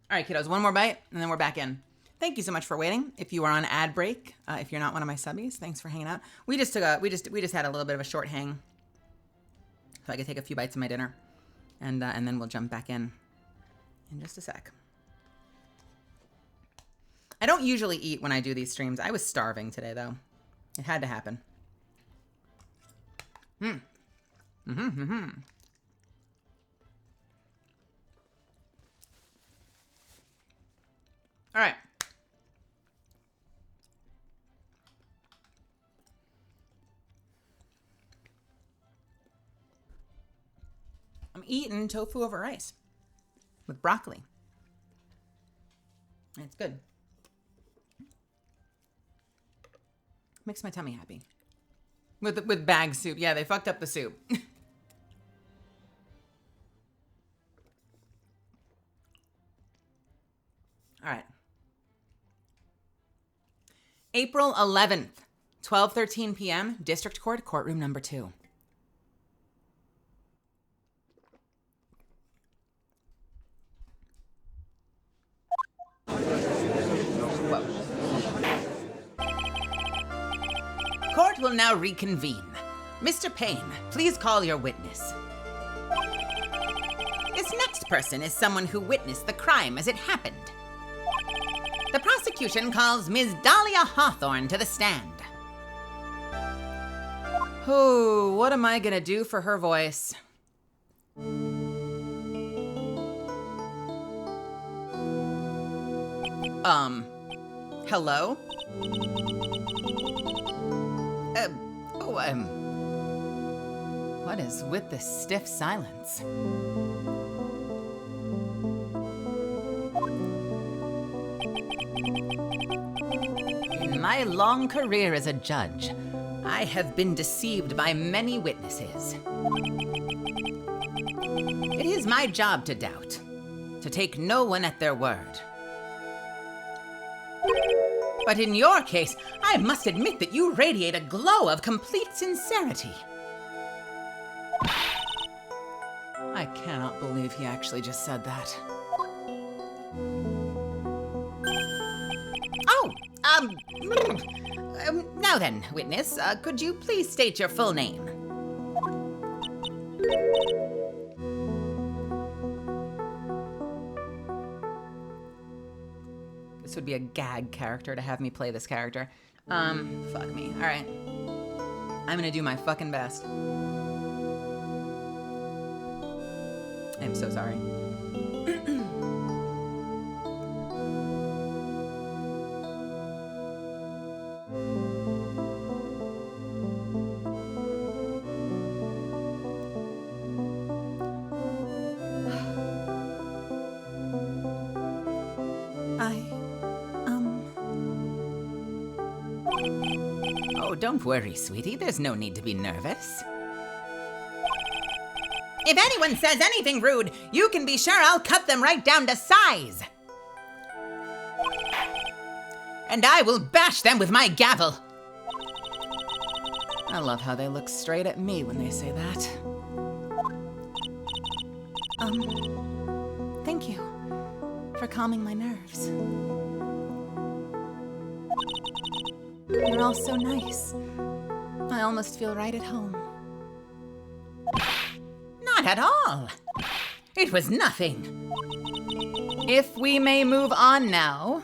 All right, kiddos, one more bite, and then we're back in. Thank you so much for waiting. If you are on ad break, if you're not one of my subbies, thanks for hanging out. We just had a little bit of a short hang, so I could take a few bites of my dinner, and then we'll jump back in just a sec. I don't usually eat when I do these streams. I was starving today, though. It had to happen. All right. I'm eating tofu over rice with broccoli. It's good. Makes my tummy happy. With bag soup. Yeah, they fucked up the soup. All right. April 11th, 12:13 p.m., District Court, Courtroom number 2. Court will now reconvene. Mr. Payne, please call your witness. This next person is someone who witnessed the crime as it happened. The prosecution calls Ms. Dahlia Hawthorne to the stand. Oh, what am I gonna do for her voice? Hello? What is with this stiff silence? In my long career as a judge, I have been deceived by many witnesses. It is my job to doubt, to take no one at their word. But in your case, I must admit that you radiate a glow of complete sincerity. I cannot believe he actually just said that. Now then, witness, could you please state your full name? This would be a gag character to have me play this character. Fuck me. All right. I'm gonna do my fucking best. I'm so sorry. Oh, don't worry, sweetie. There's no need to be nervous. If anyone says anything rude, you can be sure I'll cut them right down to size. And I will bash them with my gavel. I love how they look straight at me when they say that. Thank you for calming my nerves. You're all so nice. I almost feel right at home. at all. It was nothing. If we may move on now.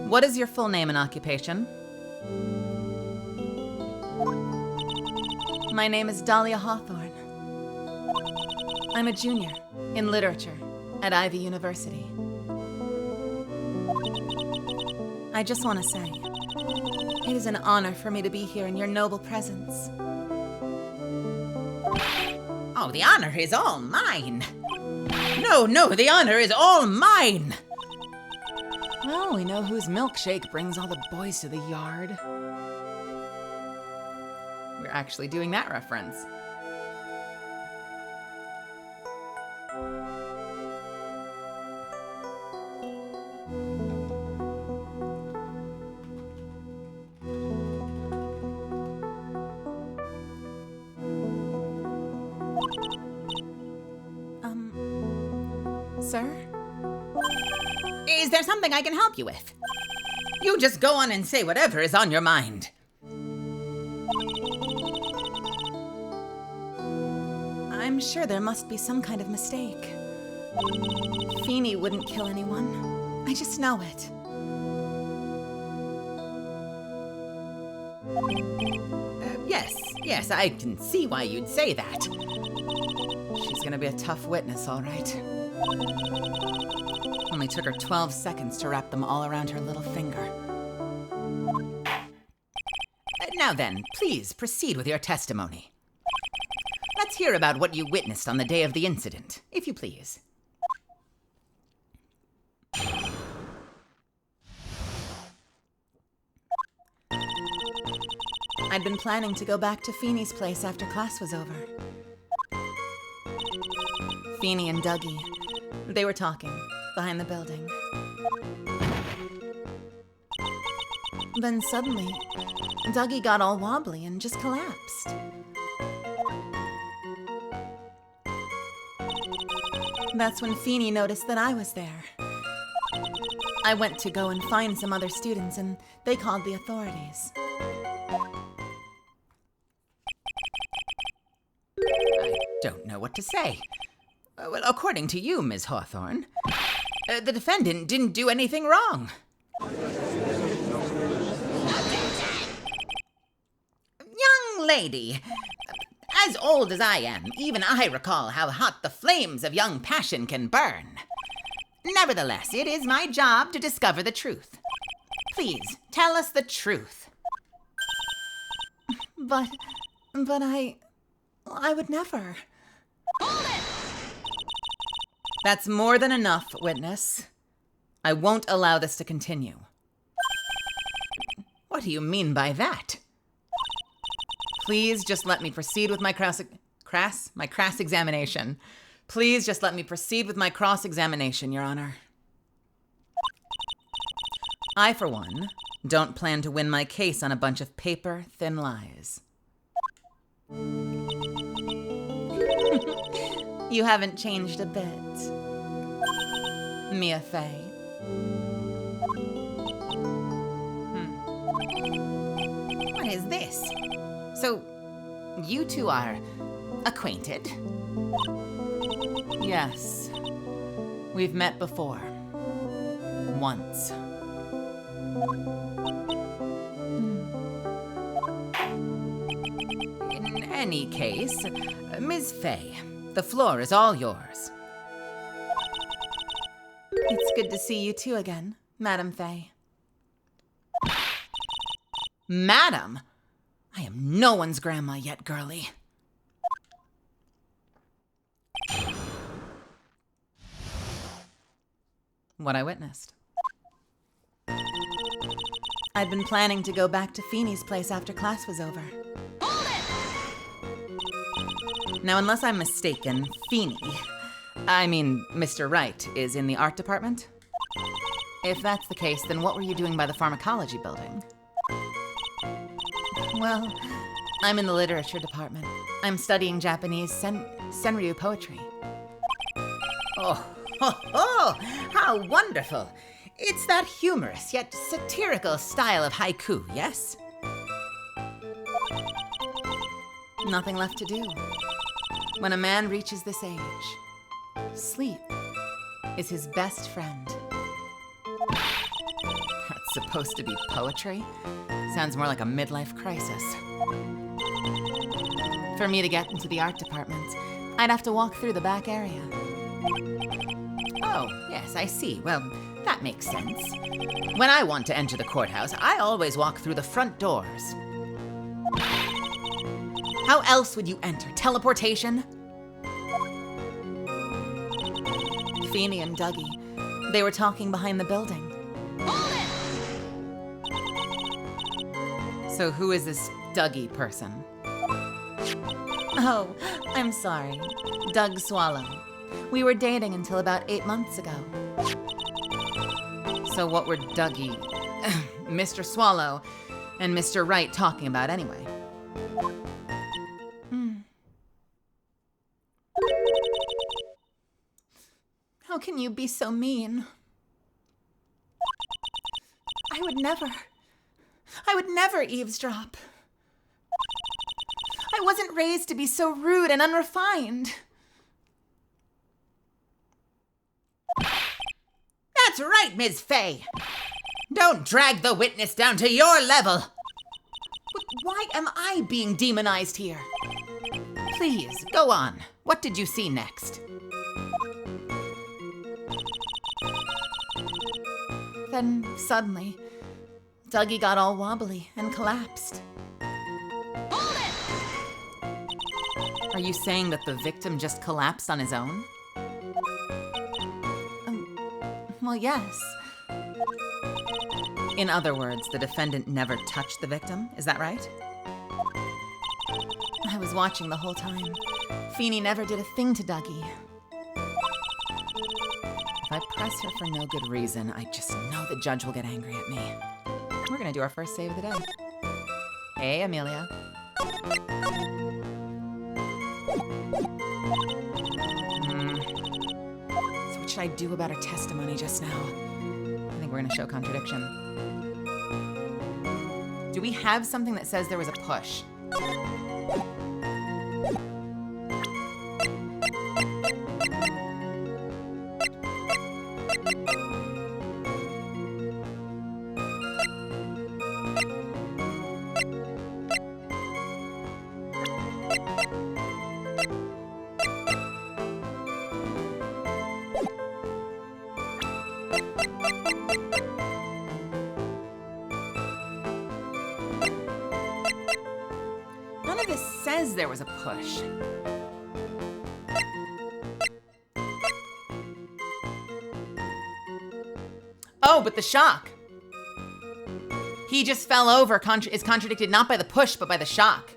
What is your full name and occupation? My name is Dahlia Hawthorne. I'm a junior in literature at Ivy University. I just want to say, it is an honor for me to be here in your noble presence. Oh, the honor is all mine. No, the honor is all mine. Well, we know whose milkshake brings all the boys to the yard. We're actually doing that reference. Sir? Is there something I can help you with? You just go on and say whatever is on your mind. I'm sure there must be some kind of mistake. Feeny wouldn't kill anyone. I just know it. Yes, I can see why you'd say that. She's gonna be a tough witness, all right. Only took her 12 seconds to wrap them all around her little finger. Now then, please proceed with your testimony. Let's hear about what you witnessed on the day of the incident, if you please. I'd been planning to go back to Feeny's place after class was over. Feeny and Dougie, they were talking behind the building. Then suddenly, Dougie got all wobbly and just collapsed. That's when Feeny noticed that I was there. I went to go and find some other students, and they called the authorities. I don't know what to say. Well, according to you, Ms. Hawthorne, the defendant didn't do anything wrong. Young lady, as old as I am, even I recall how hot the flames of young passion can burn. Nevertheless, it is my job to discover the truth. Please, tell us the truth. But I would never. That's more than enough, witness. I won't allow this to continue. What do you mean by that? Please just let me proceed with my cross-examination. Please just let me proceed with my cross-examination, Your Honor. I, for one, don't plan to win my case on a bunch of paper-thin lies. You haven't changed a bit. Mia Fey. What is this? So, you two are acquainted? Yes. We've met before. Once. In any case, Ms. Fey, the floor is all yours. It's good to see you too again, Madam Fey. Madam? I am no one's grandma yet, girlie. What I witnessed. I'd been planning to go back to Feeny's place after class was over. Now, unless I'm mistaken, Mr. Wright, is in the art department? If that's the case, then what were you doing by the pharmacology building? Well, I'm in the literature department. I'm studying Japanese senryu poetry. Oh, how wonderful. It's that humorous yet satirical style of haiku, yes? Nothing left to do. When a man reaches this age, sleep is his best friend. That's supposed to be poetry? Sounds more like a midlife crisis. For me to get into the art department, I'd have to walk through the back area. Oh, yes, I see. Well, that makes sense. When I want to enter the courthouse, I always walk through the front doors. How else would you enter? Teleportation? Feeney and Dougie, they were talking behind the building. So who is this Dougie person? Oh, I'm sorry. Doug Swallow. We were dating until about 8 months ago. So what were Dougie, Mr. Swallow, and Mr. Wright talking about anyway? How can you be so mean? I would never eavesdrop. I wasn't raised to be so rude and unrefined. That's right, Ms. Fay. Don't drag the witness down to your level. But why am I being demonized here? Please, go on. What did you see next? Then, suddenly, Dougie got all wobbly and collapsed. Are you saying that the victim just collapsed on his own? Well, yes. In other words, the defendant never touched the victim, is that right? I was watching the whole time. Feeney never did a thing to Dougie. If I press her for no good reason, I just know the judge will get angry at me. We're gonna do our first save of the day. Hey, Amelia. So what should I do about her testimony just now? I think we're gonna show contradiction. Do we have something that says there was a push? None of this says there was a push. Oh, but the shock. He just fell over is contradicted not by the push, but by the shock.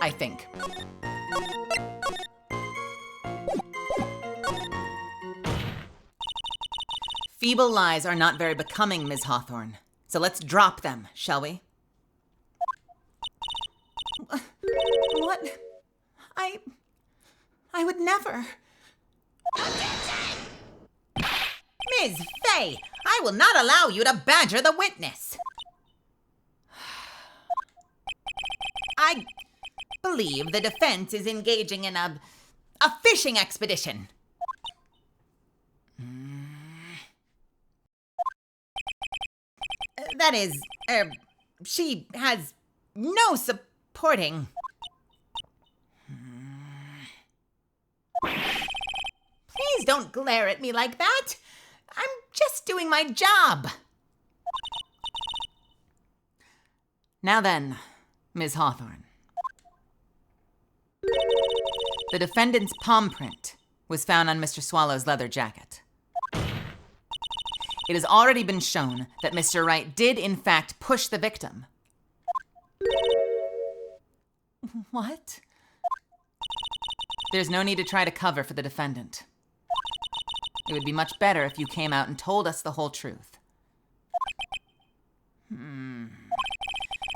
I think. Feeble lies are not very becoming, Ms. Hawthorne. So let's drop them, shall we? What? I would never. Ms. Fay, I will not allow you to badger the witness. I believe the defense is engaging in a fishing expedition. That is, she has no supporting. Please don't glare at me like that. I'm just doing my job. Now then, Ms. Hawthorne. The defendant's palm print was found on Mr. Swallow's leather jacket. It has already been shown that Mr. Wright did, in fact, push the victim. What? There's no need to try to cover for the defendant. It would be much better if you came out and told us the whole truth.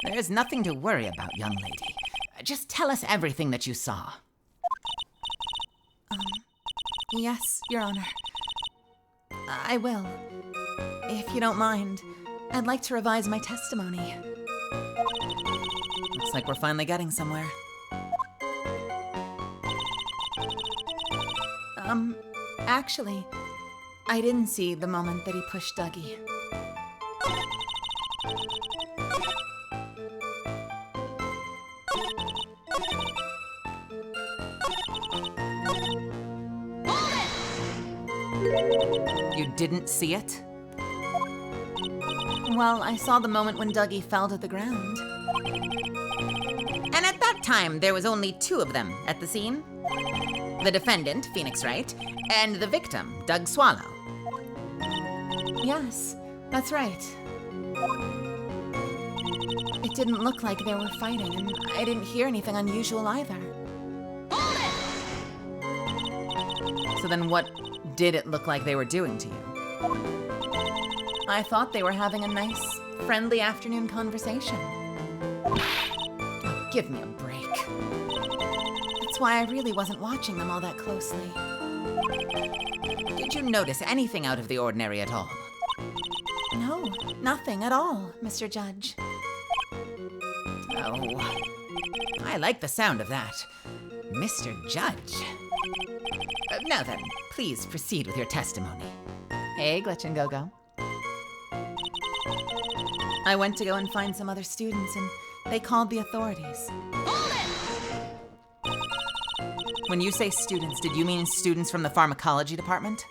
There's nothing to worry about, young lady. Just tell us everything that you saw. Yes, Your Honor. I will. If you don't mind, I'd like to revise my testimony. Looks like we're finally getting somewhere. Actually, I didn't see the moment that he pushed Dougie. You didn't see it? Well, I saw the moment when Dougie fell to the ground. And at that time, there was only two of them at the scene. The defendant, Phoenix Wright, and the victim, Doug Swallow. Yes, that's right. It didn't look like they were fighting, and I didn't hear anything unusual either. So then what did it look like they were doing to you? I thought they were having a nice, friendly afternoon conversation. Oh, give me a break. That's why I really wasn't watching them all that closely. Did you notice anything out of the ordinary at all? No, nothing at all, Mr. Judge. Oh, I like the sound of that. Mr. Judge. Now then, please proceed with your testimony. Hey, Glitch and Go-Go. I went to go and find some other students, and they called the authorities. When you say students, did you mean students from the pharmacology department?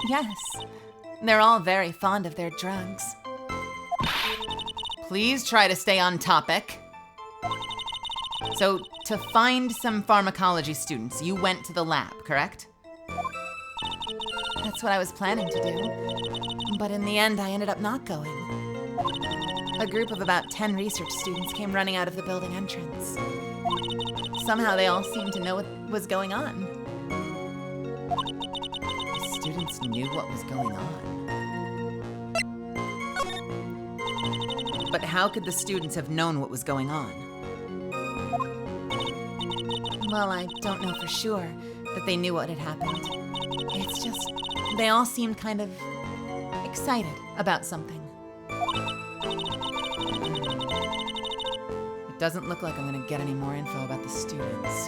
Yes, they're all very fond of their drugs. Please try to stay on topic. So, to find some pharmacology students, you went to the lab, correct? That's what I was planning to do, but in the end, I ended up not going. A group of about 10 research students came running out of the building entrance. Somehow they all seemed to know what was going on. The students knew what was going on. But how could the students have known what was going on? Well, I don't know for sure that they knew what had happened. It's just, they all seemed kind of excited about something. It doesn't look like I'm gonna get any more info about the students.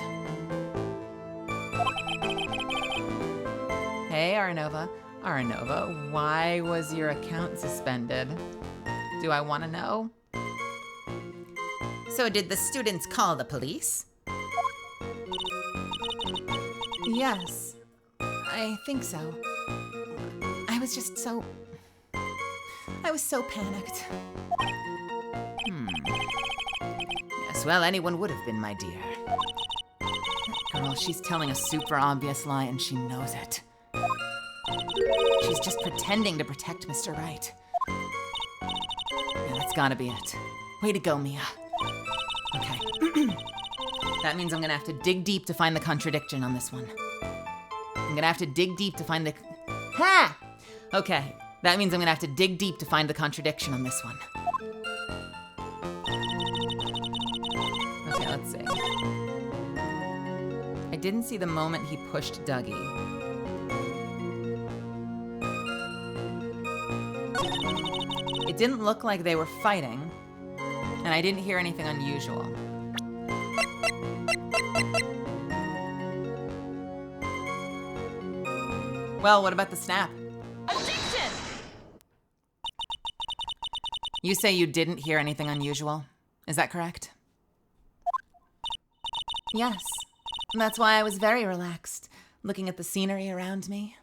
Hey, Arnova. Arnova, why was your account suspended? Do I want to know? So did the students call the police? Yes, I think so. I was just so... I was so panicked. Yes, well, anyone would have been, my dear. That girl, she's telling a super obvious lie and she knows it. She's just pretending to protect Mr. Wright. Yeah, that's gotta be it. Way to go, Mia. Okay. That means I'm gonna have to dig deep to find the contradiction on this one. I'm gonna have to dig deep to find the... Ha! Okay, that means I'm gonna have to dig deep to find the contradiction on this one. Okay, let's see. I didn't see the moment he pushed Dougie. It didn't look like they were fighting, and I didn't hear anything unusual. Well, what about the snap? Objection! You say you didn't hear anything unusual. Is that correct? Yes, that's why I was very relaxed, looking at the scenery around me.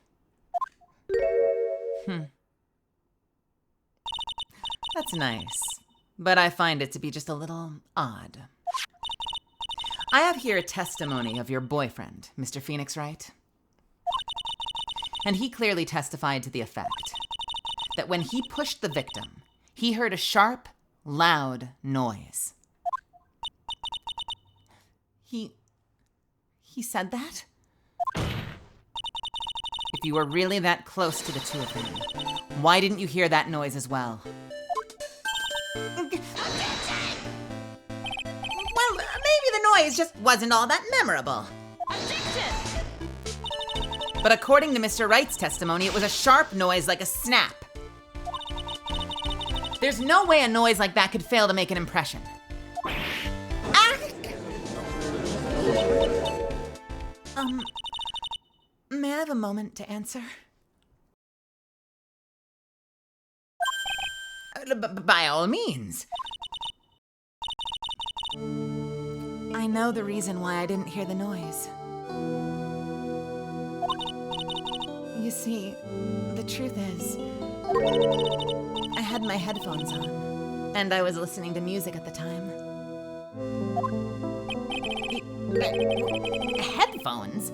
That's nice, but I find it to be just a little odd. I have here a testimony of your boyfriend, Mr. Phoenix Wright. And he clearly testified to the effect that when he pushed the victim, he heard a sharp, loud noise. He said that? If you were really that close to the two of them, why didn't you hear that noise as well? Well, maybe the noise just wasn't all that memorable. But according to Mr. Wright's testimony, it was a sharp noise like a snap. There's no way a noise like that could fail to make an impression. May I have a moment to answer? By all means. I know the reason why I didn't hear the noise. You see, the truth is, I had my headphones on, and I was listening to music at the time. Headphones?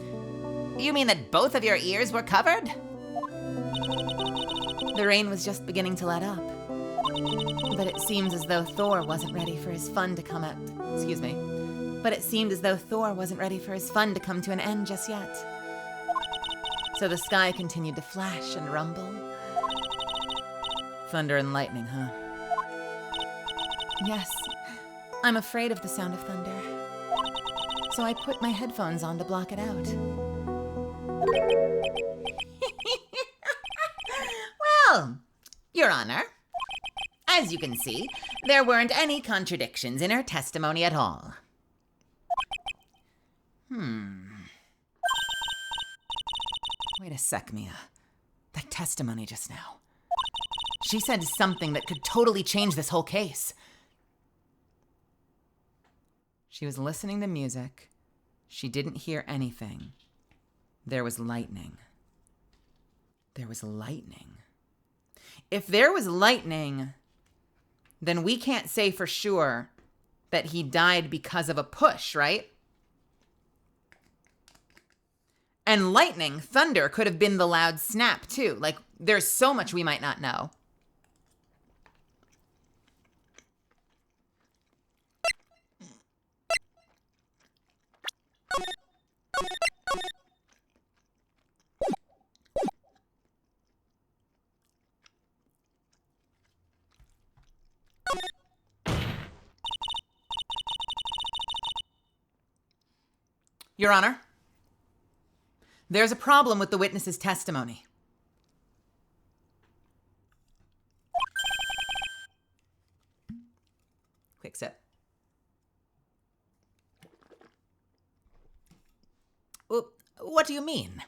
You mean that both of your ears were covered? The rain was just beginning to let up. But it seems as though Thor wasn't ready for his fun to come But it seemed as though Thor wasn't ready for his fun to come to an end just yet. So the sky continued to flash and rumble. Thunder and lightning, huh? Yes, I'm afraid of the sound of thunder. So I put my headphones on to block it out. Well, Your Honor, as you can see, there weren't any contradictions in her testimony at all. Wait a sec, Mia. That testimony just now. She said something that could totally change this whole case. She was listening to music. She didn't hear anything. There was lightning. There was lightning. If there was lightning, then we can't say for sure that he died because of a push, right? And lightning, thunder, could have been the loud snap, too. Like, there's so much we might not know. Your Honor, there's a problem with the witness's testimony. Quick sip. What do you mean?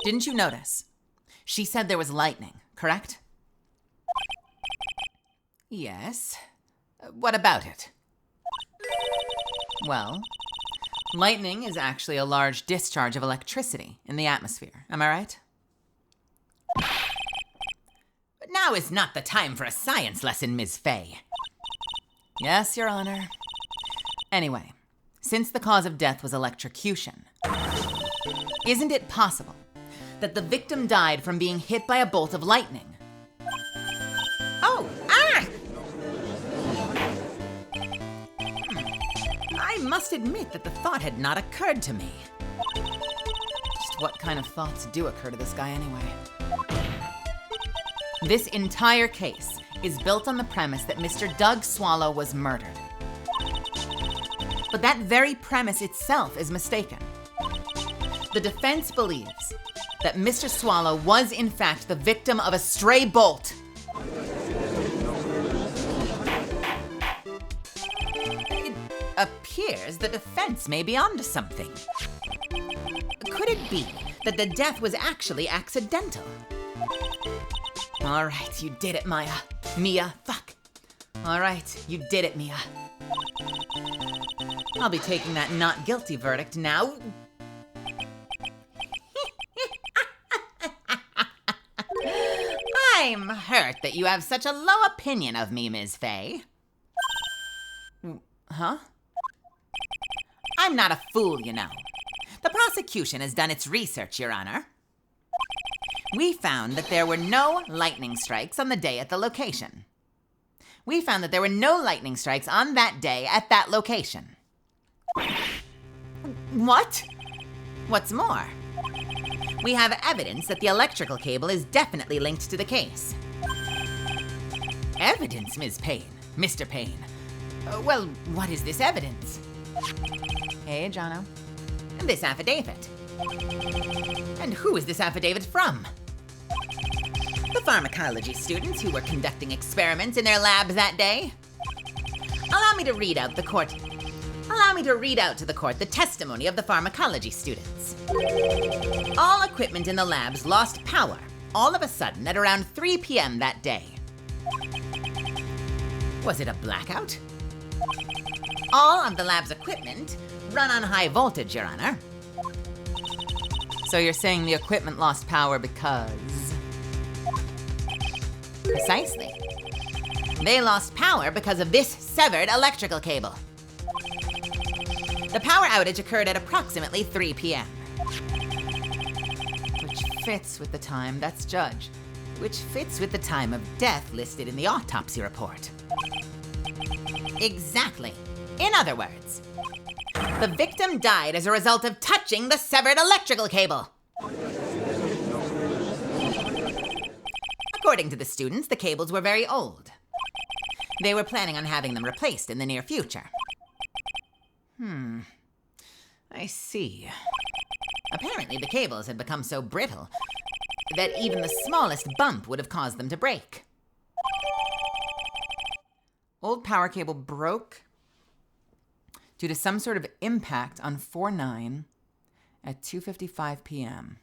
Didn't you notice? She said there was lightning, correct? Yes. What about it? Well, lightning is actually a large discharge of electricity in the atmosphere. Am I right? But now is not the time for a science lesson, Ms. Fay. Yes, Your Honor. Anyway, since the cause of death was electrocution, isn't it possible that the victim died from being hit by a bolt of lightning? Oh, I must admit that the thought had not occurred to me. Just what kind of thoughts do occur to this guy anyway? This entire case is built on the premise that Mr. Doug Swallow was murdered. But that very premise itself is mistaken. The defense believes that Mr. Swallow was in fact the victim of a stray bolt. Appears the defense may be onto something. Could it be that the death was actually accidental? All right, you did it, Mia. Fuck. All right, you did it, Mia. I'll be taking that not guilty verdict now. I'm hurt that you have such a low opinion of me, Ms. Fay. Huh? I'm not a fool, you know. The prosecution has done its research, Your Honor. We found that there were no lightning strikes on the day at the location. We found that there were no lightning strikes on that day at that location. What? What's more, we have evidence that the electrical cable is definitely linked to the case. Evidence, Ms. Payne. Mr. Payne. Well, what is this evidence? Hey, Jono. This affidavit. And who is this affidavit from? The pharmacology students who were conducting experiments in their labs that day. Allow me to read out to the court the testimony of the pharmacology students. All equipment in the labs lost power all of a sudden at around 3 p.m. that day. Was it a blackout? All of the lab's equipment run on high voltage, Your Honor. So you're saying the equipment lost power because... Precisely. They lost power because of this severed electrical cable. The power outage occurred at approximately 3 p.m. Which fits with the time, that's Judge. Which fits with the time of death listed in the autopsy report. Exactly. In other words, the victim died as a result of touching the severed electrical cable. According to the students, the cables were very old. They were planning on having them replaced in the near future. I see. Apparently, the cables had become so brittle that even the smallest bump would have caused them to break. Old power cable broke due to some sort of impact on 4/9 at 2:55 p.m.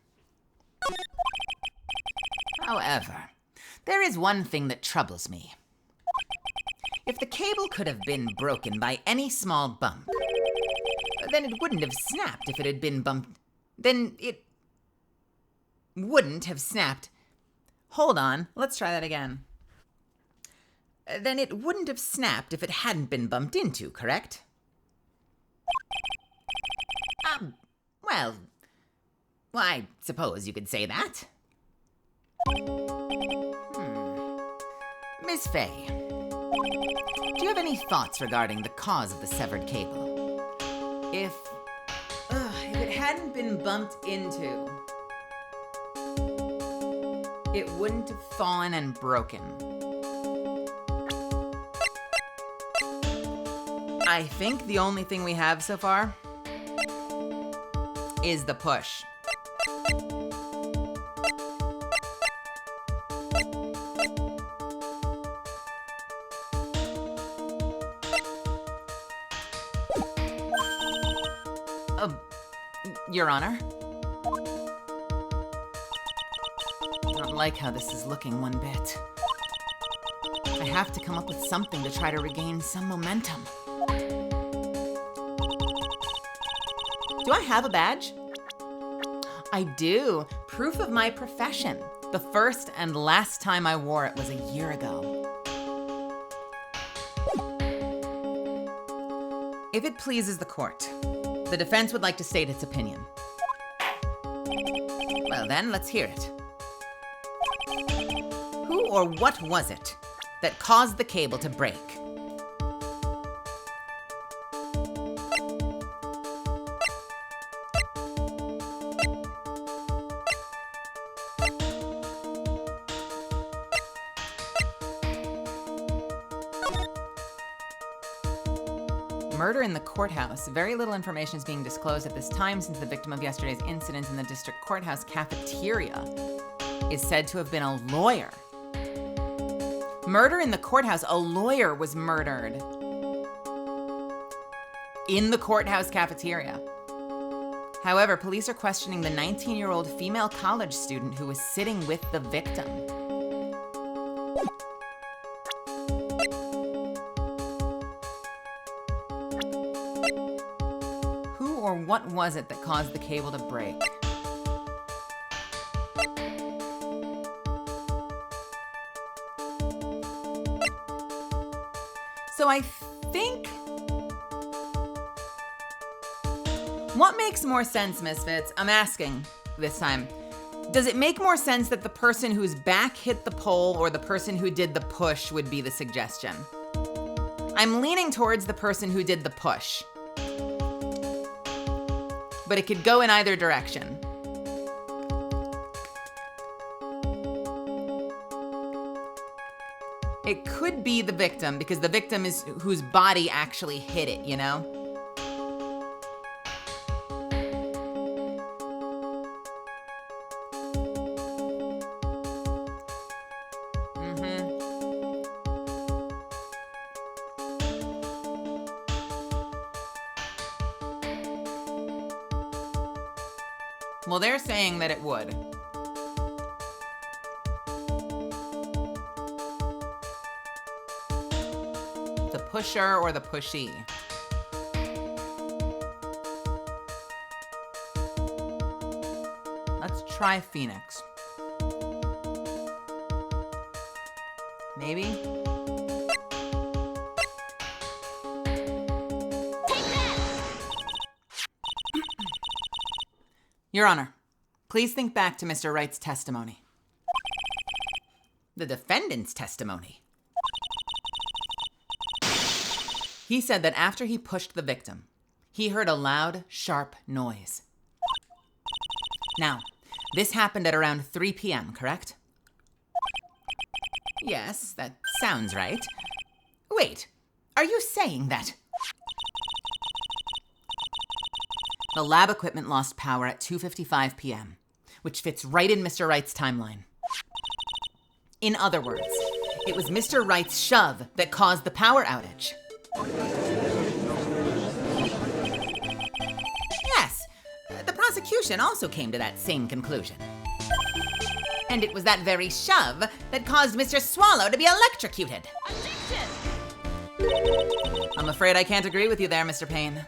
However, there is one thing that troubles me. If the cable could have been broken by any small bump, then it wouldn't have snapped if it had been bumped. Then it wouldn't have snapped. Hold on, let's try that again. Then it wouldn't have snapped if it hadn't been bumped into, correct? Well, I suppose you could say that. Miss Fay, do you have any thoughts regarding the cause of the severed cable? If it hadn't been bumped into, it wouldn't have fallen and broken. I think the only thing we have so far is the push. Your Honor? I don't like how this is looking one bit. I have to come up with something to try to regain some momentum. Do I have a badge? I do. Proof of my profession. The first and last time I wore it was a year ago. If it pleases the court, the defense would like to state its opinion. Well then, let's hear it. Who or what was it that caused the cable to break? Murder in the courthouse. Very little information is being disclosed at this time since the victim of yesterday's incident in the district courthouse cafeteria is said to have been a lawyer. Murder in the courthouse. A lawyer was murdered in the courthouse cafeteria. However, police are questioning the 19-year-old female college student who was sitting with the victim. Or what was it that caused the cable to break? So I think... What makes more sense, Misfits? I'm asking this time. Does it make more sense that the person whose back hit the pole or the person who did the push would be the suggestion? I'm leaning towards the person who did the push. But it could go in either direction. It could be the victim because the victim is whose body actually hit it, you know? Well, they're saying that it would. The pusher or the pushee? Let's try Phoenix. Maybe? Your Honor, please think back to Mr. Wright's testimony. The defendant's testimony. He said that after he pushed the victim, he heard a loud, sharp noise. Now, this happened at around 3 p.m., correct? Yes, that sounds right. Wait, are you saying that? The lab equipment lost power at 2:55 p.m., which fits right in Mr. Wright's timeline. In other words, it was Mr. Wright's shove that caused the power outage. Yes, the prosecution also came to that same conclusion. And it was that very shove that caused Mr. Swallow to be electrocuted. I'm afraid I can't agree with you there, Mr. Payne.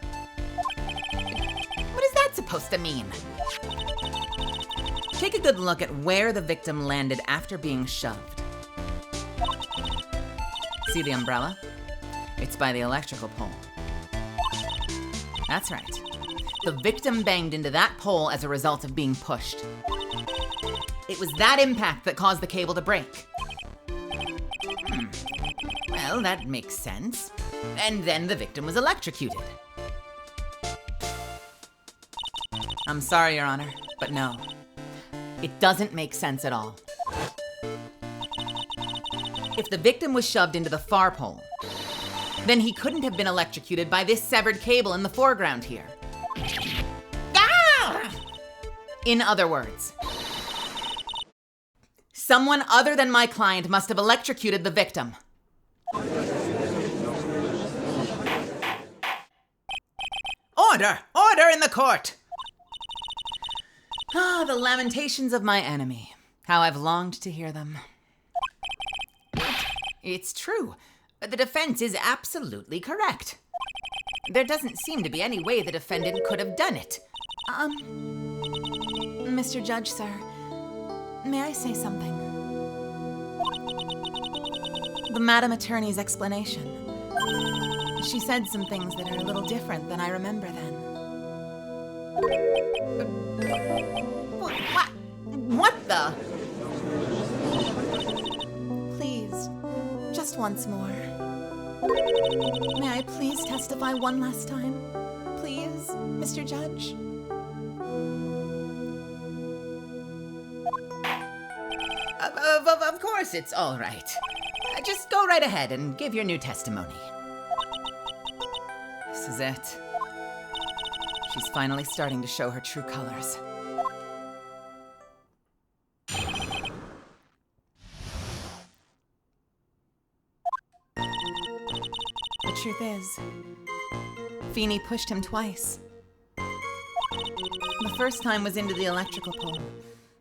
What is that supposed to mean? Take a good look at where the victim landed after being shoved. See the umbrella? It's by the electrical pole. That's right. The victim banged into that pole as a result of being pushed. It was that impact that caused the cable to break. Well, that makes sense. And then the victim was electrocuted. I'm sorry, Your Honor, but no. It doesn't make sense at all. If the victim was shoved into the far pole, then he couldn't have been electrocuted by this severed cable in the foreground here. Ah! In other words, someone other than my client must have electrocuted the victim. Order! Order in the court! Ah, the lamentations of my enemy. How I've longed to hear them. It's true. The defense is absolutely correct. There doesn't seem to be any way the defendant could have done it. Mr. Judge, sir, may I say something? The Madam Attorney's explanation. She said some things that are a little different than I remember then. What the? Please, just once more. May I please testify one last time? Please, Mr. Judge? Of course it's all right. Just go right ahead and give your new testimony. This is it. She's finally starting to show her true colors. The truth is, Feeney pushed him twice. The first time was into the electrical pole.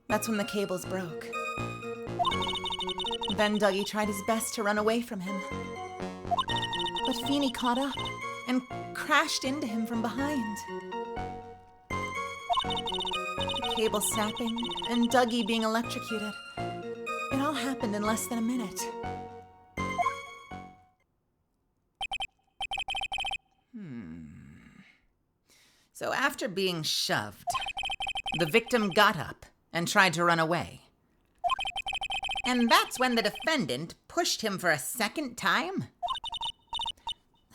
That's when the cables broke. Then Dougie tried his best to run away from him. But Feeney caught up and crashed into him from behind. The cable snapping and Dougie being electrocuted. It all happened in less than a minute. So after being shoved, the victim got up and tried to run away. And that's when the defendant pushed him for a second time?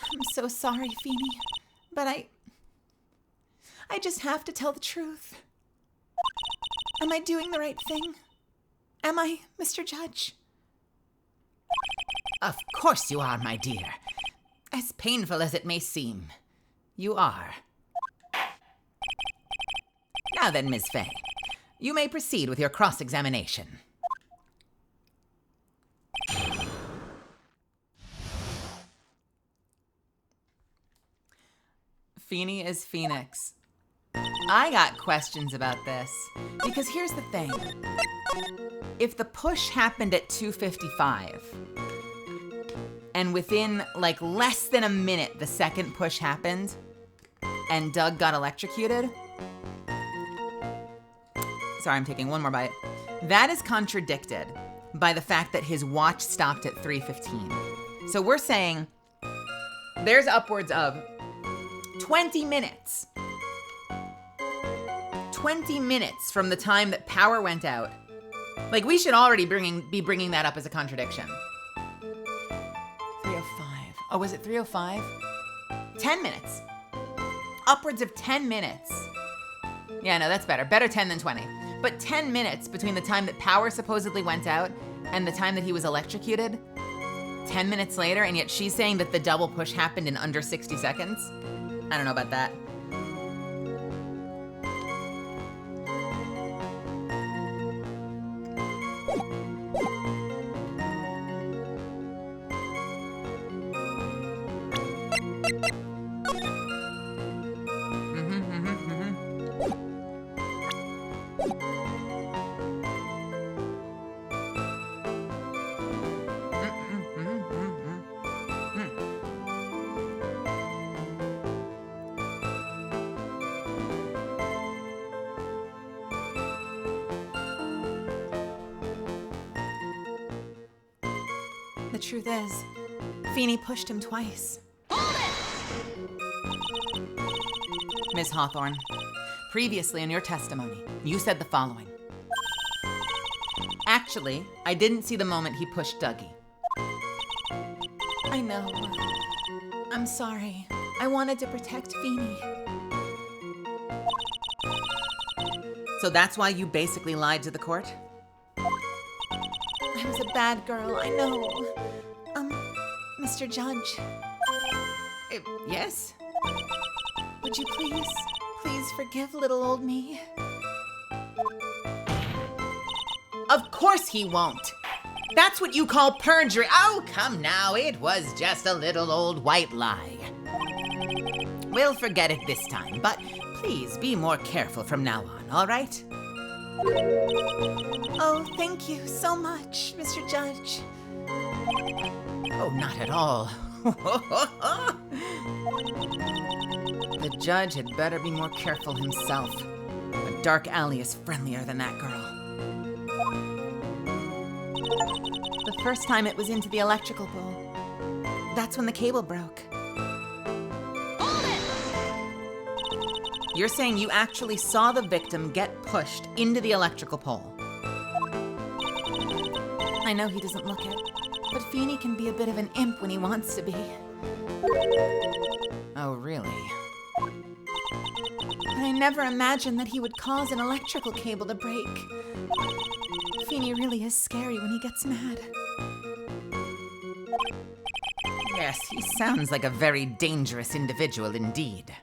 I'm so sorry, Feeney, but I just have to tell the truth. Am I doing the right thing? Am I, Mr. Judge? Of course you are, my dear. As painful as it may seem, you are. Now then, Ms. Fay, you may proceed with your cross-examination. Feeney is Phoenix. I got questions about this. Because here's the thing. If the push happened at 2:55, and within like less than a minute the second push happened, and Doug got electrocuted. Sorry, I'm taking one more bite. That is contradicted by the fact that his watch stopped at 3:15. So we're saying there's upwards of 20 minutes. 20 minutes from the time that power went out. Like, we should already be bringing that up as a contradiction. 3:05. Oh, was it 3:05? 10 minutes. Upwards of 10 minutes. Yeah, no, that's better. Better 10 than 20. But 10 minutes between the time that power supposedly went out and the time that he was electrocuted. 10 minutes later, and yet she's saying that the double push happened in under 60 seconds? I don't know about that. The truth is, Feeney pushed him twice. Ms. Hawthorne, previously in your testimony, you said the following. Actually, I didn't see the moment he pushed Dougie. I know. I'm sorry. I wanted to protect Feeney. So that's why you basically lied to the court? I was a bad girl, I know. Mr. Judge. Yes? Would you please forgive little old me? Of course he won't. That's what you call perjury. Oh, come now, it was just a little old white lie. We'll forget it this time, but please be more careful from now on, all right? Oh, thank you so much, Mr. Judge. Oh, not at all. The judge had better be more careful himself. A dark alley is friendlier than that girl. The first time it was into the electrical pole. That's when the cable broke. You're saying you actually saw the victim get pushed into the electrical pole. I know he doesn't look it, but Feeney can be a bit of an imp when he wants to be. Oh, really? But I never imagined that he would cause an electrical cable to break. Feeney really is scary when he gets mad. Yes, he sounds like a very dangerous individual indeed.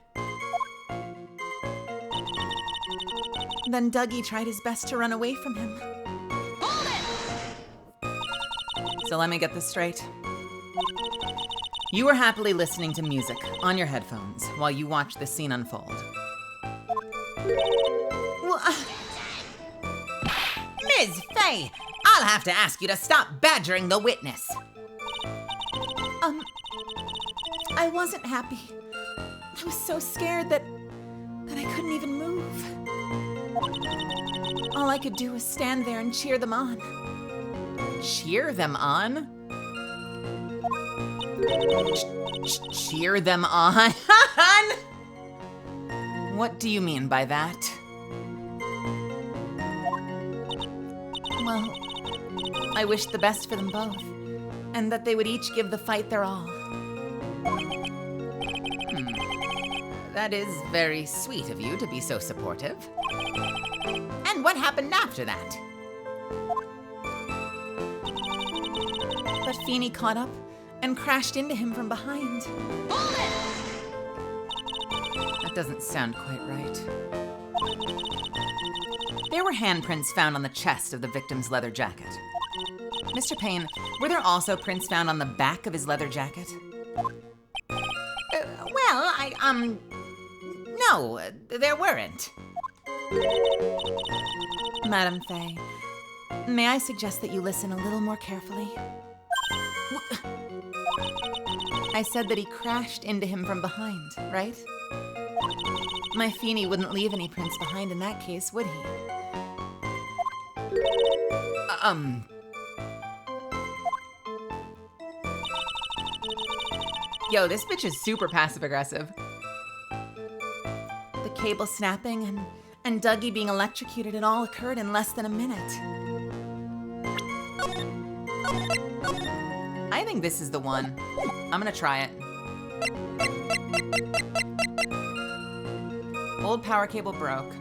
Then Dougie tried his best to run away from him. So let me get this straight. You were happily listening to music on your headphones while you watched the scene unfold. Well, Ms. Faye, I'll have to ask you to stop badgering the witness. I wasn't happy. I was so scared that I couldn't even move. All I could do was stand there and cheer them on. Cheer them on? Cheer them on? What do you mean by that? Well, I wished the best for them both, and that they would each give the fight their all. That is very sweet of you to be so supportive. And what happened after that? But Feeney caught up and crashed into him from behind. That doesn't sound quite right. There were handprints found on the chest of the victim's leather jacket. Mr. Payne, were there also prints found on the back of his leather jacket? No, there weren't. Madam Faye, may I suggest that you listen a little more carefully? I said that he crashed into him from behind, right? My Feeny wouldn't leave any prints behind in that case, would he? Yo, this bitch is super passive-aggressive. The cable snapping and Dougie being electrocuted, it all occurred in less than a minute. I think this is the one. I'm gonna try it. Old power cable broke.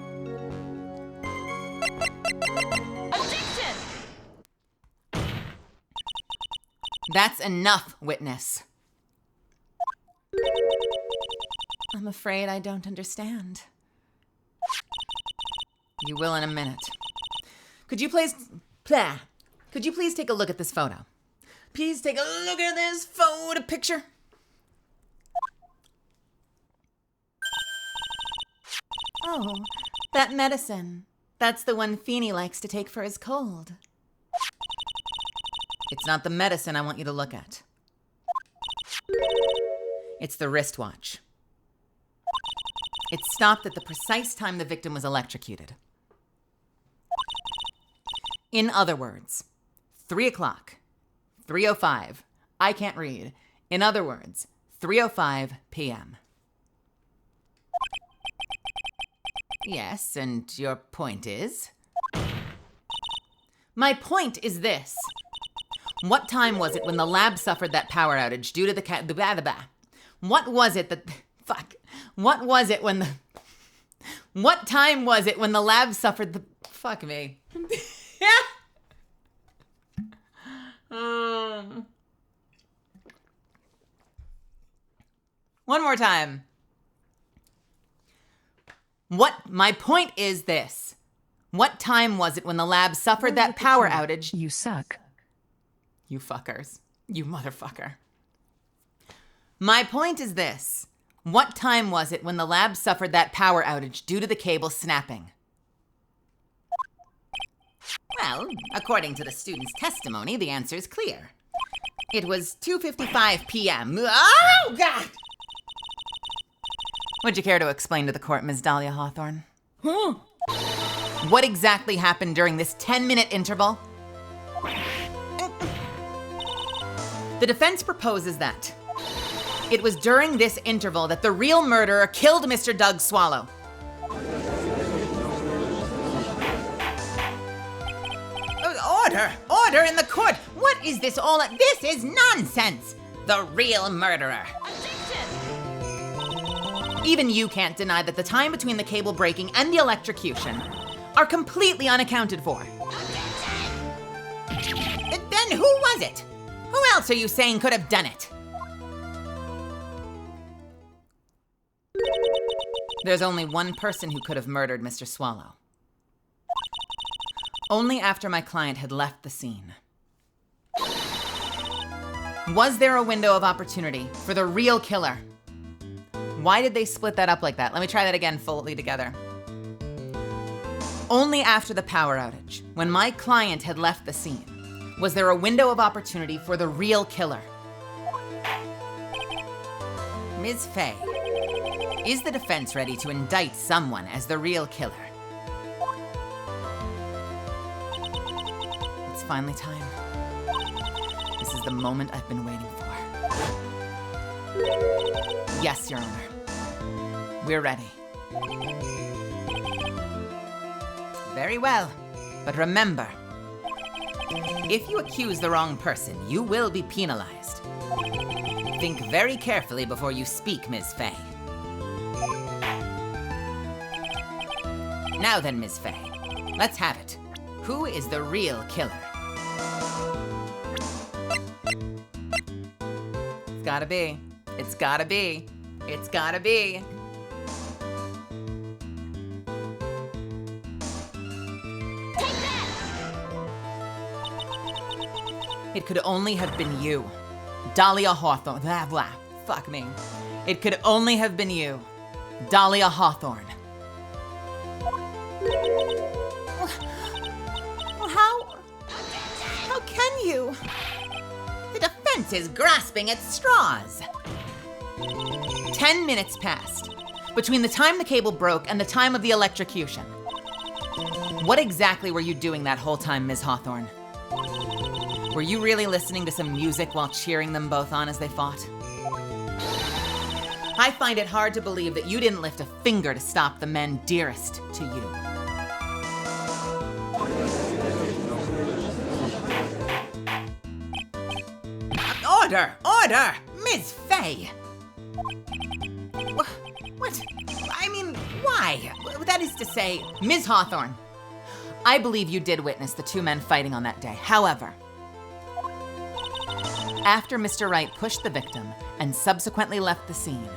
That's enough, witness. I'm afraid I don't understand. You will in a minute. Could you please take a look at this photo? Please take a look at this photo picture. Oh, that medicine. That's the one Feeny likes to take for his cold. It's not the medicine I want you to look at. It's the wristwatch. It stopped at the precise time the victim was electrocuted. In other words, 3 o'clock, 3:05. I can't read. In other words, 3:05 p.m. Yes, and your point is? My point is this. What time was it when the lab suffered that power outage due to the What was it that... Fuck. What was it when the... What time was it when the lab suffered the... Fuck me. One more time. My point is this. What time was it when the lab suffered that power outage? You suck. You fuckers. You motherfucker. My point is this. What time was it when the lab suffered that power outage due to the cable snapping? Well, according to the student's testimony, the answer is clear. It was 2:55 p.m. Oh, God! Would you care to explain to the court, Ms. Dahlia Hawthorne? What exactly happened during this 10-minute interval? The defense proposes that it was during this interval that the real murderer killed Mr. Doug Swallow. Order in the court! What is this all? This is nonsense! The real murderer. Even you can't deny that the time between the cable breaking and the electrocution are completely unaccounted for. Then who was it? Who else are you saying could have done it? There's only one person who could have murdered Mr. Swallow. Only after my client had left the scene. Was there a window of opportunity for the real killer? Why did they split that up like that? Let me try that again fully together. Only after the power outage, when my client had left the scene, was there a window of opportunity for the real killer. Ms. Faye, is the defense ready to indict someone as the real killer? It's finally time. This is the moment I've been waiting for. Yes, Your Honor. We're ready. Very well. But remember, if you accuse the wrong person, you will be penalized. Think very carefully before you speak, Ms. Faye. Now then, Ms. Faye, let's have it. Who is the real killer? It's gotta be. It's gotta be. It's gotta be. It could only have been you. Dahlia Hawthorne. Blah, blah. Fuck me. It could only have been you. Dahlia Hawthorne. How can you? The defense is grasping at straws. 10 minutes passed between the time the cable broke and the time of the electrocution. What exactly were you doing that whole time, Ms. Hawthorne? Were you really listening to some music while cheering them both on as they fought? I find it hard to believe that you didn't lift a finger to stop the men dearest to you. Order! Ms. Fay! What? I mean, why? That is to say, Ms. Hawthorne, I believe you did witness the two men fighting on that day. However, after Mr. Wright pushed the victim and subsequently left the scene,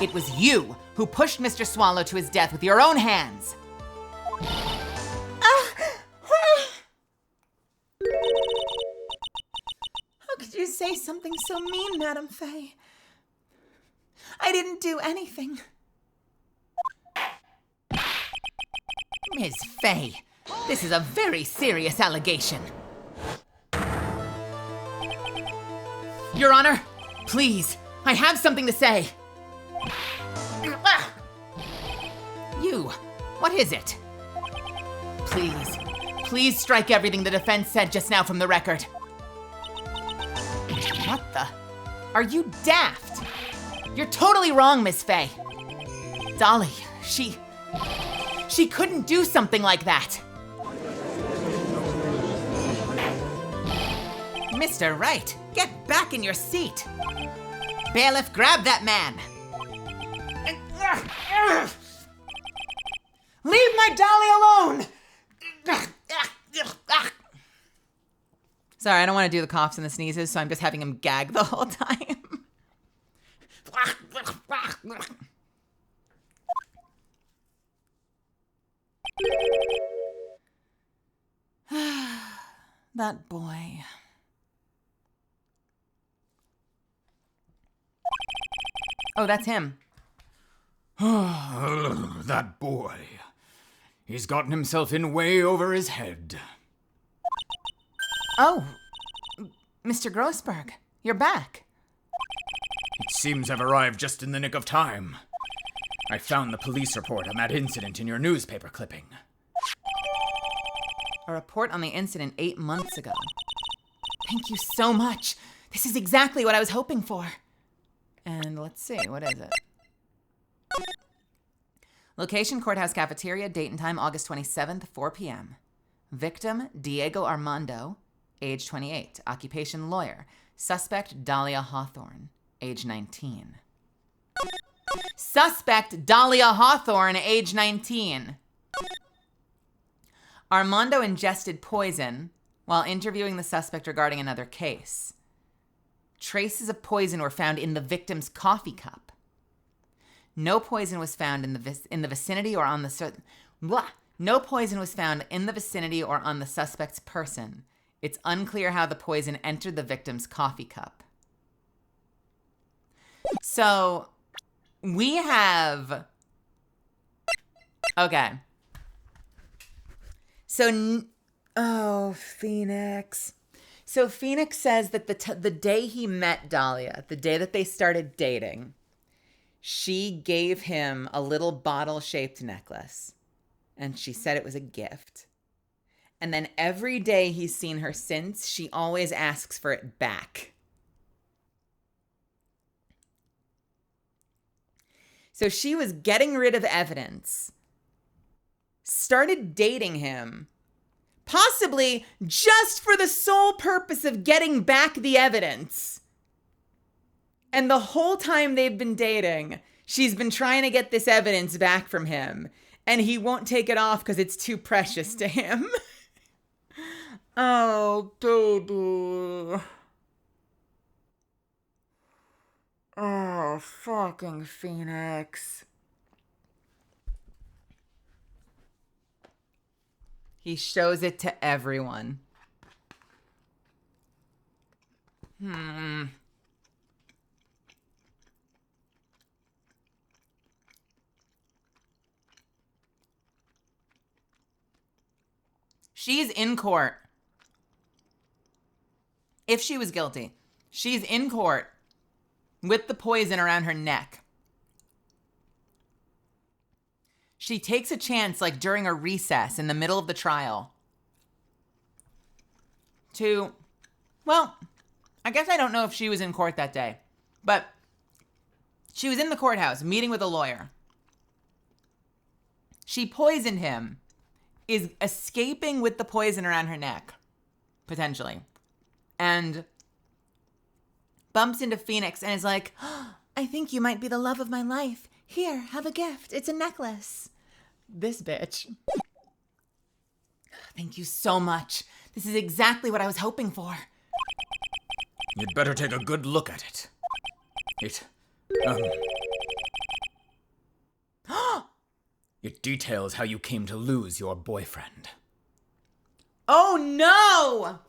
it was you who pushed Mr. Swallow to his death with your own hands. how could you say something so mean, Madame Fay? I didn't do anything. Ms. Fay, this is a very serious allegation. Your Honor, please, I have something to say. You, what is it? Please strike everything the defense said just now from the record. What the? Are you daft? You're totally wrong, Miss Fay. Dolly, she couldn't do something like that. Mr. Wright, get back in your seat. Bailiff, grab that man. Leave my Dolly alone! Sorry, I don't want to do the coughs and the sneezes, so I'm just having him gag the whole time. That boy. Oh, that's him. That boy. He's gotten himself in way over his head. Oh, Mr. Grossberg, you're back. It seems I've arrived just in the nick of time. I found the police report on that incident in your newspaper clipping. A report on the incident 8 months ago. Thank you so much. This is exactly what I was hoping for. And let's see, what is it? Location, courthouse cafeteria, date and time, August 27th, 4 p.m. Victim, Diego Armando, age 28. Occupation, lawyer. Suspect, Dahlia Hawthorne, age 19. Suspect, Dahlia Hawthorne, age 19. Armando ingested poison while interviewing the suspect regarding another case. Traces of poison were found in the victim's coffee cup. No poison was found in the vicinity or on the No poison was found in the vicinity or on the suspect's person. It's unclear how the poison entered the victim's coffee cup. So, we have... Okay. So, Phoenix. So Phoenix says that the day he met Dahlia, the day that they started dating, she gave him a little bottle-shaped necklace. And she said it was a gift. And then every day he's seen her since, she always asks for it back. So she was getting rid of evidence, started dating him, possibly just for the sole purpose of getting back the evidence. And the whole time they've been dating, she's been trying to get this evidence back from him. And he won't take it off because it's too precious to him. Oh, baby. Oh, fucking Phoenix. He shows it to everyone. She's in court. If she was guilty, she's in court with the poison around her neck. She takes a chance, like during a recess in the middle of the trial, to, well, I guess I don't know if she was in court that day, but she was in the courthouse meeting with a lawyer. She poisoned him, is escaping with the poison around her neck, potentially, and bumps into Phoenix and is like, oh, I think you might be the love of my life. Here, have a gift. It's a necklace. This bitch. Thank you so much. This is exactly what I was hoping for. You'd better take a good look at it. It details how you came to lose your boyfriend. Oh no!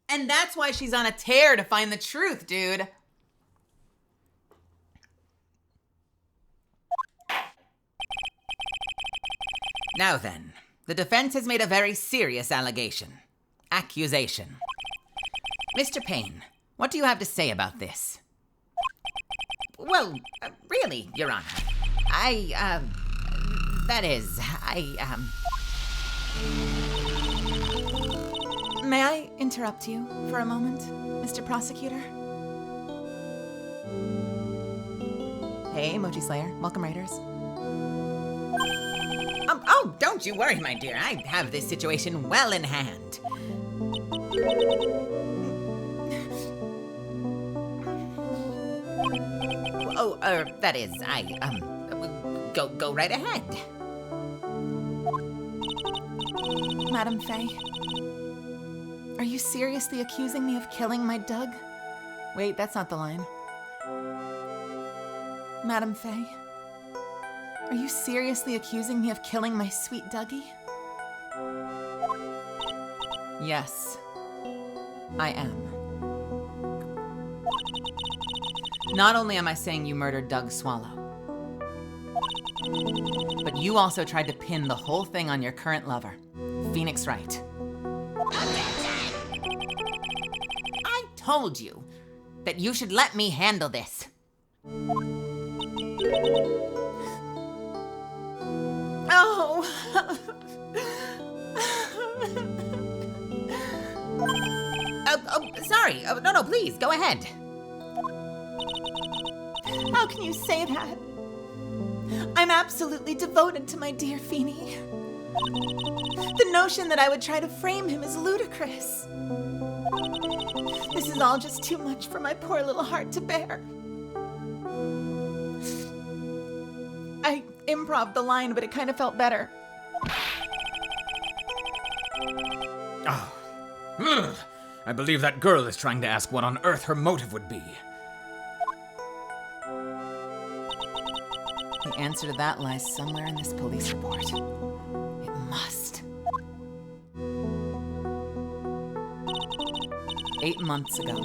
And that's why she's on a tear to find the truth, dude. Now then, the defense has made a very serious accusation. Mr. Payne, what do you have to say about this? Well, really, Your Honor, May I interrupt you for a moment, Mr. Prosecutor? Hey, Emoji Slayer. Welcome, Raiders. Oh, don't you worry, my dear. I have this situation well in hand. Go right ahead. Madam Faye, are you seriously accusing me of killing my Doug? Wait, that's not the line. Madam Faye, are you seriously accusing me of killing my sweet Dougie? Yes, I am. Not only am I saying you murdered Doug Swallow, but you also tried to pin the whole thing on your current lover, Phoenix Wright. I told you that you should let me handle this. Oh! Sorry. No, please, go ahead. How can you say that? I'm absolutely devoted to my dear Feeny. The notion that I would try to frame him is ludicrous. This is all just too much for my poor little heart to bear. I improv the line, but it kind of felt better. I believe that girl is trying to ask what on earth her motive would be. The answer to that lies somewhere in this police report. It must. 8 months ago,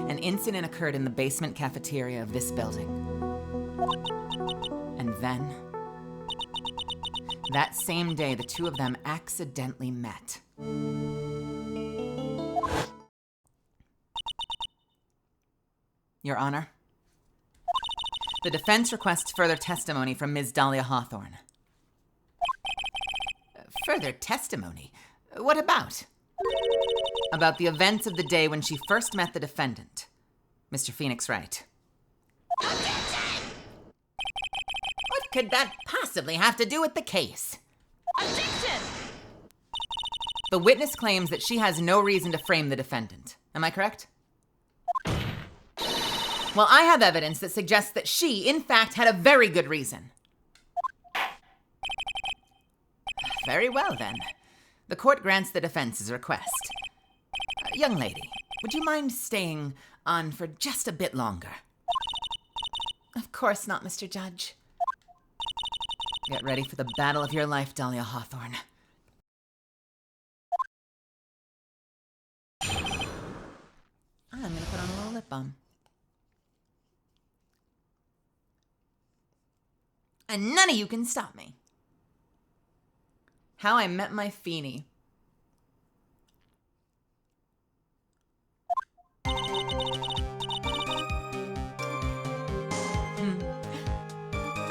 an incident occurred in the basement cafeteria of this building. And then, that same day, the two of them accidentally met. Your Honor, the defense requests further testimony from Ms. Dahlia Hawthorne. Further testimony? What about? About the events of the day when she first met the defendant, Mr. Phoenix Wright. What could that possibly have to do with the case? Objection! The witness claims that she has no reason to frame the defendant. Am I correct? Well, I have evidence that suggests that she, in fact, had a very good reason. Very well, then. The court grants the defense's request. Young lady, would you mind staying on for just a bit longer? Of course not, Mr. Judge. Get ready for the battle of your life, Dahlia Hawthorne. I'm gonna put on a little lip balm. and none of you can stop me. How I Met My Feeny.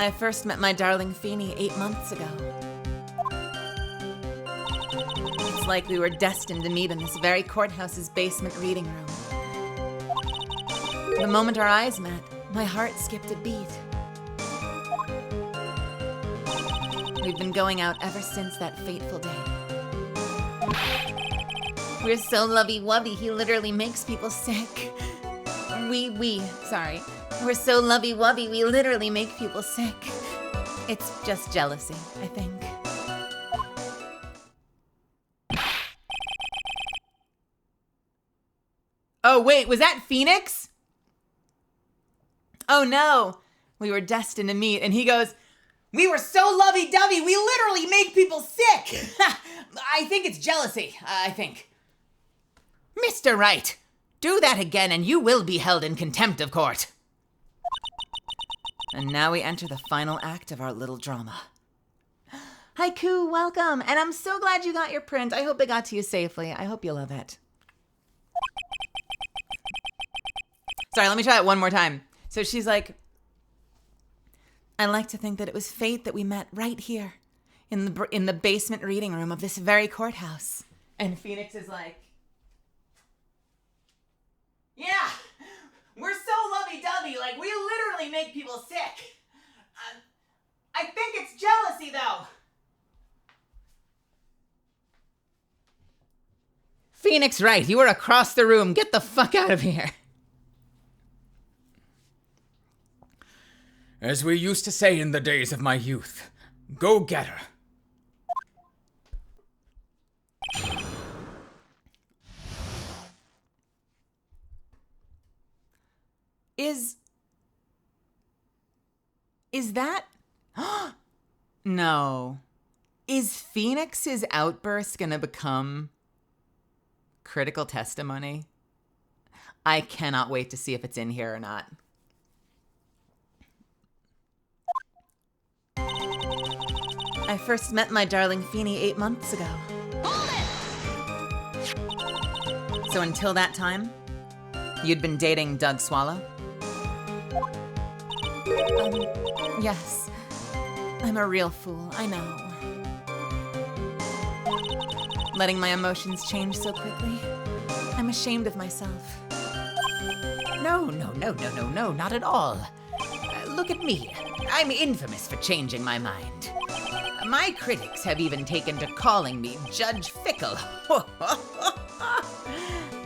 I first met my darling Feeny 8 months ago. It's like we were destined to meet in this very courthouse's basement reading room. The moment our eyes met, my heart skipped a beat. We've been going out ever since that fateful day. We're so lovey-wovey, he literally makes people sick. Sorry. We're so lovey-wovey, we literally make people sick. It's just jealousy, I think. Oh, wait, was that Phoenix? Oh, no. We were destined to meet, and he goes, "We were so lovey-dovey, we literally make people sick." I think it's jealousy, I think. Mr. Wright, do that again and you will be held in contempt of court. And now we enter the final act of our little drama. Haiku, welcome. And I'm so glad you got your print. I hope it got to you safely. I hope you love it. Sorry, let me try it one more time. So she's like, "I like to think that it was fate that we met right here in the basement reading room of this very courthouse." And Phoenix is like, "Yeah, we're so lovey-dovey, like we literally make people sick. I think it's jealousy, though." Phoenix Wright, you are across the room. Get the fuck out of here. As we used to say in the days of my youth, go get her. Is that... No. Is Phoenix's outburst gonna become critical testimony? I cannot wait to see if it's in here or not. I first met my darling Feeny 8 months ago. So until that time, you'd been dating Doug Swallow? Yes. I'm a real fool, I know. Letting my emotions change so quickly. I'm ashamed of myself. No, not at all. Look at me. I'm infamous for changing my mind. My critics have even taken to calling me Judge Fickle.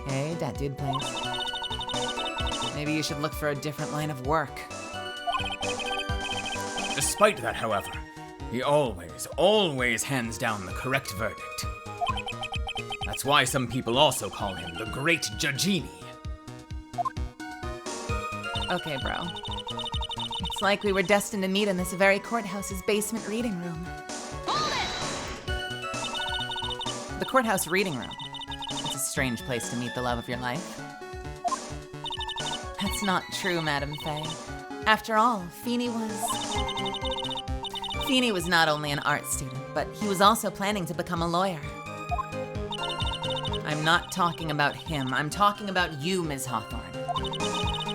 Hey, that dude, please. Maybe you should look for a different line of work. Despite that, however, he always hands down the correct verdict. That's why some people also call him the Great Judgini. Okay, bro. It's like we were destined to meet in this very courthouse's basement reading room. The courthouse reading room. It's a strange place to meet the love of your life. That's not true, Madame Faye. After all, Feeny was not only an art student, but he was also planning to become a lawyer. I'm not talking about him. I'm talking about you, Ms. Hawthorne.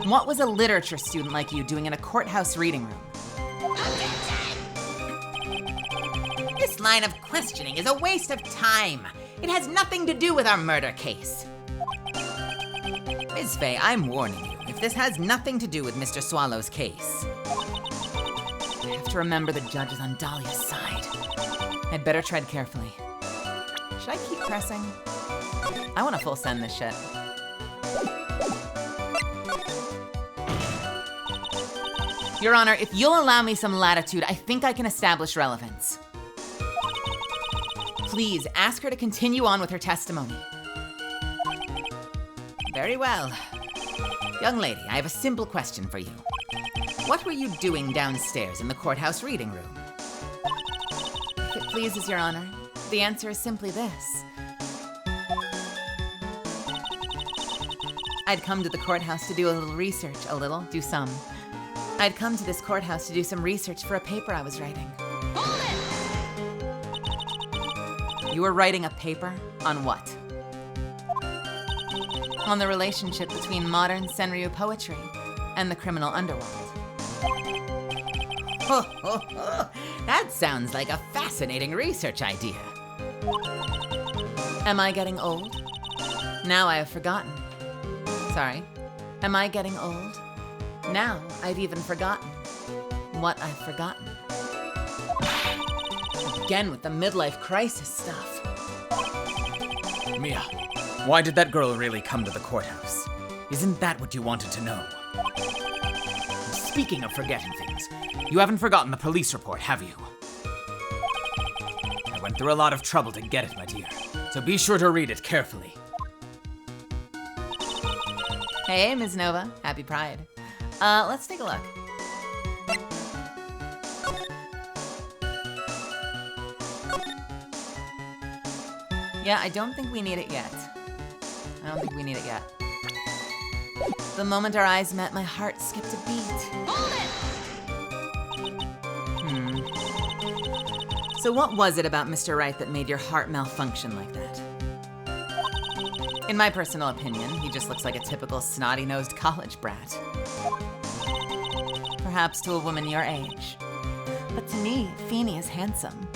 What was a literature student like you doing in a courthouse reading room? This line of questioning is a waste of time. It has nothing to do with our murder case. Ms. Faye, I'm warning you. If this has nothing to do with Mr. Swallow's case. I have to remember the judge is on Dahlia's side. I'd better tread carefully. Should I keep pressing? I want to full send this shit. Your Honor, if you'll allow me some latitude, I think I can establish relevance. Please, ask her to continue on with her testimony. Very well. Young lady, I have a simple question for you. What were you doing downstairs in the courthouse reading room? If it pleases Your Honor, the answer is simply this. I'd come to the courthouse to do a little research, do some. I'd come to this courthouse to do some research for a paper I was writing. You were writing a paper? On what? On the relationship between modern Senryu poetry and the criminal underworld. That sounds like a fascinating research idea. Am I getting old? Now I have forgotten. Sorry. Am I getting old? Now I've even forgotten what I've forgotten. Again with the midlife crisis stuff. Mia, why did that girl really come to the courthouse? Isn't that what you wanted to know? Speaking of forgetting things, you haven't forgotten the police report, have you? I went through a lot of trouble to get it, my dear, so be sure to read it carefully. Hey, Ms. Nova. Happy Pride. Let's take a look. Yeah, I don't think we need it yet. The moment our eyes met, my heart skipped a beat. So what was it about Mr. Wright that made your heart malfunction like that? In my personal opinion, he just looks like a typical snotty-nosed college brat. Perhaps to a woman your age. But to me, Feeney is handsome.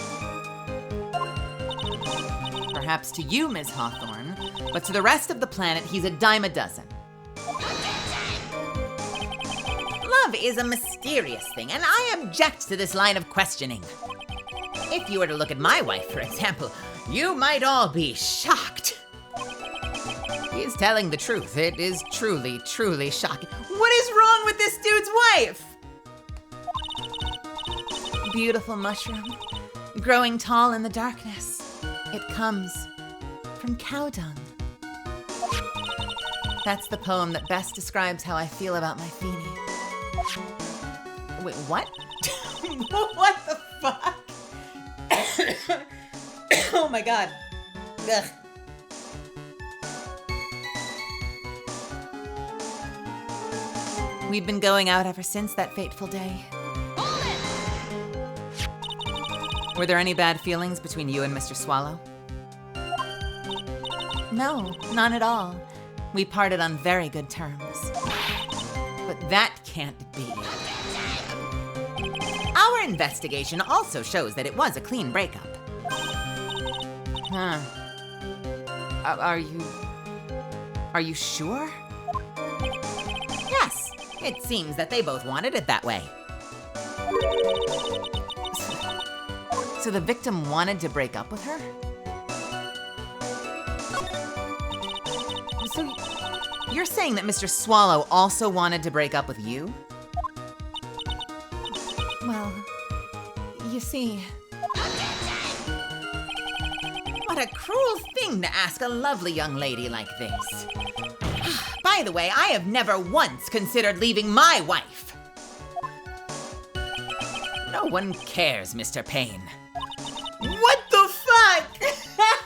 Perhaps to you, Ms. Hawthorne, but to the rest of the planet, he's a dime a dozen. Love is a mysterious thing, and I object to this line of questioning. If you were to look at my wife, for example, you might all be shocked. He is telling the truth. It is truly, truly shocking. What is wrong with this dude's wife? Beautiful mushroom, growing tall in the darkness. It comes from cow dung. That's the poem that best describes how I feel about my Feeney. Wait, what? What the fuck? Oh my god. Ugh. We've been going out ever since that fateful day. Were there any bad feelings between you and Mr. Swallow? No, none at all. We parted on very good terms. But that can't be. Our investigation also shows that it was a clean breakup. Huh. Are you sure? Yes, it seems that they both wanted it that way. So the victim wanted to break up with her? So you're saying that Mr. Swallow also wanted to break up with you? Well, you see... What a cruel thing to ask a lovely young lady like this. By the way, I have never once considered leaving my wife. No one cares, Mr. Payne. What the fuck?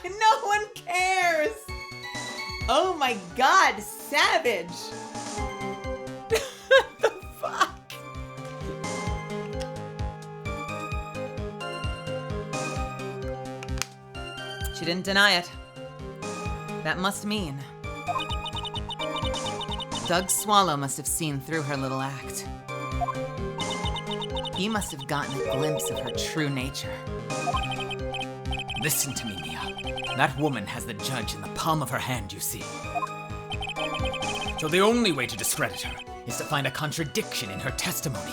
No one cares. Oh my god, savage. What the fuck? She didn't deny it. That must mean Doug Swallow must have seen through her little act. He must have gotten a glimpse of her true nature. Listen to me, Mia. That woman has the judge in the palm of her hand, you see. So the only way to discredit her is to find a contradiction in her testimony.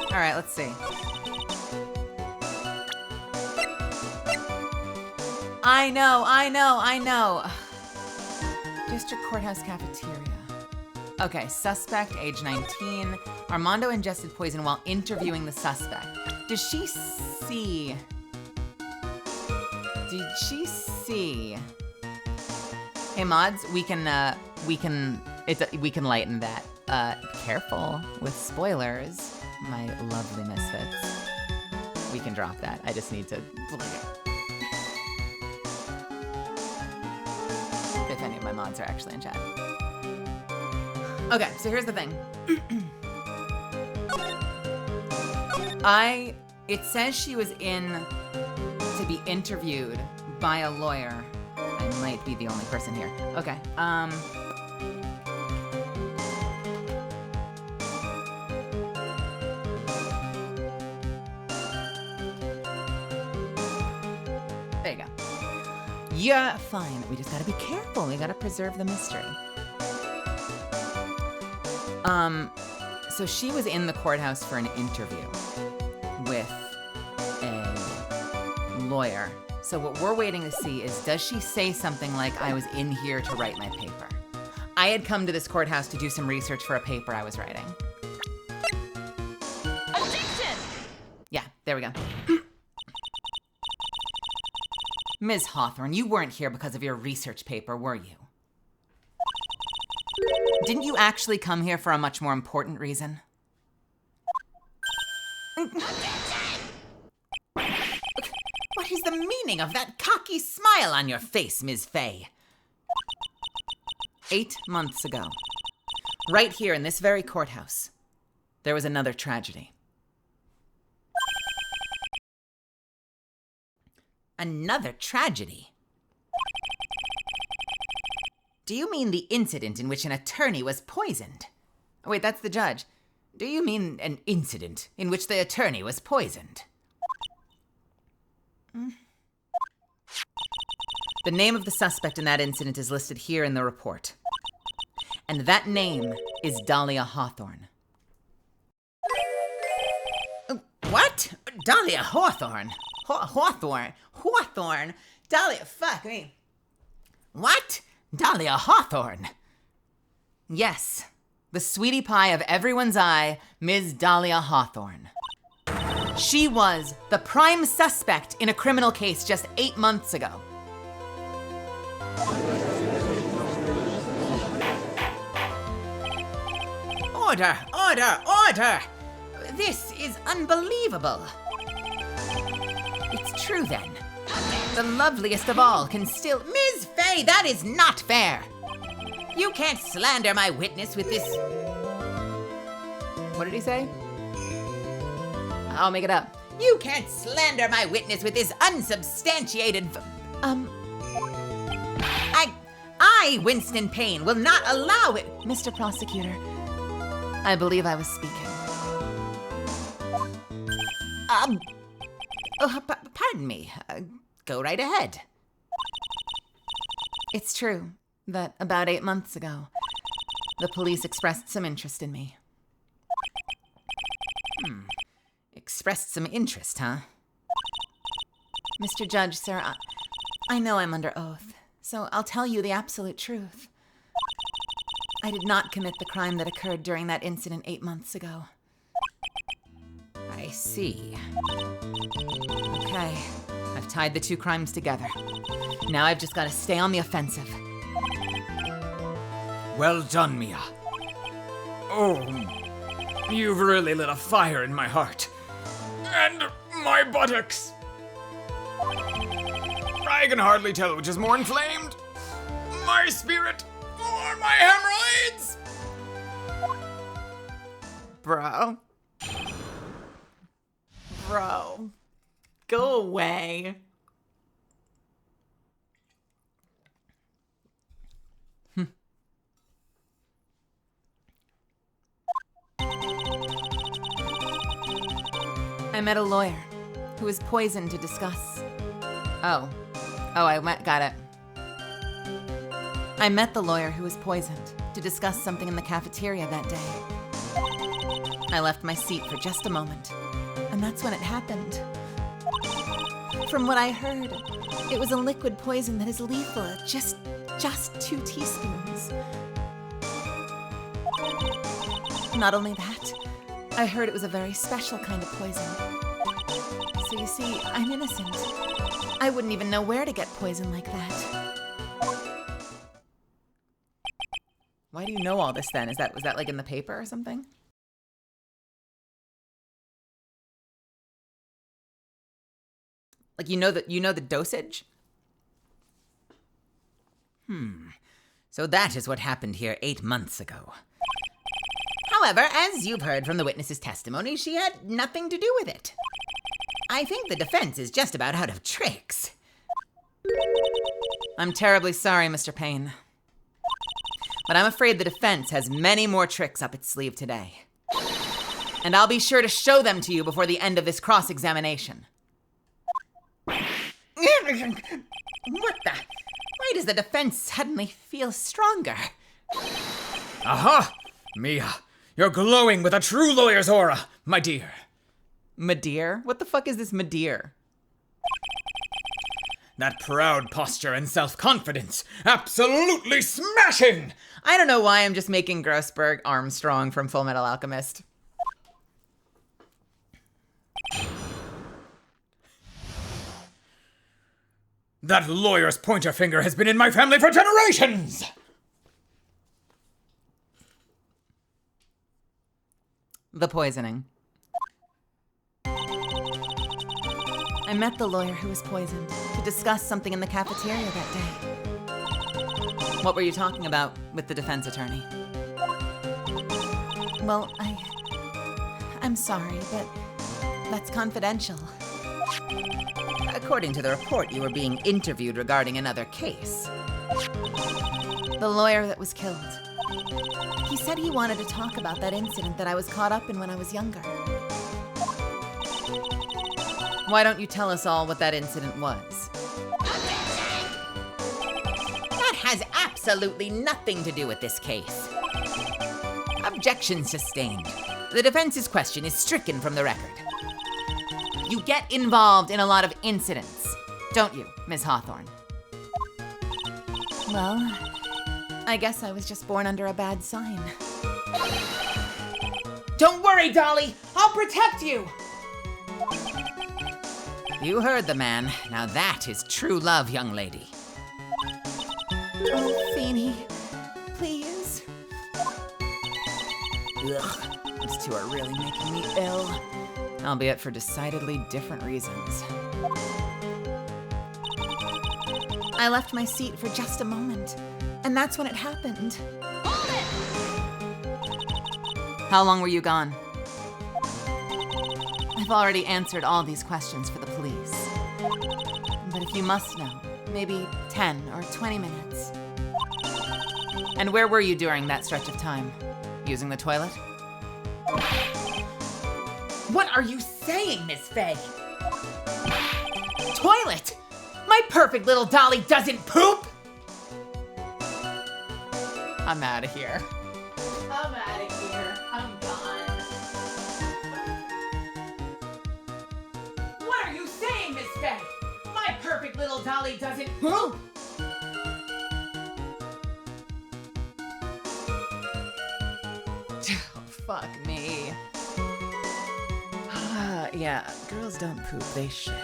All right, let's see. I know. District Courthouse Cafeteria. Okay, suspect, age 19. Armando ingested poison while interviewing the suspect. Does she see? Did she see? Hey mods, we can lighten that. Careful with spoilers, my lovely misfits. We can drop that. I just need to. If any of my mods are actually in chat. Okay, so here's the thing. It says she was in to be interviewed by a lawyer. I might be the only person here. Okay, there you go. You're fine. We just gotta be careful. We gotta preserve the mystery. So she was in the courthouse for an interview with a lawyer. So what we're waiting to see is, does she say something like, I was in here to write my paper? I had come to this courthouse to do some research for a paper I was writing. Objection! Yeah, there we go. Ms. Hawthorne, you weren't here because of your research paper, were you? Didn't you actually come here for a much more important reason? What is the meaning of that cocky smile on your face, Ms. Fay? 8 months ago, right here in this very courthouse, there was another tragedy. Another tragedy? Do you mean the incident in which an attorney was poisoned? Oh, wait, that's the judge. Do you mean an incident in which the attorney was poisoned? The name of the suspect in that incident is listed here in the report. And that name is Dahlia Hawthorne. What? Dahlia Hawthorne? Hawthorne? Dahlia, fuck me. What? Dahlia Hawthorne? Yes, the sweetie pie of everyone's eye, Ms. Dahlia Hawthorne. She was the prime suspect in a criminal case just 8 months ago. Order, order, order! This is unbelievable. It's true then. The loveliest of all can still— Ms. Fay, that is not fair! You can't slander my witness with this— What did he say? I'll make it up. You can't slander my witness with this unsubstantiated— I, Winston Payne, will not allow it— Mr. Prosecutor, I believe I was speaking. Pardon me. Go right ahead. It's true that about 8 months ago, the police expressed some interest in me. Expressed some interest, huh? Mr. Judge, sir, I know I'm under oath, so I'll tell you the absolute truth. I did not commit the crime that occurred during that incident 8 months ago. I see. Okay, I've tied the two crimes together. Now I've just got to stay on the offensive. Well done, Mia. Oh, you've really lit a fire in my heart. And my buttocks. I can hardly tell which is more inflamed. My spirit or my hemorrhoids. Bro. Bro. Go away. I met a lawyer who was poisoned to discuss. Got it. I met the lawyer who was poisoned to discuss something in the cafeteria that day. I left my seat for just a moment, and that's when it happened. From what I heard, it was a liquid poison that is lethal at just 2 teaspoons. Not only that, I heard it was a very special kind of poison. So you see, I'm innocent. I wouldn't even know where to get poison like that. Why do you know all this then? Was that like in the paper or something? Like you know the dosage? So that is what happened here 8 months ago. However, as you've heard from the witness's testimony, she had nothing to do with it. I think the defense is just about out of tricks. I'm terribly sorry, Mr. Payne. But I'm afraid the defense has many more tricks up its sleeve today. And I'll be sure to show them to you before the end of this cross-examination. What the? Why does the defense suddenly feel stronger? Aha! Mia, you're glowing with a true lawyer's aura, my dear. Madeir? What the fuck is this Madeir? That proud posture and self-confidence, absolutely smashing! I don't know why I'm just making Grossberg Armstrong from Full Metal Alchemist. That lawyer's pointer finger has been in my family for generations! The poisoning. I met the lawyer who was poisoned to discuss something in the cafeteria that day. What were you talking about with the defense attorney? Well, I'm sorry, but that's confidential. According to the report, you were being interviewed regarding another case. The lawyer that was killed. He said he wanted to talk about that incident that I was caught up in when I was younger. Why don't you tell us all what that incident was? That has absolutely nothing to do with this case. Objection sustained. The defense's question is stricken from the record. You get involved in a lot of incidents, don't you, Ms. Hawthorne? Well, I guess I was just born under a bad sign. Don't worry, Dolly. I'll protect you. You heard the man. Now that is true love, young lady. Oh, Feeny, please. Ugh, These two are really making me ill. Albeit for decidedly different reasons. I left my seat for just a moment, and that's when it happened. How long were you gone? I've already answered all these questions for the police. But if you must know, maybe 10 or 20 minutes. And where were you during that stretch of time? Using the toilet? what are you saying, Miss Faye? Toilet! My perfect little Dolly doesn't poop! I'm out of here. I'm out of here. I'm gone. What are you saying, Miss Faye? My perfect little Dolly doesn't poop! Oh, fuck me. Yeah, girls don't poop, they shit.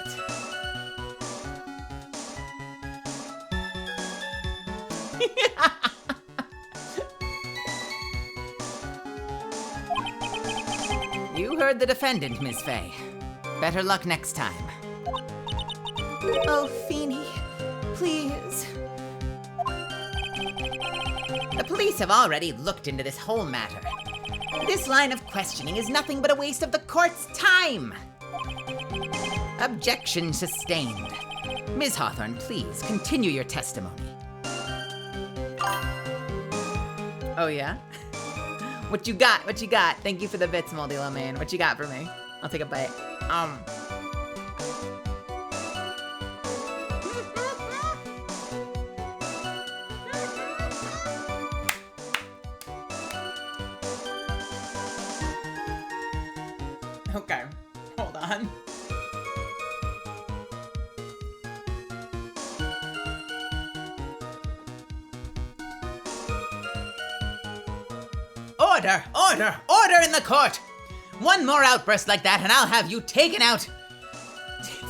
You heard the defendant, Miss Faye. Better luck next time. Oh, Feeny, please. The police have already looked into this whole matter. This line of questioning is nothing but a waste of the court's time. Objection sustained. Ms. Hawthorne, please continue your testimony. Oh, yeah? What you got? What you got? Thank you for the bits, Moldy Lomain. What you got for me? I'll take a bite. Okay, hold on. Order! Order! Order in the court! One more outburst like that and I'll have you taken out.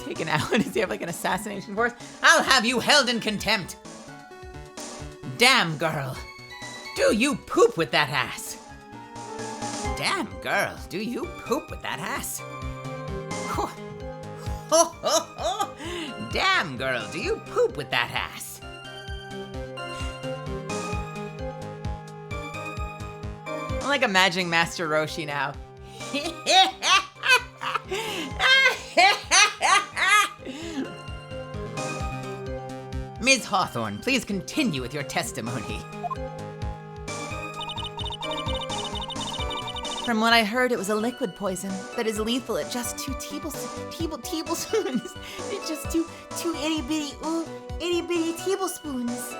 Taken out? Does he have like an assassination force? I'll have you held in contempt. Damn, girl. Do you poop with that ass? Damn, girl. Do you poop with that ass? Ho, ho, ho. Damn, girl. Do you poop with that ass? I'm like imagining Master Roshi now. Ms. Hawthorne, please continue with your testimony. From what I heard, it was a liquid poison that is lethal at just 2 tablespoons. It's just two itty bitty tablespoons.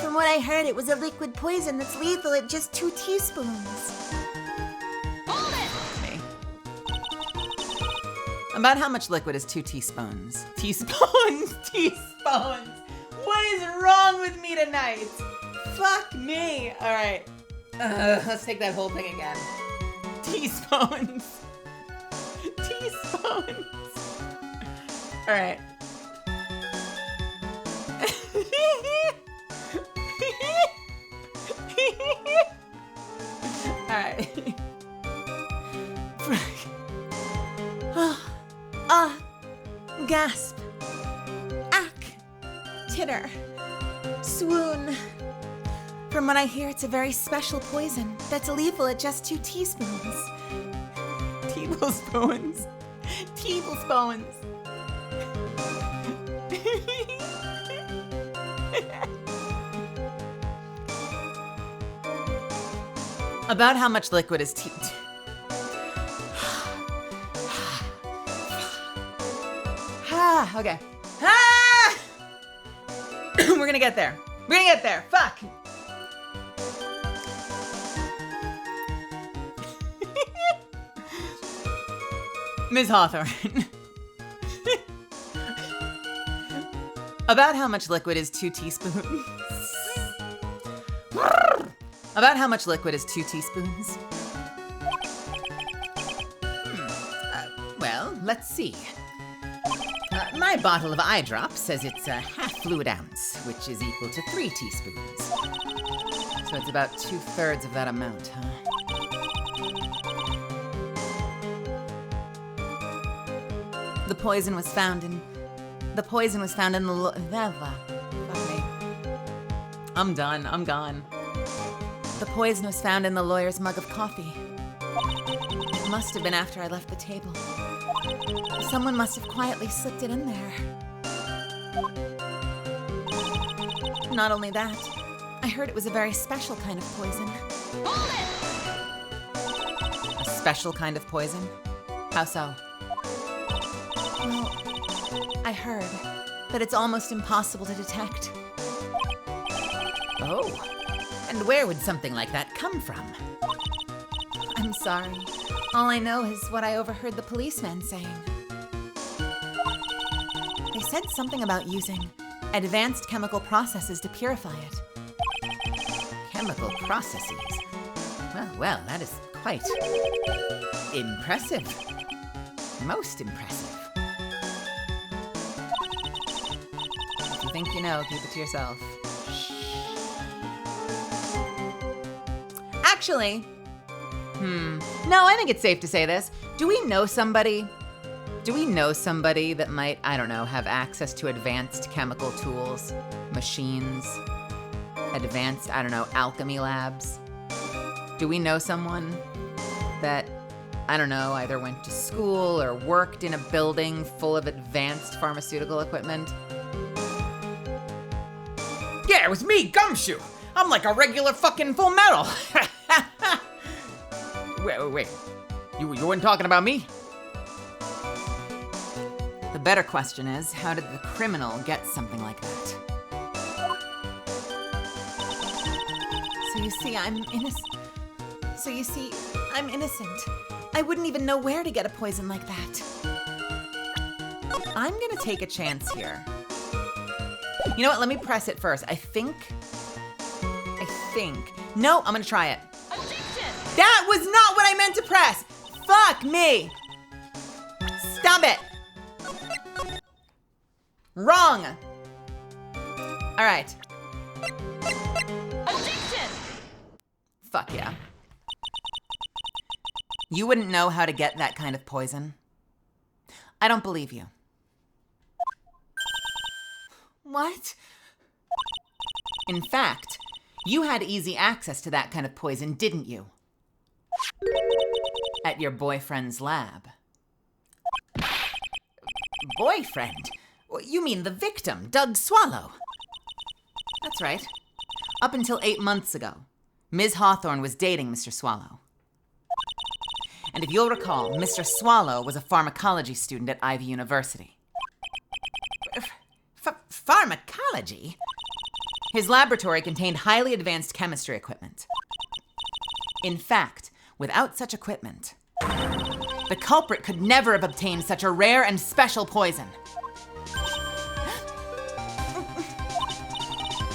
From what I heard, it was a liquid poison that's lethal at just 2 teaspoons. Hold it! About how much liquid is 2 teaspoons? Teaspoons! Teaspoons! What is wrong with me tonight? Fuck me! Alright. Let's take that whole thing again. Teaspoons. Teaspoons. Alright. Alright. Gasp. Ack. Titter. Swoon. From what I hear, it's a very special poison that's lethal at just 2 teaspoons. Tablespoons. Tablespoons. About how much liquid is Okay. Ah! We're gonna get there. We're gonna get there. Fuck. Ms. Hawthorne. About how much liquid is 2 teaspoons? About how much liquid is 2 teaspoons? Well, let's see. My bottle of eye drops says it's a half fluid ounce, which is equal to 3 teaspoons. So it's about 2/3 of that amount, huh? The poison was found in the fuck me. I'm done. I'm gone. The poison was found in the lawyer's mug of coffee. It must have been after I left the table. Someone must have quietly slipped it in there. Not only that, I heard it was a very special kind of poison. A special kind of poison? How so? Well, I heard that it's almost impossible to detect. Oh, and where would something like that come from? I'm sorry. All I know is what I overheard the policeman saying. They said something about using advanced chemical processes to purify it. Chemical processes. Well, that is quite impressive. Most impressive. If you think you know, keep it to yourself. Actually, no, I think it's safe to say this. Do we know somebody that might, I don't know, have access to advanced chemical tools, machines, advanced, I don't know, alchemy labs? Do we know someone that, I don't know, either went to school or worked in a building full of advanced pharmaceutical equipment? Yeah, it was me, Gumshoe. I'm like a regular fucking Full Metal. Wait. You weren't talking about me? The better question is, how did the criminal get something like that? So you see, I'm innocent. I wouldn't even know where to get a poison like that. I'm gonna take a chance here. You know what, let me press it first. I think. No, I'm gonna try it. That was not what I meant to press! Fuck me! Stop it! Wrong! Alright. Fuck yeah. You wouldn't know how to get that kind of poison? I don't believe you. What? In fact, you had easy access to that kind of poison, didn't you? At your boyfriend's lab. Boyfriend? You mean the victim, Doug Swallow? That's right. Up until 8 months ago, Ms. Hawthorne was dating Mr. Swallow. And if you'll recall, Mr. Swallow was a pharmacology student at Ivy University. Pharmacology? His laboratory contained highly advanced chemistry equipment. In fact, without such equipment, the culprit could never have obtained such a rare and special poison.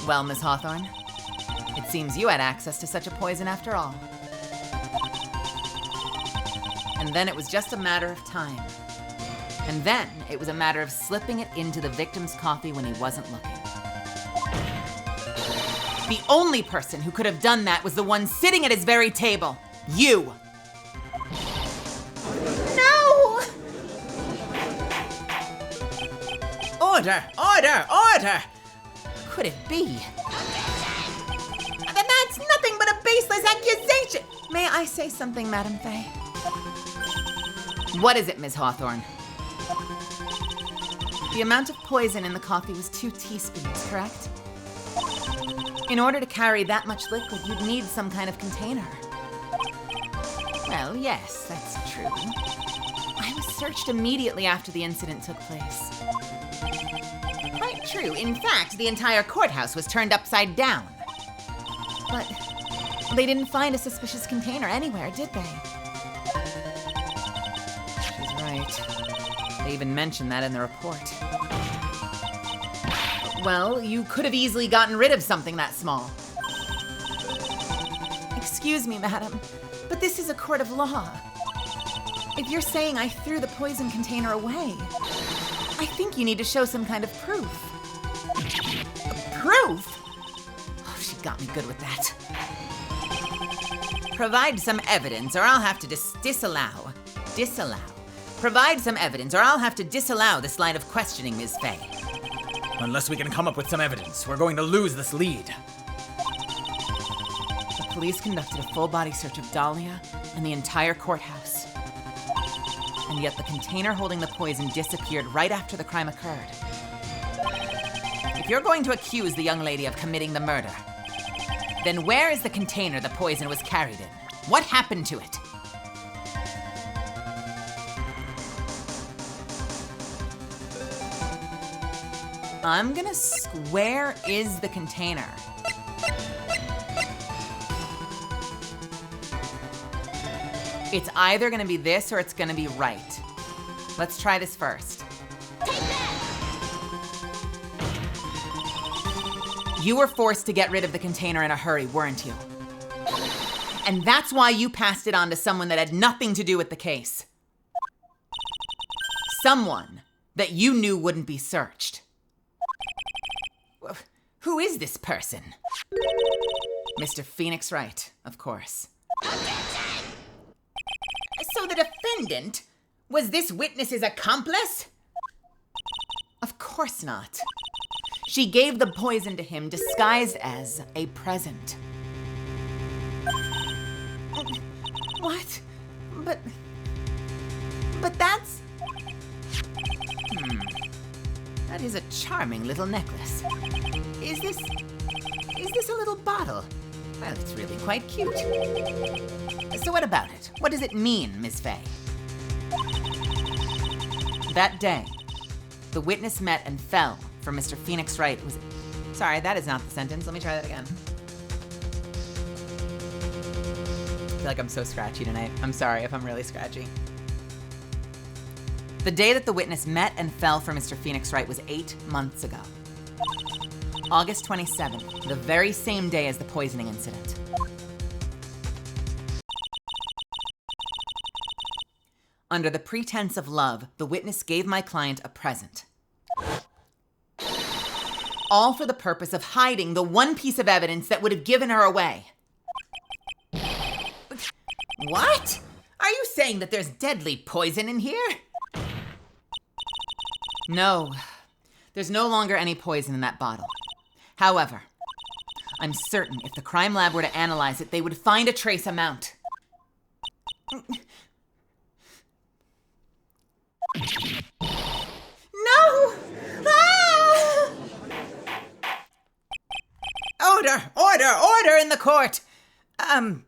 Well, Miss Hawthorne, it seems you had access to such a poison after all. And then it was just a matter of time. And then it was a matter of slipping it into the victim's coffee when he wasn't looking. The only person who could have done that was the one sitting at his very table. You! No! Order! Order! Order! Could it be? That's nothing but a baseless accusation! May I say something, Madam Fay? What is it, Ms. Hawthorne? The amount of poison in the coffee was 2 teaspoons, correct? In order to carry that much liquid, you'd need some kind of container. Well, yes, that's true. I was searched immediately after the incident took place. Quite true. In fact, the entire courthouse was turned upside down. But they didn't find a suspicious container anywhere, did they? She's right. They even mentioned that in the report. Well, you could have easily gotten rid of something that small. Excuse me, madam, but this is a court of law. If you're saying I threw the poison container away, I think you need to show some kind of proof. Proof? Oh, she got me good with that. Provide some evidence or I'll have to disallow. Provide some evidence or I'll have to disallow this line of questioning, Ms. Fay. Unless we can come up with some evidence, we're going to lose this lead. The police conducted a full-body search of Dahlia and the entire courthouse. And yet the container holding the poison disappeared right after the crime occurred. If you're going to accuse the young lady of committing the murder, then where is the container the poison was carried in? What happened to it? I'm gonna where is the container? It's either gonna be this or it's gonna be right. Let's try this first. You were forced to get rid of the container in a hurry, weren't you? And that's why you passed it on to someone that had nothing to do with the case. Someone that you knew wouldn't be searched. Who is this person? Mr. Phoenix Wright, of course. So the defendant was this witness's accomplice? Of course not. She gave the poison to him disguised as a present. What? But that's... That is a charming little necklace. Is this a little bottle? Well, it's really quite cute. So what about it? What does it mean, Miss Fay? That day, the witness met and fell for Mr. Phoenix Wright was... Sorry, that is not the sentence. Let me try that again. I feel like I'm so scratchy tonight. I'm sorry if I'm really scratchy. The day that the witness met and fell for Mr. Phoenix Wright was 8 months ago. August 27th, the very same day as the poisoning incident. Under the pretense of love, the witness gave my client a present. All for the purpose of hiding the one piece of evidence that would have given her away. What? Are you saying that there's deadly poison in here? No, there's no longer any poison in that bottle. However, I'm certain if the crime lab were to analyze it, they would find a trace amount. No! Ah! Order in the court! On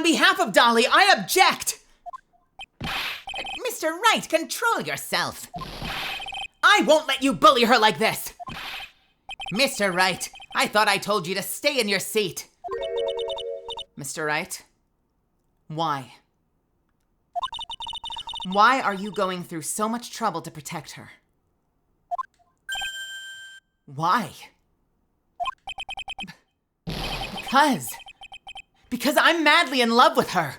behalf of Dolly, I object! Mr. Wright, control yourself. I won't let you bully her like this! Mr. Wright, I thought I told you to stay in your seat. Mr. Wright, why? Why are you going through so much trouble to protect her? Why? Because I'm madly in love with her.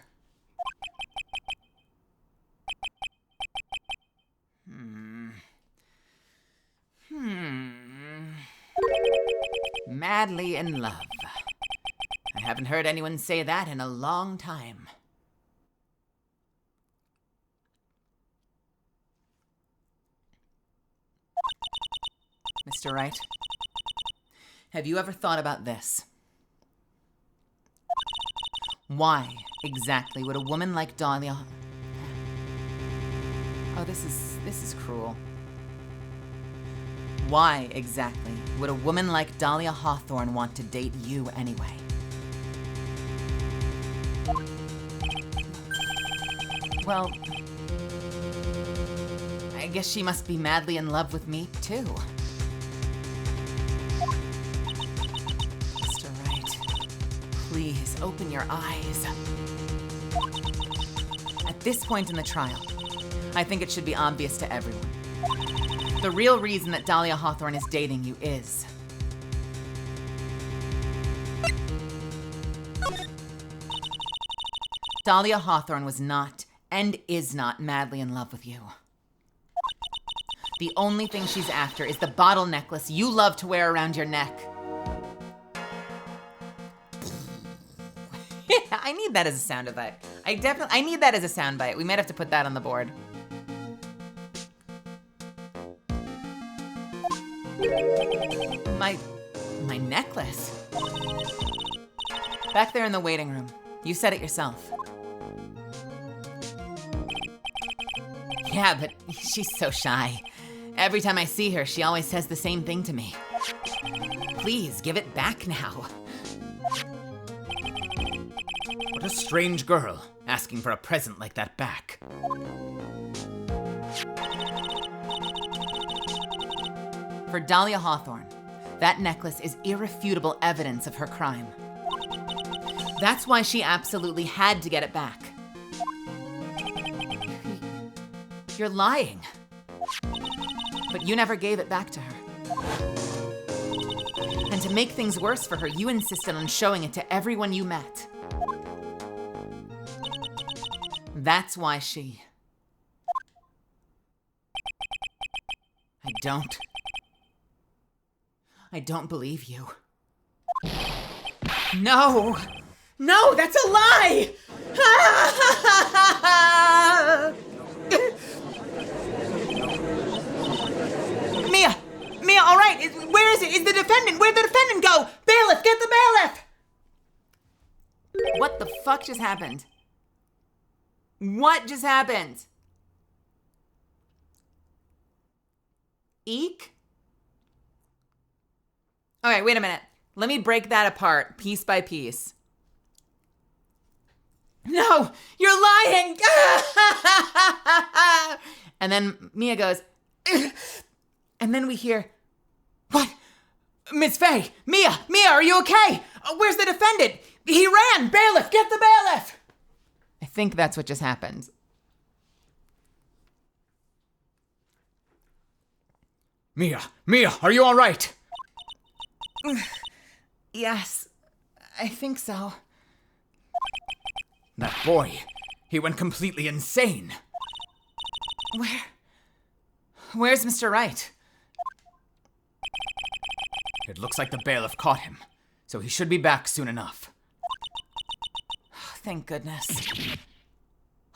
Madly in love. I haven't heard anyone say that in a long time. Mr. Wright, have you ever thought about this? Why exactly would a woman like Dahlia... Oh, this is cruel. Why exactly would a woman like Dahlia Hawthorne want to date you anyway? Well, I guess she must be madly in love with me, too. Mr. Wright, please open your eyes. At this point in the trial, I think it should be obvious to everyone. The real reason that Dahlia Hawthorne is dating you is... Dahlia Hawthorne was not and is not madly in love with you. The only thing she's after is the bottle necklace you love to wear around your neck. I need that as a sound effect. I need that as a sound bite. We might have to put that on the board. My necklace. Back there in the waiting room. You said it yourself. Yeah, but she's so shy. Every time I see her, she always says the same thing to me. Please, give it back now. What a strange girl, asking for a present like that back. For Dahlia Hawthorne, that necklace is irrefutable evidence of her crime. That's why she absolutely had to get it back. You're lying. But you never gave it back to her. And to make things worse for her, you insisted on showing it to everyone you met. That's why she... I don't believe you. No! No, that's a lie! Mia, all right. Where is it? Is the defendant? Where'd the defendant go? Bailiff, get the bailiff! What the fuck just happened? What just happened? Eek? Okay, wait a minute. Let me break that apart, piece by piece. No, you're lying! And then Mia goes, and then we hear, what? Miss Faye, Mia, are you okay? Where's the defendant? He ran! Bailiff, get the bailiff! I think that's what just happened. Mia, are you all right? Yes, I think so. That boy, he went completely insane. Where's Mr. Wright? It looks like the bailiff caught him, so he should be back soon enough. Thank goodness.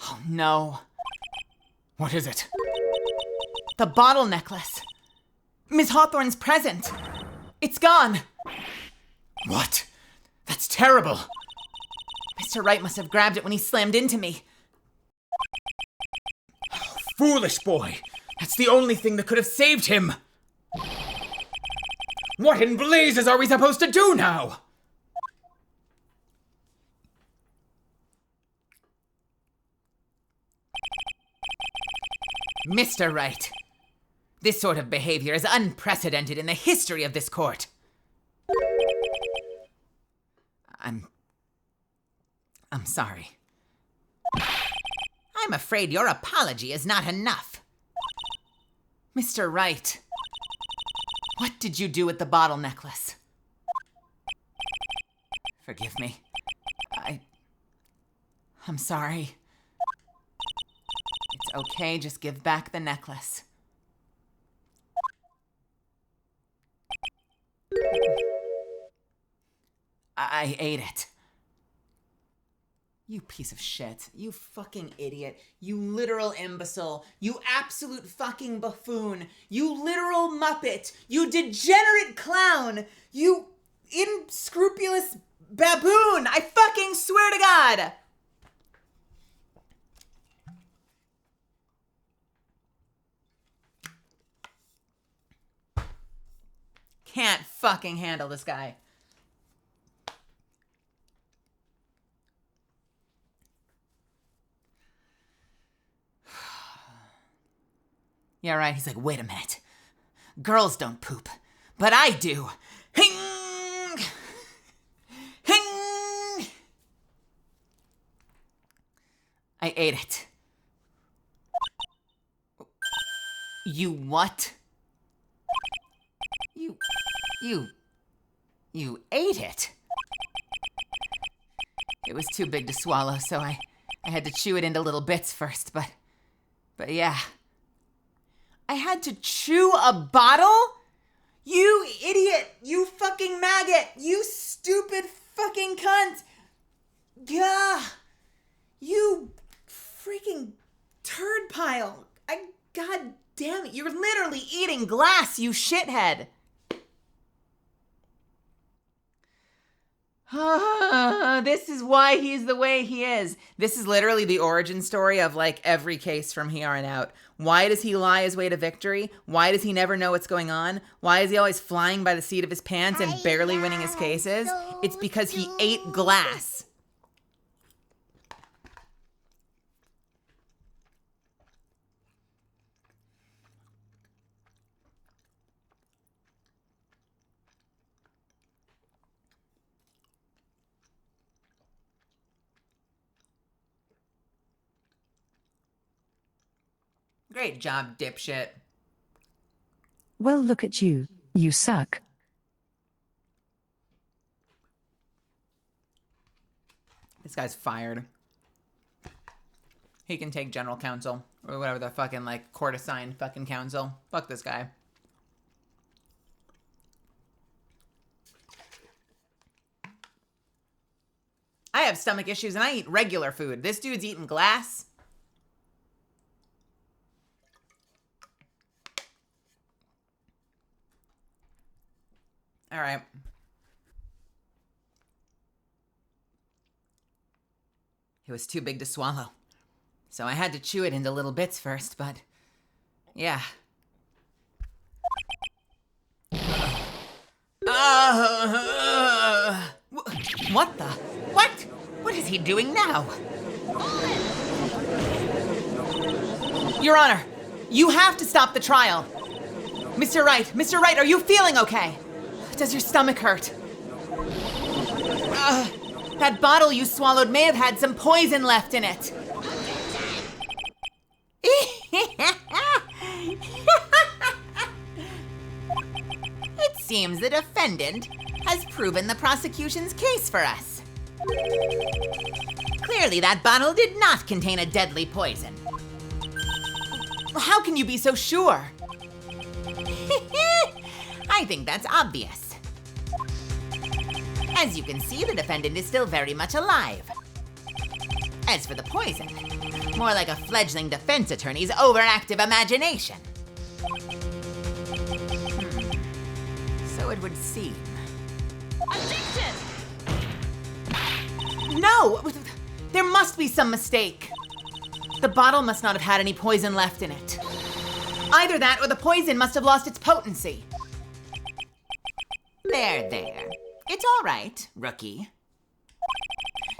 Oh no. What is it? The bottle necklace. Miss Hawthorne's present. It's gone. What? That's terrible. Mr. Wright must have grabbed it when he slammed into me. Foolish boy. That's the only thing that could have saved him. What in blazes are we supposed to do now? Mr. Wright, this sort of behavior is unprecedented in the history of this court. I'm sorry. I'm afraid your apology is not enough. Mr. Wright, what did you do with the bottle necklace? Forgive me. I'm sorry. It's okay, just give back the necklace. I ate it. You piece of shit. You fucking idiot. You literal imbecile. You absolute fucking buffoon. You literal muppet. You degenerate clown. You unscrupulous baboon. I fucking swear to God. Can't fucking handle this guy. Yeah, right. He's like, wait a minute. Girls don't poop, but I do. Hing! Hing! I ate it. You what? You ate it? It was too big to swallow, so I had to chew it into little bits first, but yeah. I had to chew a bottle? You idiot! You fucking maggot! You stupid fucking cunt! Gah! You freaking turd pile! God damn it! You're literally eating glass, you shithead! This is why he's the way he is. This is literally the origin story of like every case from here on out. Why does he lie his way to victory? Why does he never know what's going on? Why is he always flying by the seat of his pants and barely winning his cases? It's because he ate glass. Great job, dipshit. Well, look at you. You suck. This guy's fired. He can take general counsel or whatever the fucking like court assigned fucking counsel. Fuck this guy. I have stomach issues and I eat regular food. This dude's eating glass. All right. It was too big to swallow. So I had to chew it into little bits first, but yeah. What the? What? What is he doing now? Your Honor, you have to stop the trial. Mr. Wright, are you feeling okay? Does your stomach hurt? That bottle you swallowed may have had some poison left in it. It seems the defendant has proven the prosecution's case for us. Clearly, that bottle did not contain a deadly poison. How can you be so sure? I think that's obvious. As you can see, the defendant is still very much alive. As for the poison, more like a fledgling defense attorney's overactive imagination. So it would seem. Objection! No! There must be some mistake. The bottle must not have had any poison left in it. Either that or the poison must have lost its potency. There. It's all right, rookie.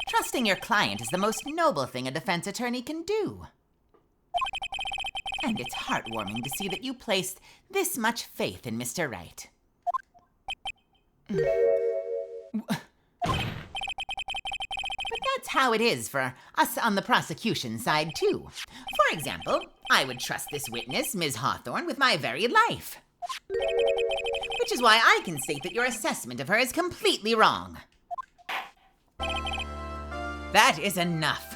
Trusting your client is the most noble thing a defense attorney can do. And it's heartwarming to see that you placed this much faith in Mr. Wright. But that's how it is for us on the prosecution side, too. For example, I would trust this witness, Ms. Hawthorne, with my very life. Which is why I can state that your assessment of her is completely wrong. That is enough.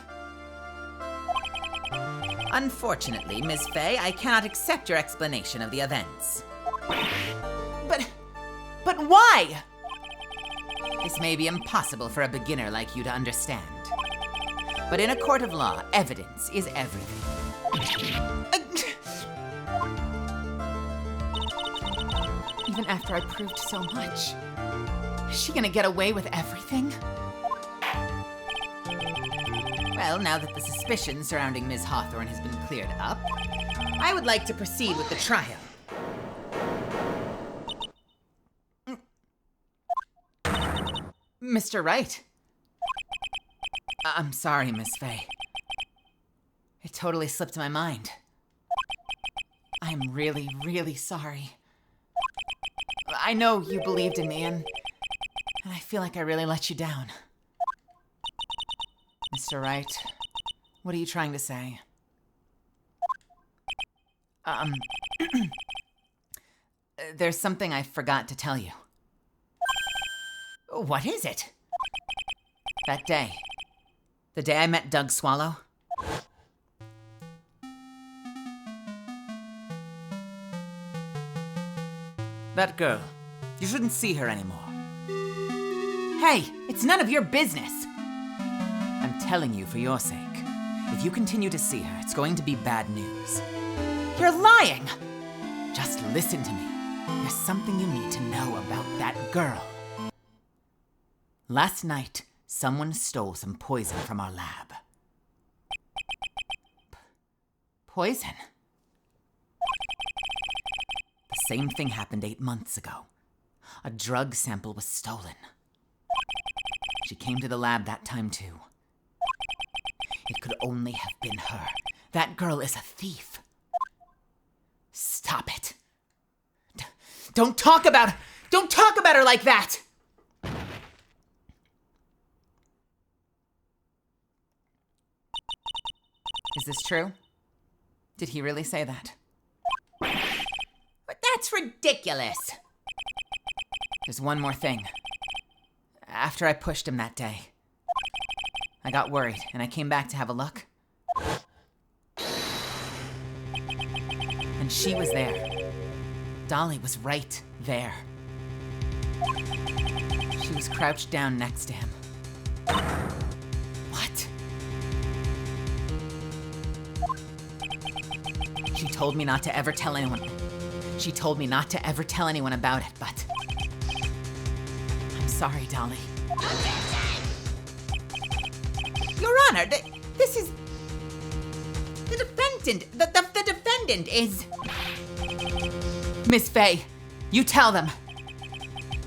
Unfortunately, Miss Fay, I cannot accept your explanation of the events. But why? This may be impossible for a beginner like you to understand. But in a court of law, evidence is everything. Even after I proved so much, is she gonna get away with everything? Well, now that the suspicion surrounding Ms. Hawthorne has been cleared up, I would like to proceed with the trial. Mr. Wright. I'm sorry, Miss Fay. It totally slipped my mind. I'm really, really sorry. I know you believed in me, and I feel like I really let you down. Mr. Wright, what are you trying to say? There's something I forgot to tell you. What is it? That day. The day I met Doug Swallow. That girl. You shouldn't see her anymore. Hey, it's none of your business. I'm telling you for your sake. If you continue to see her, it's going to be bad news. You're lying! Just listen to me. There's something you need to know about that girl. Last night, someone stole some poison from our lab. Poison? The same thing happened 8 months ago. A drug sample was stolen. She came to the lab that time too. It could only have been her. That girl is a thief. Stop it. Don't talk about her like that! Is this true? Did he really say that? But that's ridiculous. There's one more thing. After I pushed him that day, I got worried and I came back to have a look. And she was there. Dolly was right there. She was crouched down next to him. What? She told me not to ever tell anyone. She told me not to ever tell anyone about it, but... I'm sorry, Dolly. Your Honor, this is... The defendant... The defendant is... Miss Fay, you tell them.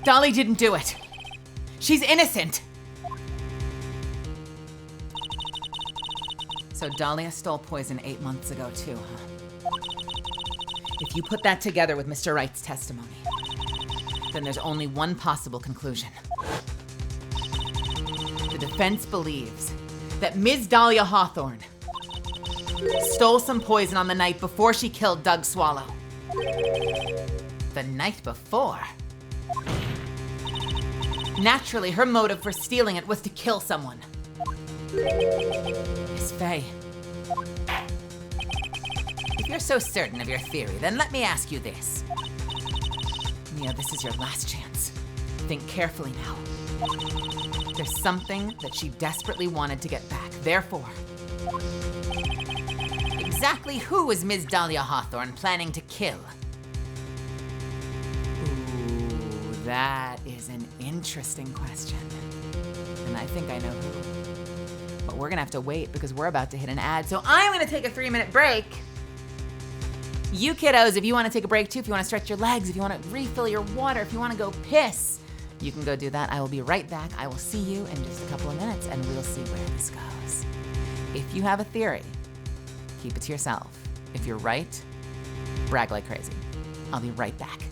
Dolly didn't do it. She's innocent. So Dahlia stole poison 8 months ago too, huh? If you put that together with Mr. Wright's testimony, then there's only one possible conclusion. The defense believes that Ms. Dahlia Hawthorne stole some poison on the night before she killed Doug Swallow. The night before. Naturally, her motive for stealing it was to kill someone. Miss Fay. If you're so certain of your theory, then let me ask you this. Mia, this is your last chance. Think carefully now. There's something that she desperately wanted to get back. Therefore, exactly who was Ms. Dahlia Hawthorne planning to kill? Ooh, that is an interesting question. And I think I know who. But we're gonna have to wait because we're about to hit an ad. So I'm gonna take a 3-minute break. You kiddos, if you wanna take a break too, if you wanna stretch your legs, if you wanna refill your water, if you wanna go piss, you can go do that. I will be right back. I will see you in just a couple of minutes and we'll see where this goes. If you have a theory, keep it to yourself. If you're right, brag like crazy. I'll be right back.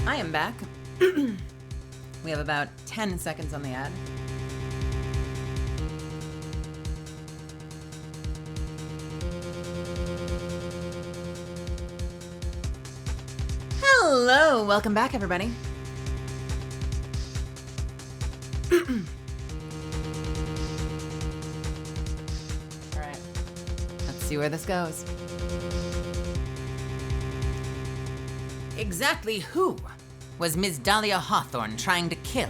I am back. We have about 10 seconds on the ad. Hello, welcome back, everybody. All right, let's see where this goes. Exactly who was Ms. Dahlia Hawthorne trying to kill?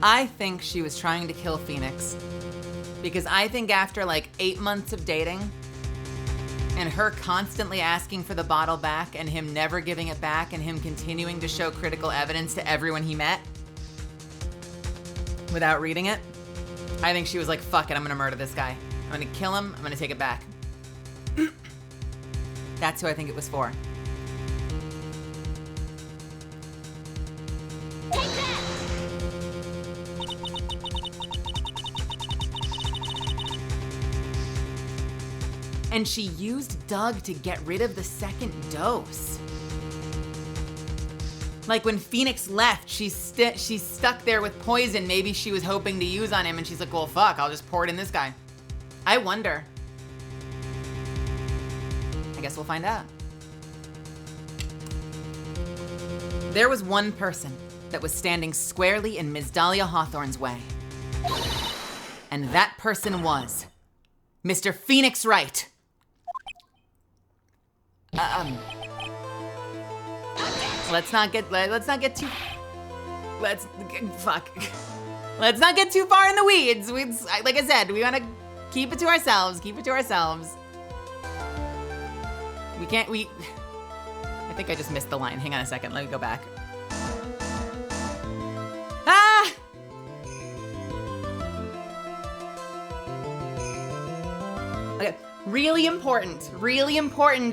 I think she was trying to kill Phoenix because I think after like 8 months of dating and her constantly asking for the bottle back and him never giving it back and him continuing to show critical evidence to everyone he met without reading it, I think she was like, fuck it, I'm gonna murder this guy. I'm gonna kill him, I'm gonna take it back. That's who I think it was for. And she used Doug to get rid of the second dose. Like when Phoenix left, she's stuck there with poison maybe she was hoping to use on him, and she's like, well, fuck, I'll just pour it in this guy. I wonder. I guess we'll find out. There was one person that was standing squarely in Ms. Dahlia Hawthorne's way. And that person was Mr. Phoenix Wright. Let's not get too far in the weeds. Like I said, we want to keep it to ourselves. I think I just missed the line. Hang on a second. Let me go back. Ah! Okay. Really important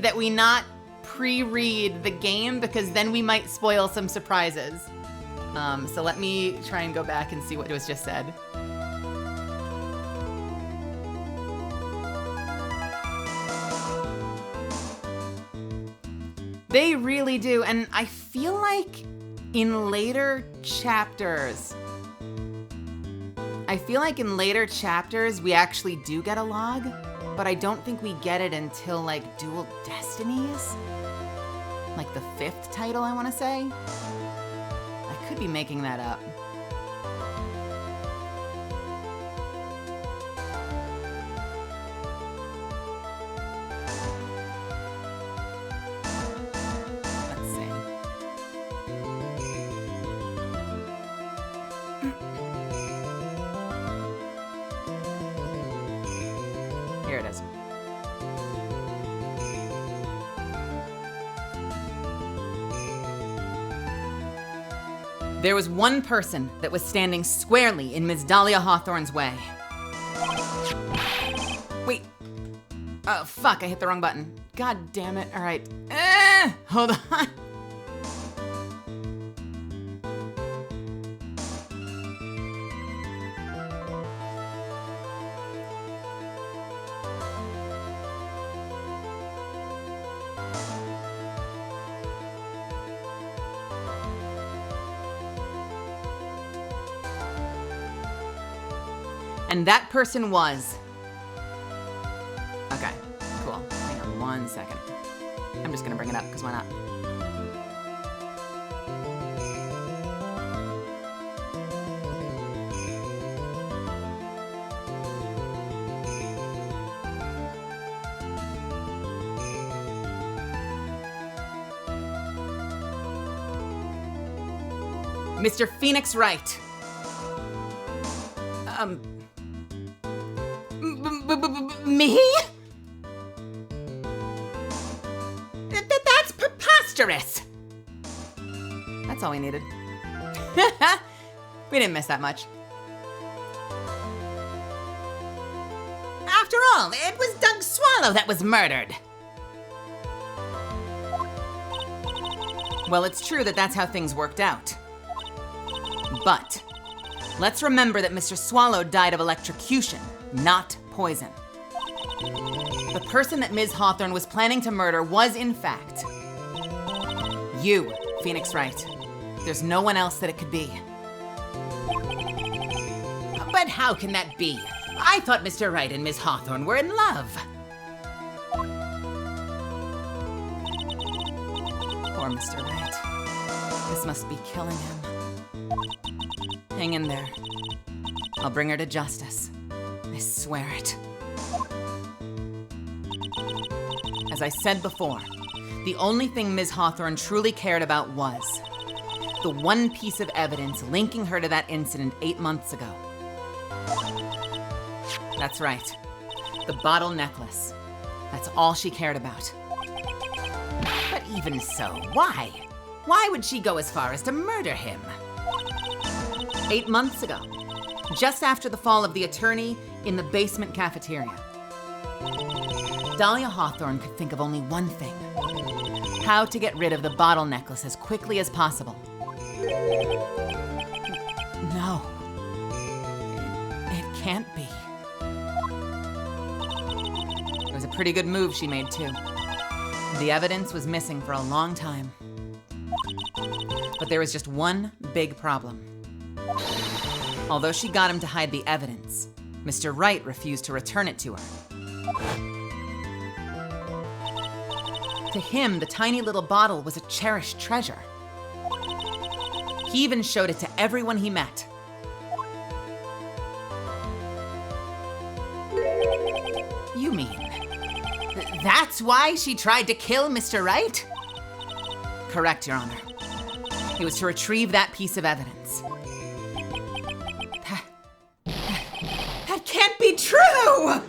that we not pre-read the game because then we might spoil some surprises. So let me try and go back and see what was just said. They really do, and I feel like in later chapters, we actually do get a log, but I don't think we get it until like Dual Destinies? Like the 5th title, I want to say. I could be making that up. Let's see. Here it is. There was one person that was standing squarely in Ms. Dahlia Hawthorne's way. Wait. Oh, fuck, I hit the wrong button. God damn it. All right. Hold on. And that person was... Okay, cool. Hang on 1 second. I'm just gonna bring it up, because why not? Mr. Phoenix Wright. Me? That's preposterous. That's all we needed. We didn't miss that much. After all, it was Doug Swallow that was murdered. Well, it's true that that's how things worked out. But let's remember that Mr. Swallow died of electrocution, not poison. The person that Ms. Hawthorne was planning to murder was, in fact, you, Phoenix Wright. There's no one else that it could be. But how can that be? I thought Mr. Wright and Ms. Hawthorne were in love. Poor Mr. Wright. This must be killing him. Hang in there. I'll bring her to justice. I swear it. As I said before, the only thing Ms. Hawthorne truly cared about was the one piece of evidence linking her to that incident 8 months ago. That's right. The bottle necklace. That's all she cared about. But even so, why? Why would she go as far as to murder him? 8 months ago, just after the fall of the attorney in the basement cafeteria, Dahlia Hawthorne could think of only one thing: how to get rid of the bottle necklace as quickly as possible. No. It can't be. It was a pretty good move she made, too. The evidence was missing for a long time. But there was just one big problem. Although she got him to hide the evidence, Mr. Wright refused to return it to her. To him, the tiny little bottle was a cherished treasure. He even showed it to everyone he met. You mean that's why she tried to kill Mr. Wright? Correct, Your Honor. It was to retrieve that piece of evidence. That can't be true!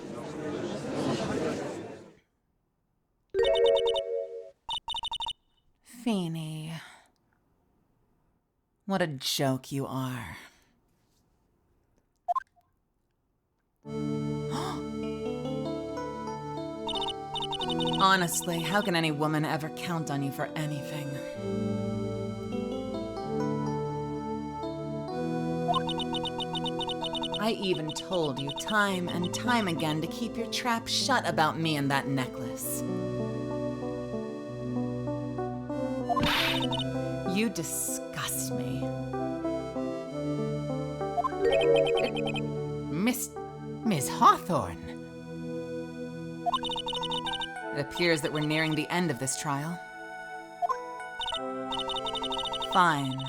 Feeny. What a joke you are. Honestly, how can any woman ever count on you for anything? I even told you time and time again to keep your trap shut about me and that necklace. You disgust me. Miss Hawthorne. It appears that we're nearing the end of this trial. Fine.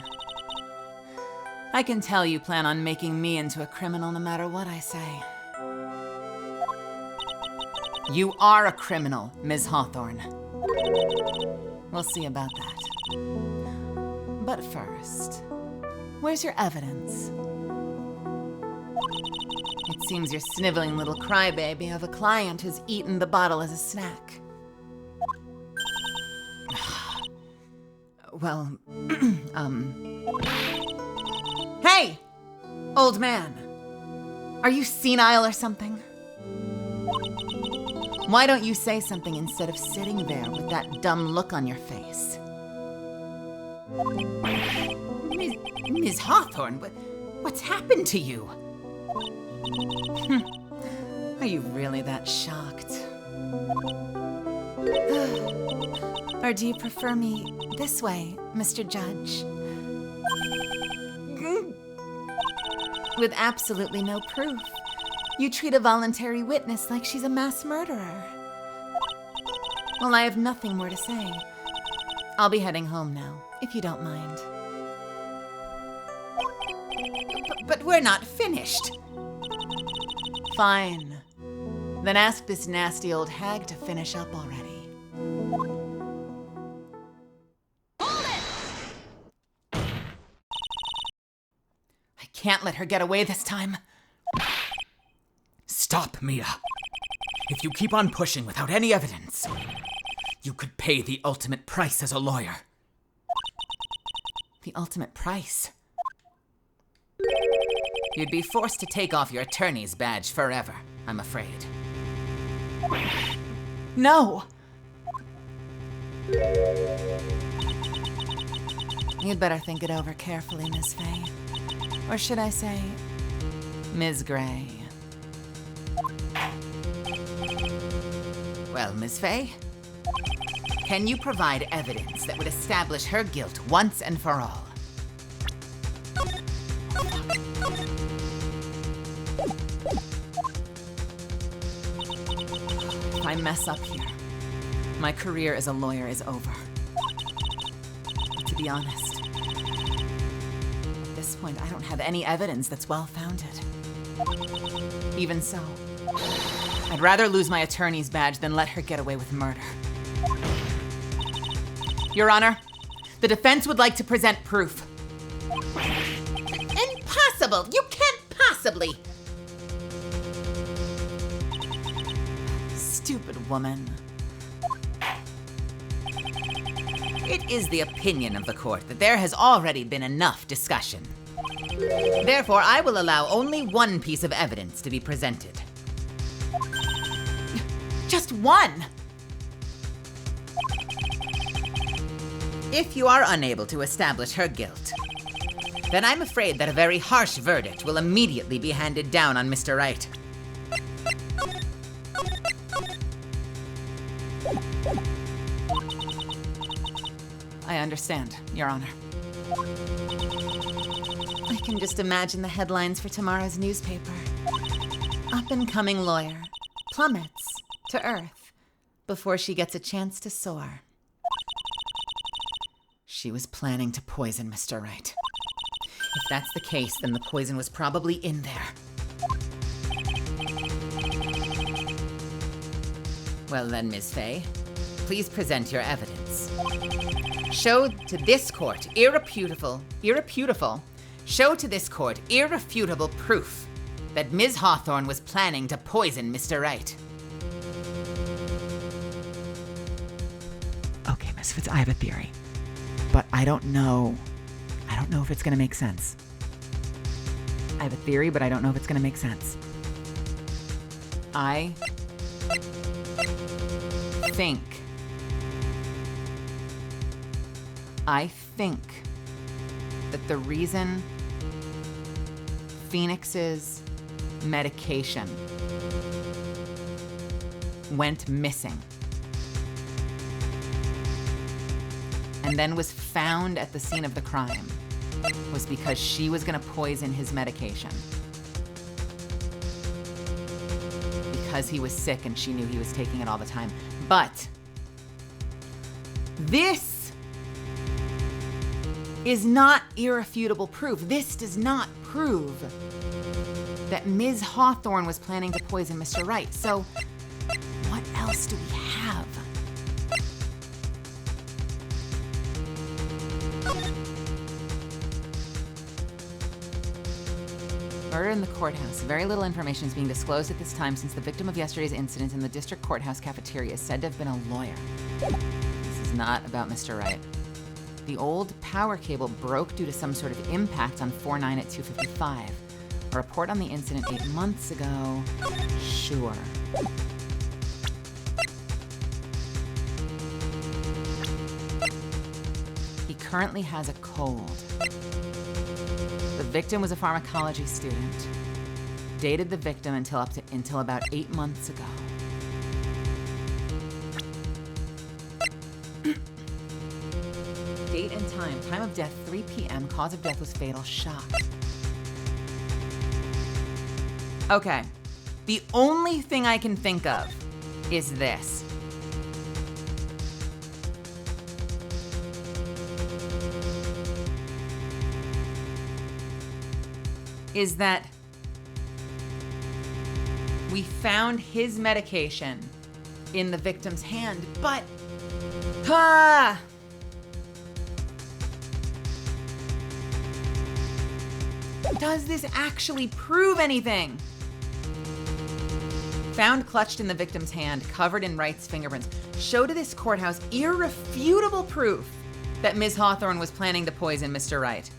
I can tell you plan on making me into a criminal no matter what I say. You are a criminal, Ms. Hawthorne. We'll see about that. But first, where's your evidence? It seems your sniveling little crybaby of a client who's eaten the bottle as a snack. Well, Hey! Old man. Are you senile or something? Why don't you say something instead of sitting there with that dumb look on your face? Miss Hawthorne, what's happened to you? Are you really that shocked? Or do you prefer me this way, Mr. Judge? With absolutely no proof, you treat a voluntary witness like she's a mass murderer. Well, I have nothing more to say. I'll be heading home now, if you don't mind. But we're not finished. Fine. Then ask this nasty old hag to finish up already. I can't let her get away this time. Stop, Mia. If you keep on pushing without any evidence, you could pay the ultimate price as a lawyer. The ultimate price? You'd be forced to take off your attorney's badge forever, I'm afraid. No! You'd better think it over carefully, Miss Fay. Or should I say, Ms. Gray. Well, Miss Fay, can you provide evidence that would establish her guilt once and for all? If I mess up here, my career as a lawyer is over. To be honest, at this point, I don't have any evidence that's well-founded. Even so, I'd rather lose my attorney's badge than let her get away with murder. Your Honor, the defense would like to present proof. Impossible! You can't possibly! Stupid woman. It is the opinion of the court that there has already been enough discussion. Therefore, I will allow only one piece of evidence to be presented. Just one! If you are unable to establish her guilt, then I'm afraid that a very harsh verdict will immediately be handed down on Mr. Wright. I understand, Your Honor. I can just imagine the headlines for tomorrow's newspaper. Up-and-coming lawyer plummets to earth before she gets a chance to soar. She was planning to poison Mr. Wright. If that's the case, then the poison was probably in there. Well then, Ms. Fay, please present your evidence. Show to this court irrefutable proof that Ms. Hawthorne was planning to poison Mr. Wright. Okay, Misfits, I have a theory. But I don't know if it's gonna make sense. I have a theory, but I don't know if it's gonna make sense. I think that the reason Phoenix's medication went missing and then was found at the scene of the crime was because she was gonna poison his medication. Because he was sick and she knew he was taking it all the time. But this is not irrefutable proof. This does not prove that Ms. Hawthorne was planning to poison Mr. Wright. So what else do we have? Murder in the courthouse. Very little information is being disclosed at this time since the victim of yesterday's incident in the district courthouse cafeteria is said to have been a lawyer. This is not about Mr. Wright. The old power cable broke due to some sort of impact on 4-9 at 2:55. A report on the incident 8 months ago. Sure. He currently has a cold. The victim was a pharmacology student. Dated the victim until about 8 months ago. Date and time. Time of death, 3 p.m. Cause of death was fatal shock. Okay. The only thing I can think of is this. Is that we found his medication in the victim's hand, but does this actually prove anything? Found clutched in the victim's hand, covered in Wright's fingerprints, show to this courthouse irrefutable proof that Ms. Hawthorne was planning to poison Mr. Wright.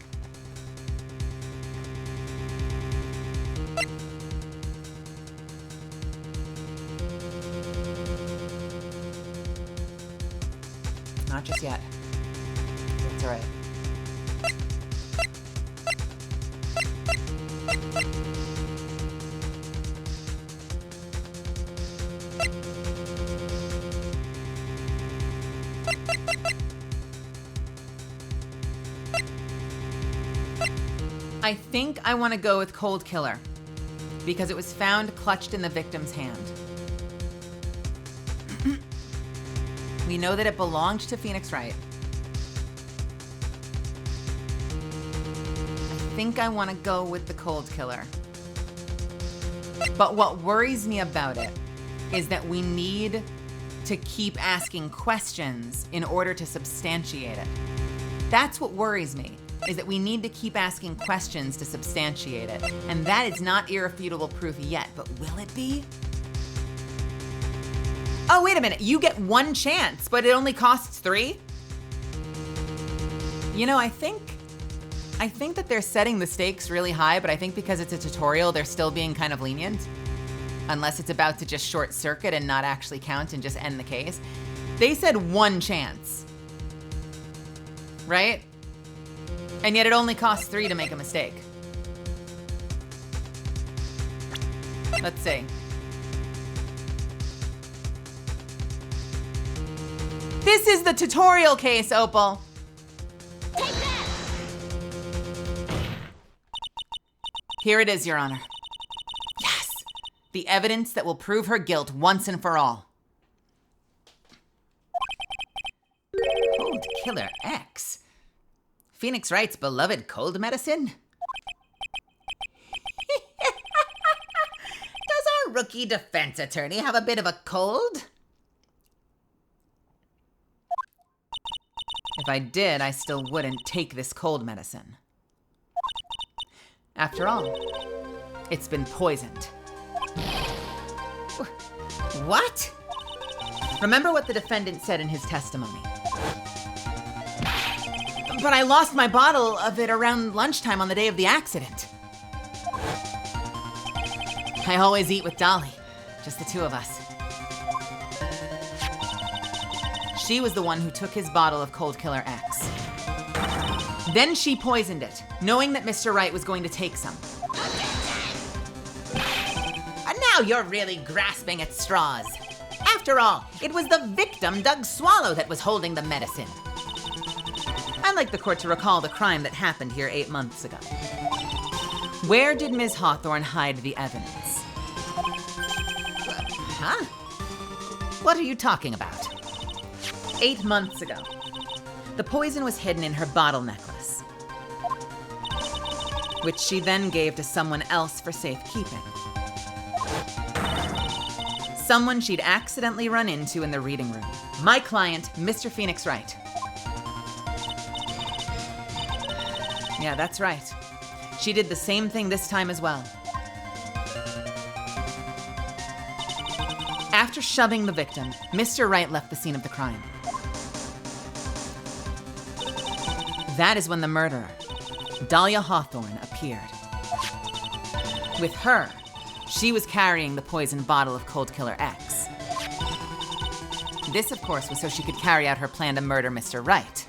Not just yet. That's all right. I think I want to go with cold killer because it was found clutched in the victim's hand. We know that it belonged to Phoenix Wright. I think I want to go with the cold killer. But what worries me about it is that we need to keep asking questions in order to substantiate it. That's what worries me, is that we need to keep asking questions to substantiate it. And that is not irrefutable proof yet, but will it be? Oh, wait a minute, you get 1 chance, but it only costs 3? You know, I think that they're setting the stakes really high, but I think because it's a tutorial, they're still being kind of lenient. Unless it's about to just short circuit and not actually count and just end the case. They said 1 chance. Right? And yet it only costs 3 to make a mistake. Let's see. This is the tutorial case, Opal. Take that! Here it is, Your Honor. Yes! The evidence that will prove her guilt once and for all. Cold Killer X. Phoenix Wright's beloved cold medicine? rookie defense attorney have a bit of a cold? If I did, I still wouldn't take this cold medicine. After all, it's been poisoned. What? Remember what the defendant said in his testimony. But I lost my bottle of it around lunchtime on the day of the accident. I always eat with Dolly, just the two of us. She was the one who took his bottle of Cold Killer X. Then she poisoned it, knowing that Mr. Wright was going to take some. And now you're really grasping at straws. After all, it was the victim, Doug Swallow, that was holding the medicine. I'd like the court to recall the crime that happened here 8 months ago. Where did Ms. Hawthorne hide the evidence? Huh? What are you talking about? 8 months ago, the poison was hidden in her bottle necklace, which she then gave to someone else for safekeeping. Someone she'd accidentally run into in the reading room. My client, Mr. Phoenix Wright. Yeah, that's right. She did the same thing this time as well. After shoving the victim, Mr. Wright left the scene of the crime. That is when the murderer, Dahlia Hawthorne, appeared. With her, she was carrying the poisoned bottle of Cold Killer X. This, of course, was so she could carry out her plan to murder Mr. Wright.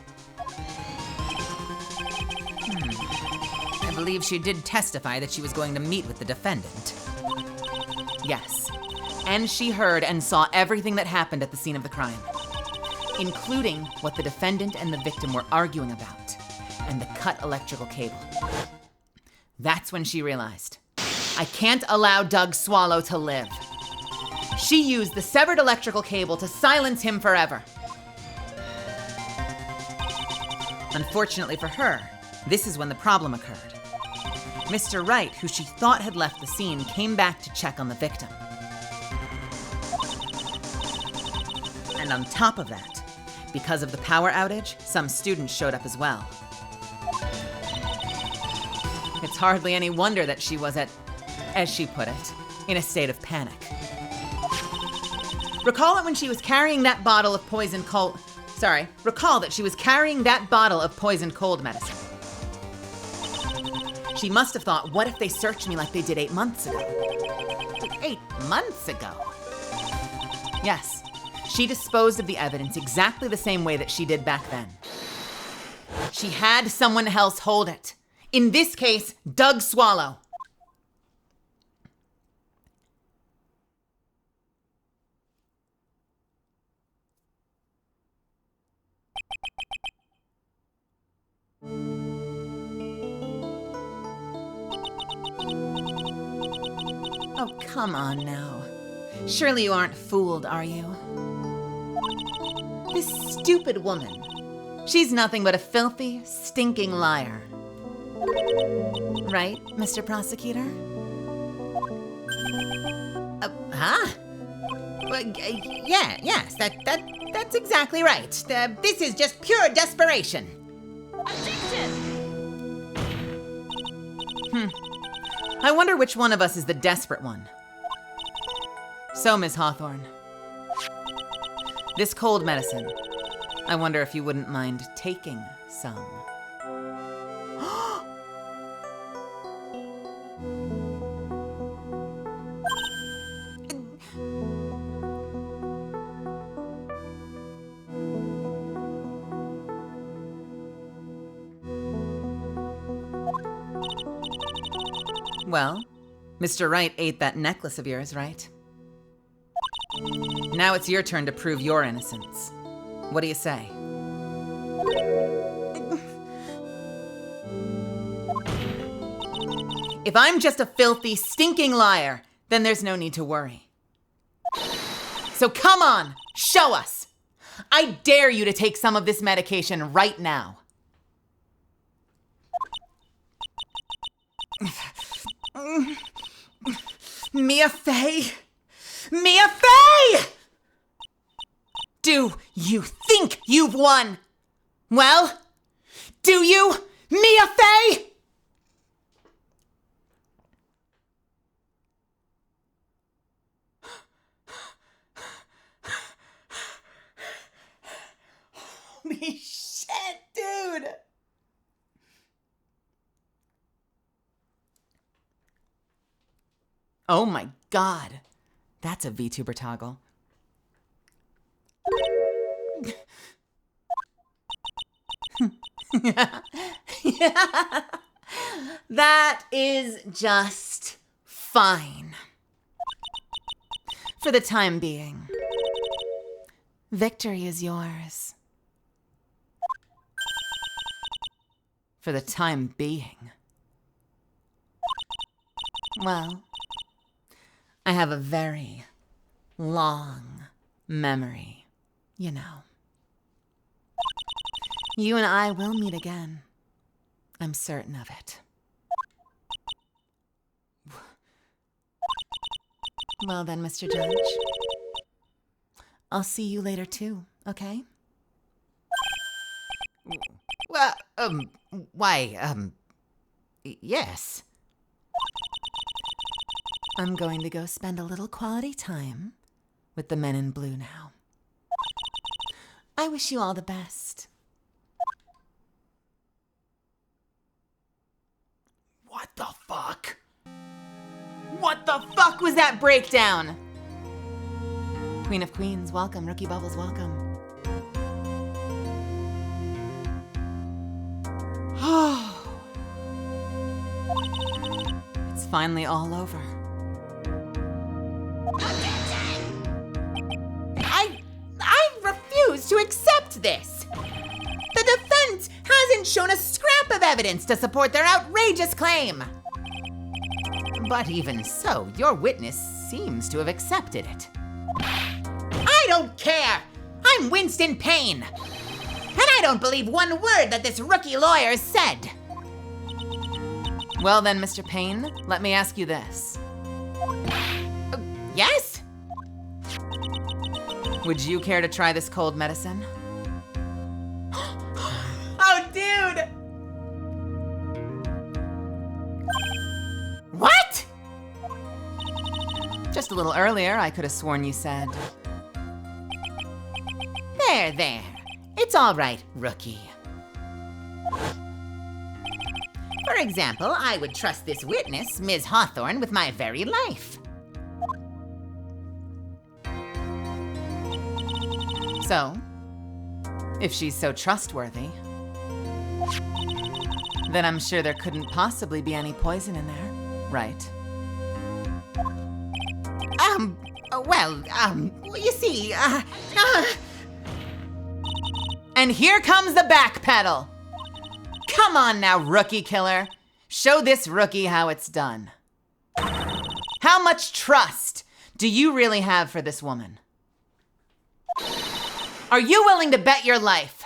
I believe she did testify that she was going to meet with the defendant. Yes, and she heard and saw everything that happened at the scene of the crime, including what the defendant and the victim were arguing about, and the cut electrical cable. That's when she realized, I can't allow Doug Swallow to live. She used the severed electrical cable to silence him forever. Unfortunately for her, this is when the problem occurred. Mr. Wright, who she thought had left the scene, came back to check on the victim. And on top of that, because of the power outage, some students showed up as well. It's hardly any wonder that she was as she put it, in a state of panic. Recall that she was carrying that bottle of poisoned cold medicine. She must have thought, what if they searched me like they did 8 months ago? 8 months ago? Yes. She disposed of the evidence exactly the same way that she did back then. She had someone else hold it. In this case, Doug Swallow. Oh, come on now. Surely you aren't fooled, are you? This stupid woman. She's nothing but a filthy, stinking liar. Right, Mr. Prosecutor? Huh? Well, yes, that's exactly right. This is just pure desperation. I wonder which one of us is the desperate one. So, Ms. Hawthorne, this cold medicine, I wonder if you wouldn't mind taking some. Well, Mr. Wright ate that necklace of yours, right? Now it's your turn to prove your innocence. What do you say? If I'm just a filthy, stinking liar, then there's no need to worry. So come on, show us! I dare you to take some of this medication right now. Mia Fey! Mia Fey! Do you think you've won? Well, do you, Mia Fey? Holy shit, dude! Oh my god. That's a VTuber toggle. That is just fine. For the time being. Victory is yours. For the time being. Well, I have a very long memory, you know. You and I will meet again. I'm certain of it. Well then, Mr. Judge. I'll see you later too, okay? Well, yes. I'm going to go spend a little quality time with the men in blue now. I wish you all the best. What the fuck? What the fuck was that breakdown? Queen of Queens, welcome. Rookie Bubbles, welcome. It's finally all over. I refuse to accept this. The defense hasn't shown a scrap of evidence to support their outrageous claim. But even so, your witness seems to have accepted it. I don't care. I'm Winston Payne. And I don't believe one word that this rookie lawyer said. Well then, Mr. Payne, let me ask you this. Yes? Would you care to try this cold medicine? Oh, dude! What? Just a little earlier, I could have sworn you said. There. It's all right, rookie. For example, I would trust this witness, Ms. Hawthorne, with my very life. So, if she's so trustworthy, then I'm sure there couldn't possibly be any poison in there, right? You see, And here comes the back pedal. Come on now, rookie killer. Show this rookie how it's done. How much trust do you really have for this woman? Are you willing to bet your life?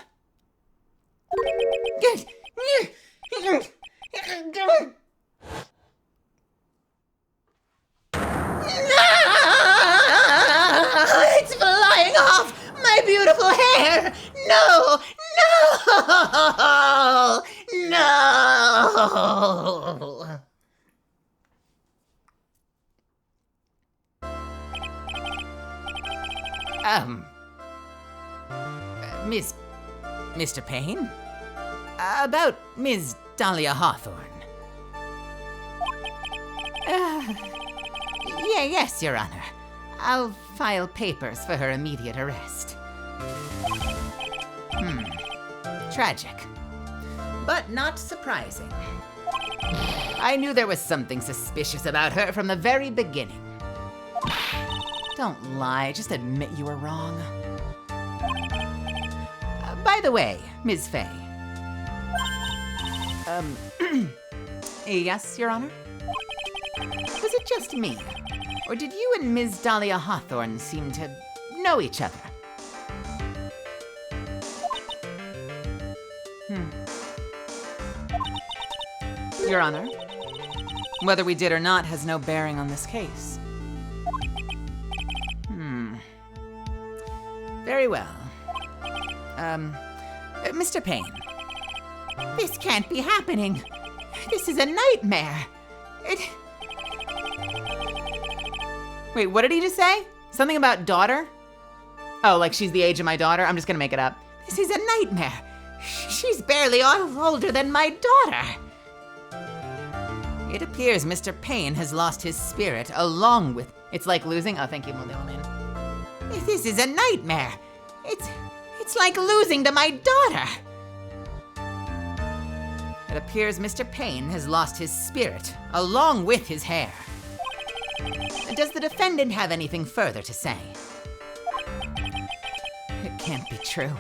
It's flying off! My beautiful hair! No! Mr. Payne? About Ms. Dahlia Hawthorne. Yes, Your Honor. I'll file papers for her immediate arrest. Tragic. But not surprising. I knew there was something suspicious about her from the very beginning. Don't lie, just admit you were wrong. By the way, Ms. Fay. Yes, Your Honor? Was it just me? Or did you and Ms. Dahlia Hawthorne seem to know each other? Your Honor, whether we did or not has no bearing on this case. Very well. Mr. Payne. This can't be happening. This is a nightmare. Wait, what did he just say? Something about daughter? Oh, like she's the age of my daughter? I'm just gonna make it up. This is a nightmare. She's barely older than my daughter. It appears Mr. Payne has lost his spirit along with... It's like losing... Oh, thank you, Mulderman. This is a nightmare. It's like losing to my daughter. It appears Mr. Payne has lost his spirit along with his hair. Does the defendant have anything further to say? It can't be true.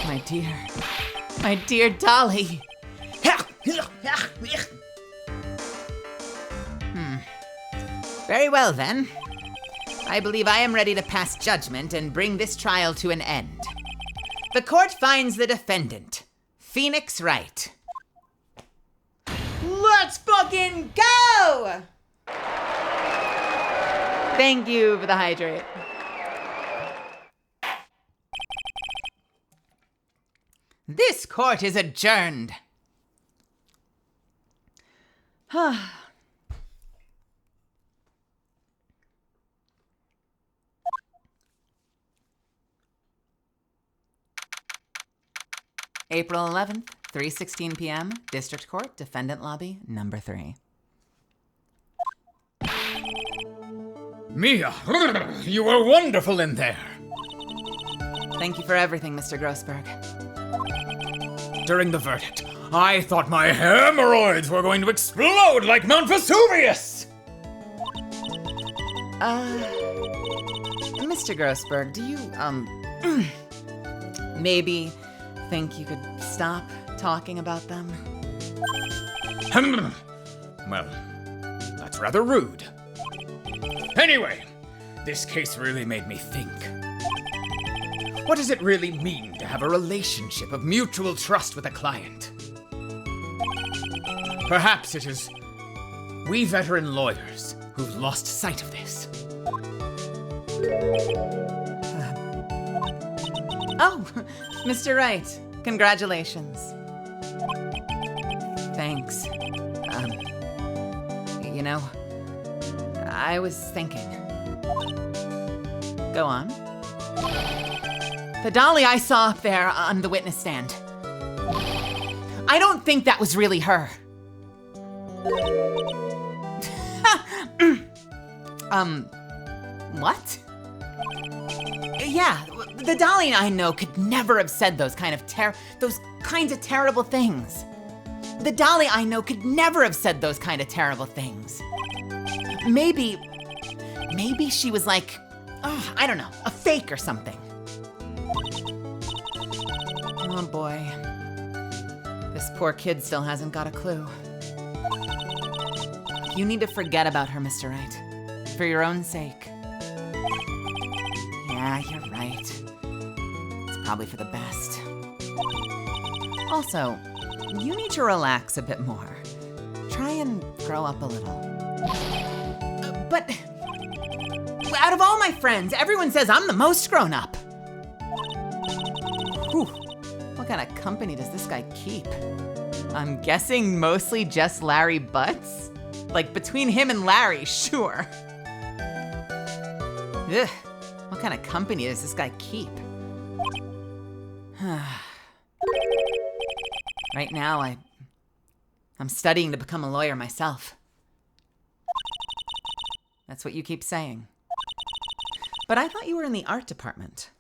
My dear Dolly. Very well then. I believe I am ready to pass judgment and bring this trial to an end. The court finds the defendant, Phoenix Wright. Let's fucking go! Thank you for the hydrate. This court is adjourned. April 11th, 3:16 p.m., District Court, Defendant Lobby, number 3. Mia, you were wonderful in there. Thank you for everything, Mr. Grossberg. During the verdict, I thought my hemorrhoids were going to explode like Mount Vesuvius! Mr. Grossberg, do you, maybe think you could stop talking about them? Well, that's rather rude. Anyway, this case really made me think. What does it really mean to have a relationship of mutual trust with a client? Perhaps it is we veteran lawyers who've lost sight of this. Oh, Mr. Wright, congratulations. Thanks. You know, I was thinking. Go on. The dolly I saw up there on the witness stand. I don't think that was really her. What? Yeah, the dolly I know could never have said those kinds of terrible things. The dolly I know could never have said those kind of terrible things. Maybe she was like, I don't know, a fake or something. Oh boy. This poor kid still hasn't got a clue. You need to forget about her, Mr. Wright. For your own sake. Yeah, you're right. It's probably for the best. Also, you need to relax a bit more. Try and grow up a little. But out of all my friends, everyone says I'm the most grown up. Whew. What kind of company does this guy keep? I'm guessing mostly just Larry Butts? Like between him and Larry, sure. Ugh. What kind of company does this guy keep? Right now, I'm studying to become a lawyer myself. That's what you keep saying. But I thought you were in the art department.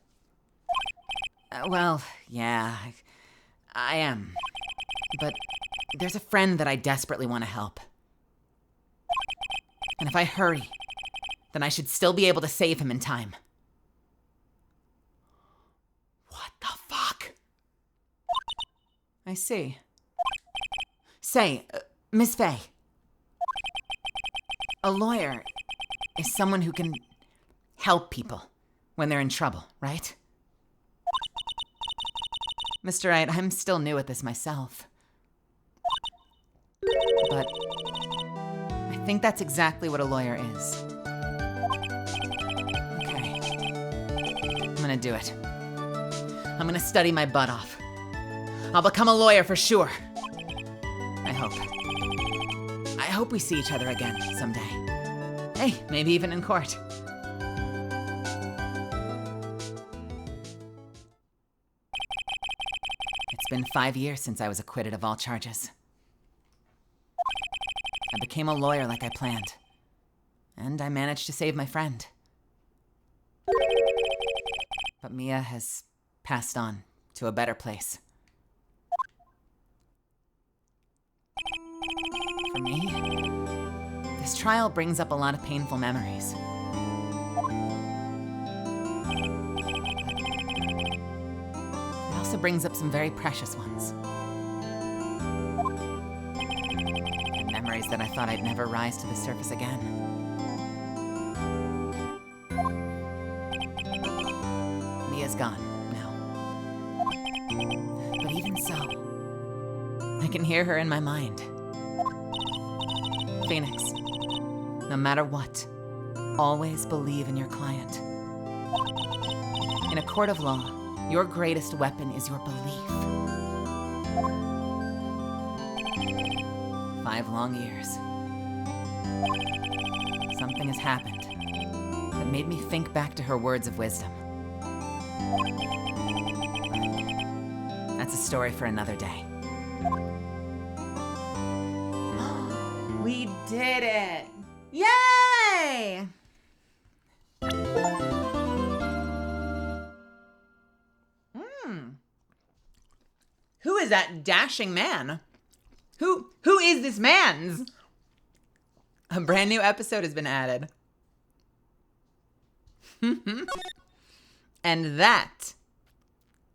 Well, yeah, I am. But there's a friend that I desperately want to help. And if I hurry, then I should still be able to save him in time. What the fuck? I see. Say, Miss Faye, a lawyer is someone who can help people when they're in trouble, right? Mr. Wright, I'm still new at this myself. But I think that's exactly what a lawyer is. Okay. I'm gonna gonna do it. I'm gonna study my butt off. I'll become a lawyer for sure. I hope. I hope we see each other again someday. Hey, maybe even in court. It's been 5 years since I was acquitted of all charges. I became a lawyer like I planned. And I managed to save my friend. But Mia has passed on to a better place. For me, this trial brings up a lot of painful memories. It also brings up some very precious ones. And memories that I thought I'd never rise to the surface again. Mia's gone now. But even so, I can hear her in my mind. Phoenix, no matter what, always believe in your client. In a court of law, your greatest weapon is your belief. 5 long years. Something has happened that made me think back to her words of wisdom. That's a story for another day. We did it! Yay! Who is that dashing man? Who is this man's? A brand new episode has been added. And that,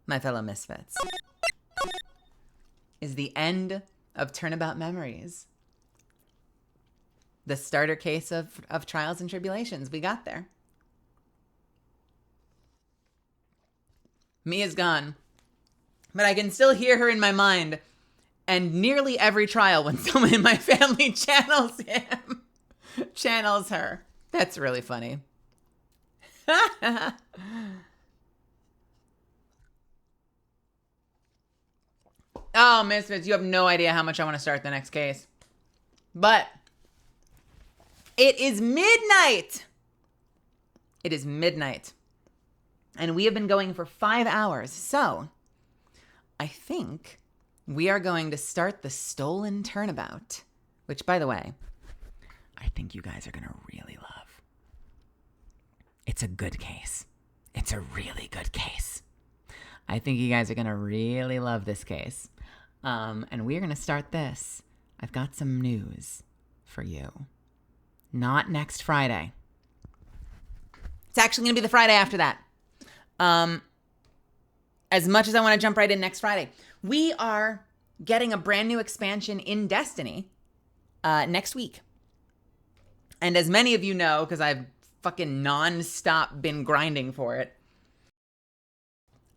my fellow misfits, is the end of Turnabout Memories. The starter case of trials and tribulations. We got there. Mia's gone. But I can still hear her in my mind. And nearly every trial when someone in my family channels him, channels her. That's really funny. Oh, Misfits, you have no idea how much I want to start the next case. But it is midnight. It is midnight. And we have been going for 5 hours. So I think we are going to start the stolen turnabout, which, by the way, I think you guys are going to really love. It's a good case. It's a really good case. I think you guys are going to really love this case. And we're going to start this. I've got some news for you. Not next Friday. It's actually going to be the Friday after that. As much as I want to jump right in next Friday, we are getting a brand new expansion in Destiny next week. And as many of you know, because I've fucking nonstop been grinding for it,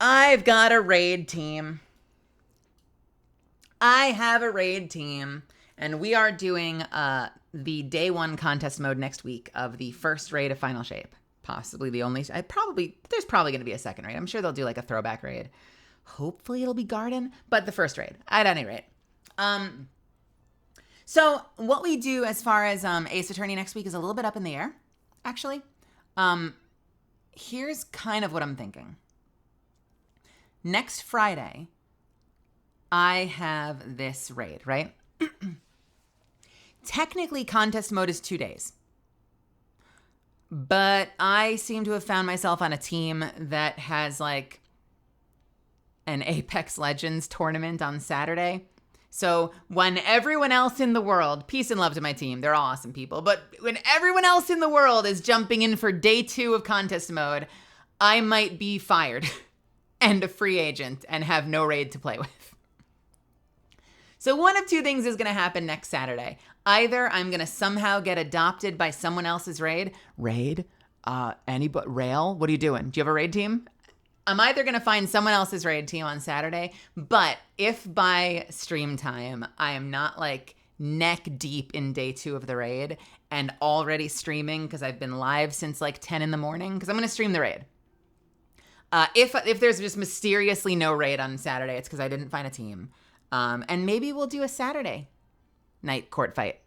I've got a raid team. I have a raid team, and we are doing the day 1 contest mode next week of the first raid of Final Shape. Possibly the only. There's probably going to be a second raid. I'm sure they'll do like a throwback raid. Hopefully it'll be Garden, but the first raid at any rate. So what we do as far as Ace Attorney next week is a little bit up in the air, actually. Here's kind of what I'm thinking. Next Friday, I have this raid, right? Technically, contest mode is 2 days. But I seem to have found myself on a team that has like an Apex Legends tournament on Saturday. So when everyone else in the world, peace and love to my team, they're all awesome people, but when everyone else in the world is jumping in for day 2 of contest mode, I might be fired and a free agent and have no raid to play with. So one of 2 things is going to happen next Saturday. Either I'm going to somehow get adopted by someone else's raid. Raid? Anybody? Rail? What are you doing? Do you have a raid team? I'm either going to find someone else's raid team on Saturday, but if by stream time I am not like neck deep in day 2 of the raid and already streaming because I've been live since like 10 in the morning, because I'm going to stream the raid. If there's just mysteriously no raid on Saturday, it's because I didn't find a team. And maybe we'll do a Saturday night court fight.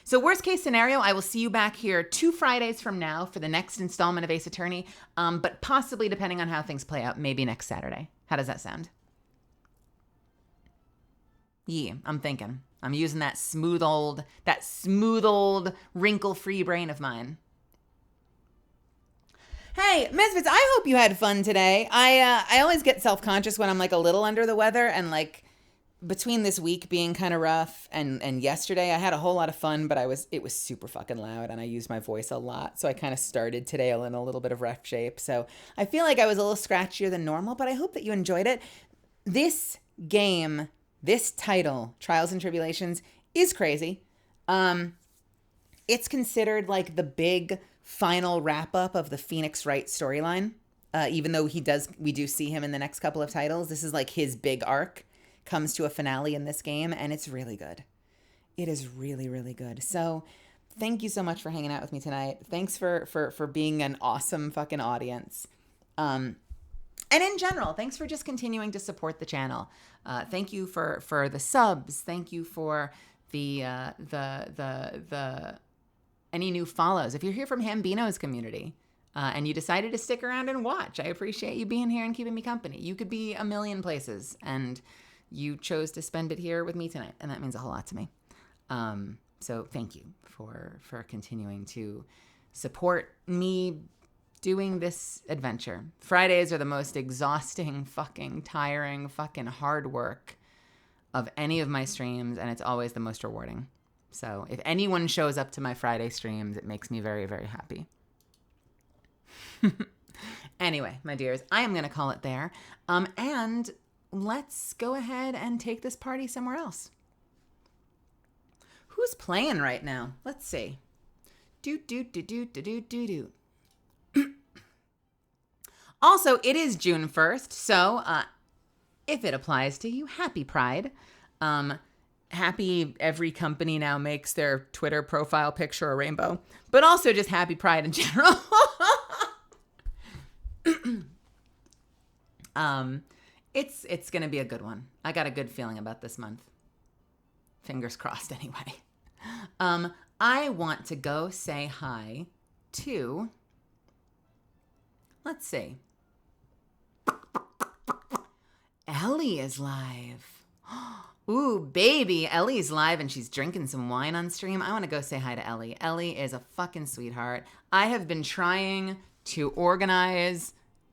So worst case scenario, I will see you back here 2 Fridays from now for the next installment of Ace Attorney. But possibly, depending on how things play out, maybe next Saturday. How does that sound? Yeah, I'm thinking. I'm using that smooth old wrinkle-free brain of mine. Hey, Misfits, I hope you had fun today. I always get self-conscious when I'm like a little under the weather, and like between this week being kind of rough and yesterday, I had a whole lot of fun, but it was super fucking loud and I used my voice a lot. So I kind of started today in a little bit of rough shape. So I feel like I was a little scratchier than normal, but I hope that you enjoyed it. This game, this title, Trials and Tribulations, is crazy. It's considered like the big final wrap up of the Phoenix Wright storyline. Even though we do see him in the next couple of titles. This is like his big arc comes to a finale in this game, and it's really good. It is really, really good. So thank you so much for hanging out with me tonight. Thanks for being an awesome fucking audience. And in general, thanks for just continuing to support the channel. Thank you for the subs. Thank you for the any new follows. If you're here from Hambino's community and you decided to stick around and watch, I appreciate you being here and keeping me company. You could be a million places, and you chose to spend it here with me tonight, and that means a whole lot to me. So thank you for continuing to support me doing this adventure. Fridays are the most exhausting, fucking tiring, fucking hard work of any of my streams, and it's always the most rewarding. So if anyone shows up to my Friday streams, it makes me very, very happy. Anyway, my dears, I am going to call it there. And let's go ahead and take this party somewhere else. Who's playing right now? Let's see. Also, it is June 1st, so if it applies to you, happy Pride. Happy every company now makes their Twitter profile picture a rainbow, but also just happy Pride in general. It's going to be a good one. I got a good feeling about this month. Fingers crossed anyway. I want to go say hi to, let's see. Ellie is live. Ooh, baby. Ellie's live and she's drinking some wine on stream. I want to go say hi to Ellie. Ellie is a fucking sweetheart. I have been trying to organize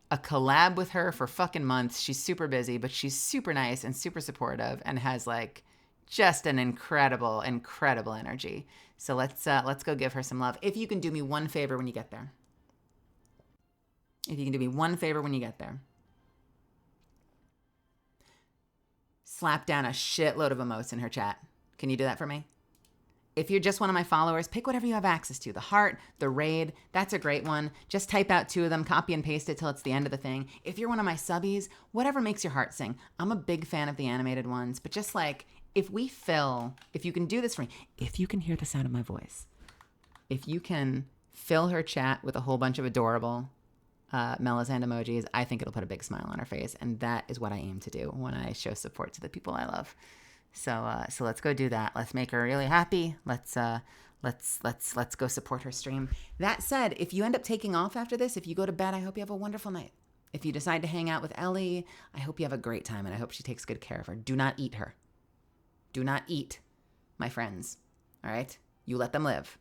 a collab with her for fucking months. She's super busy, but she's super nice and super supportive and has like just an incredible, incredible energy. So let's go give her some love. If you can do me one favor when you get there. If you can do me one favor when you get there. Slap down a shitload of emotes in her chat. Can you do that for me? If you're just one of my followers, pick whatever you have access to. The heart, the raid, that's a great one. Just type out 2 of them, copy and paste it till it's the end of the thing. If you're one of my subbies, whatever makes your heart sing. I'm a big fan of the animated ones, but just like, if you can do this for me, if you can hear the sound of my voice, if you can fill her chat with a whole bunch of adorable Melisande emojis, I think it'll put a big smile on her face, and that is what I aim to do when I show support to the people I love. So let's go do that. Let's make her really happy. Let's go support her stream. That said, if you end up taking off after this, if you go to bed, I hope you have a wonderful night. If you decide to hang out with Ellie, I hope you have a great time, and I hope she takes good care of her. Do not eat her. Do not eat my friends. All right? You let them live.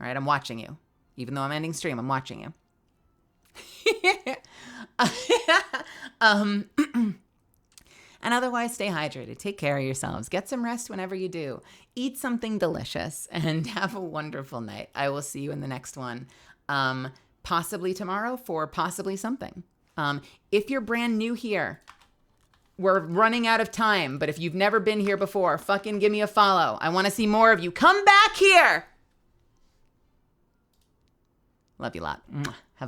All right? I'm watching you. Even though I'm ending stream, I'm watching you. And otherwise, stay hydrated. Take care of yourselves. Get some rest whenever you do. Eat something delicious and have a wonderful night. I will see you in the next one. Possibly tomorrow for possibly something. If you're brand new here, we're running out of time. But if you've never been here before, fucking give me a follow. I want to see more of you. Come back here. Love you a lot. Have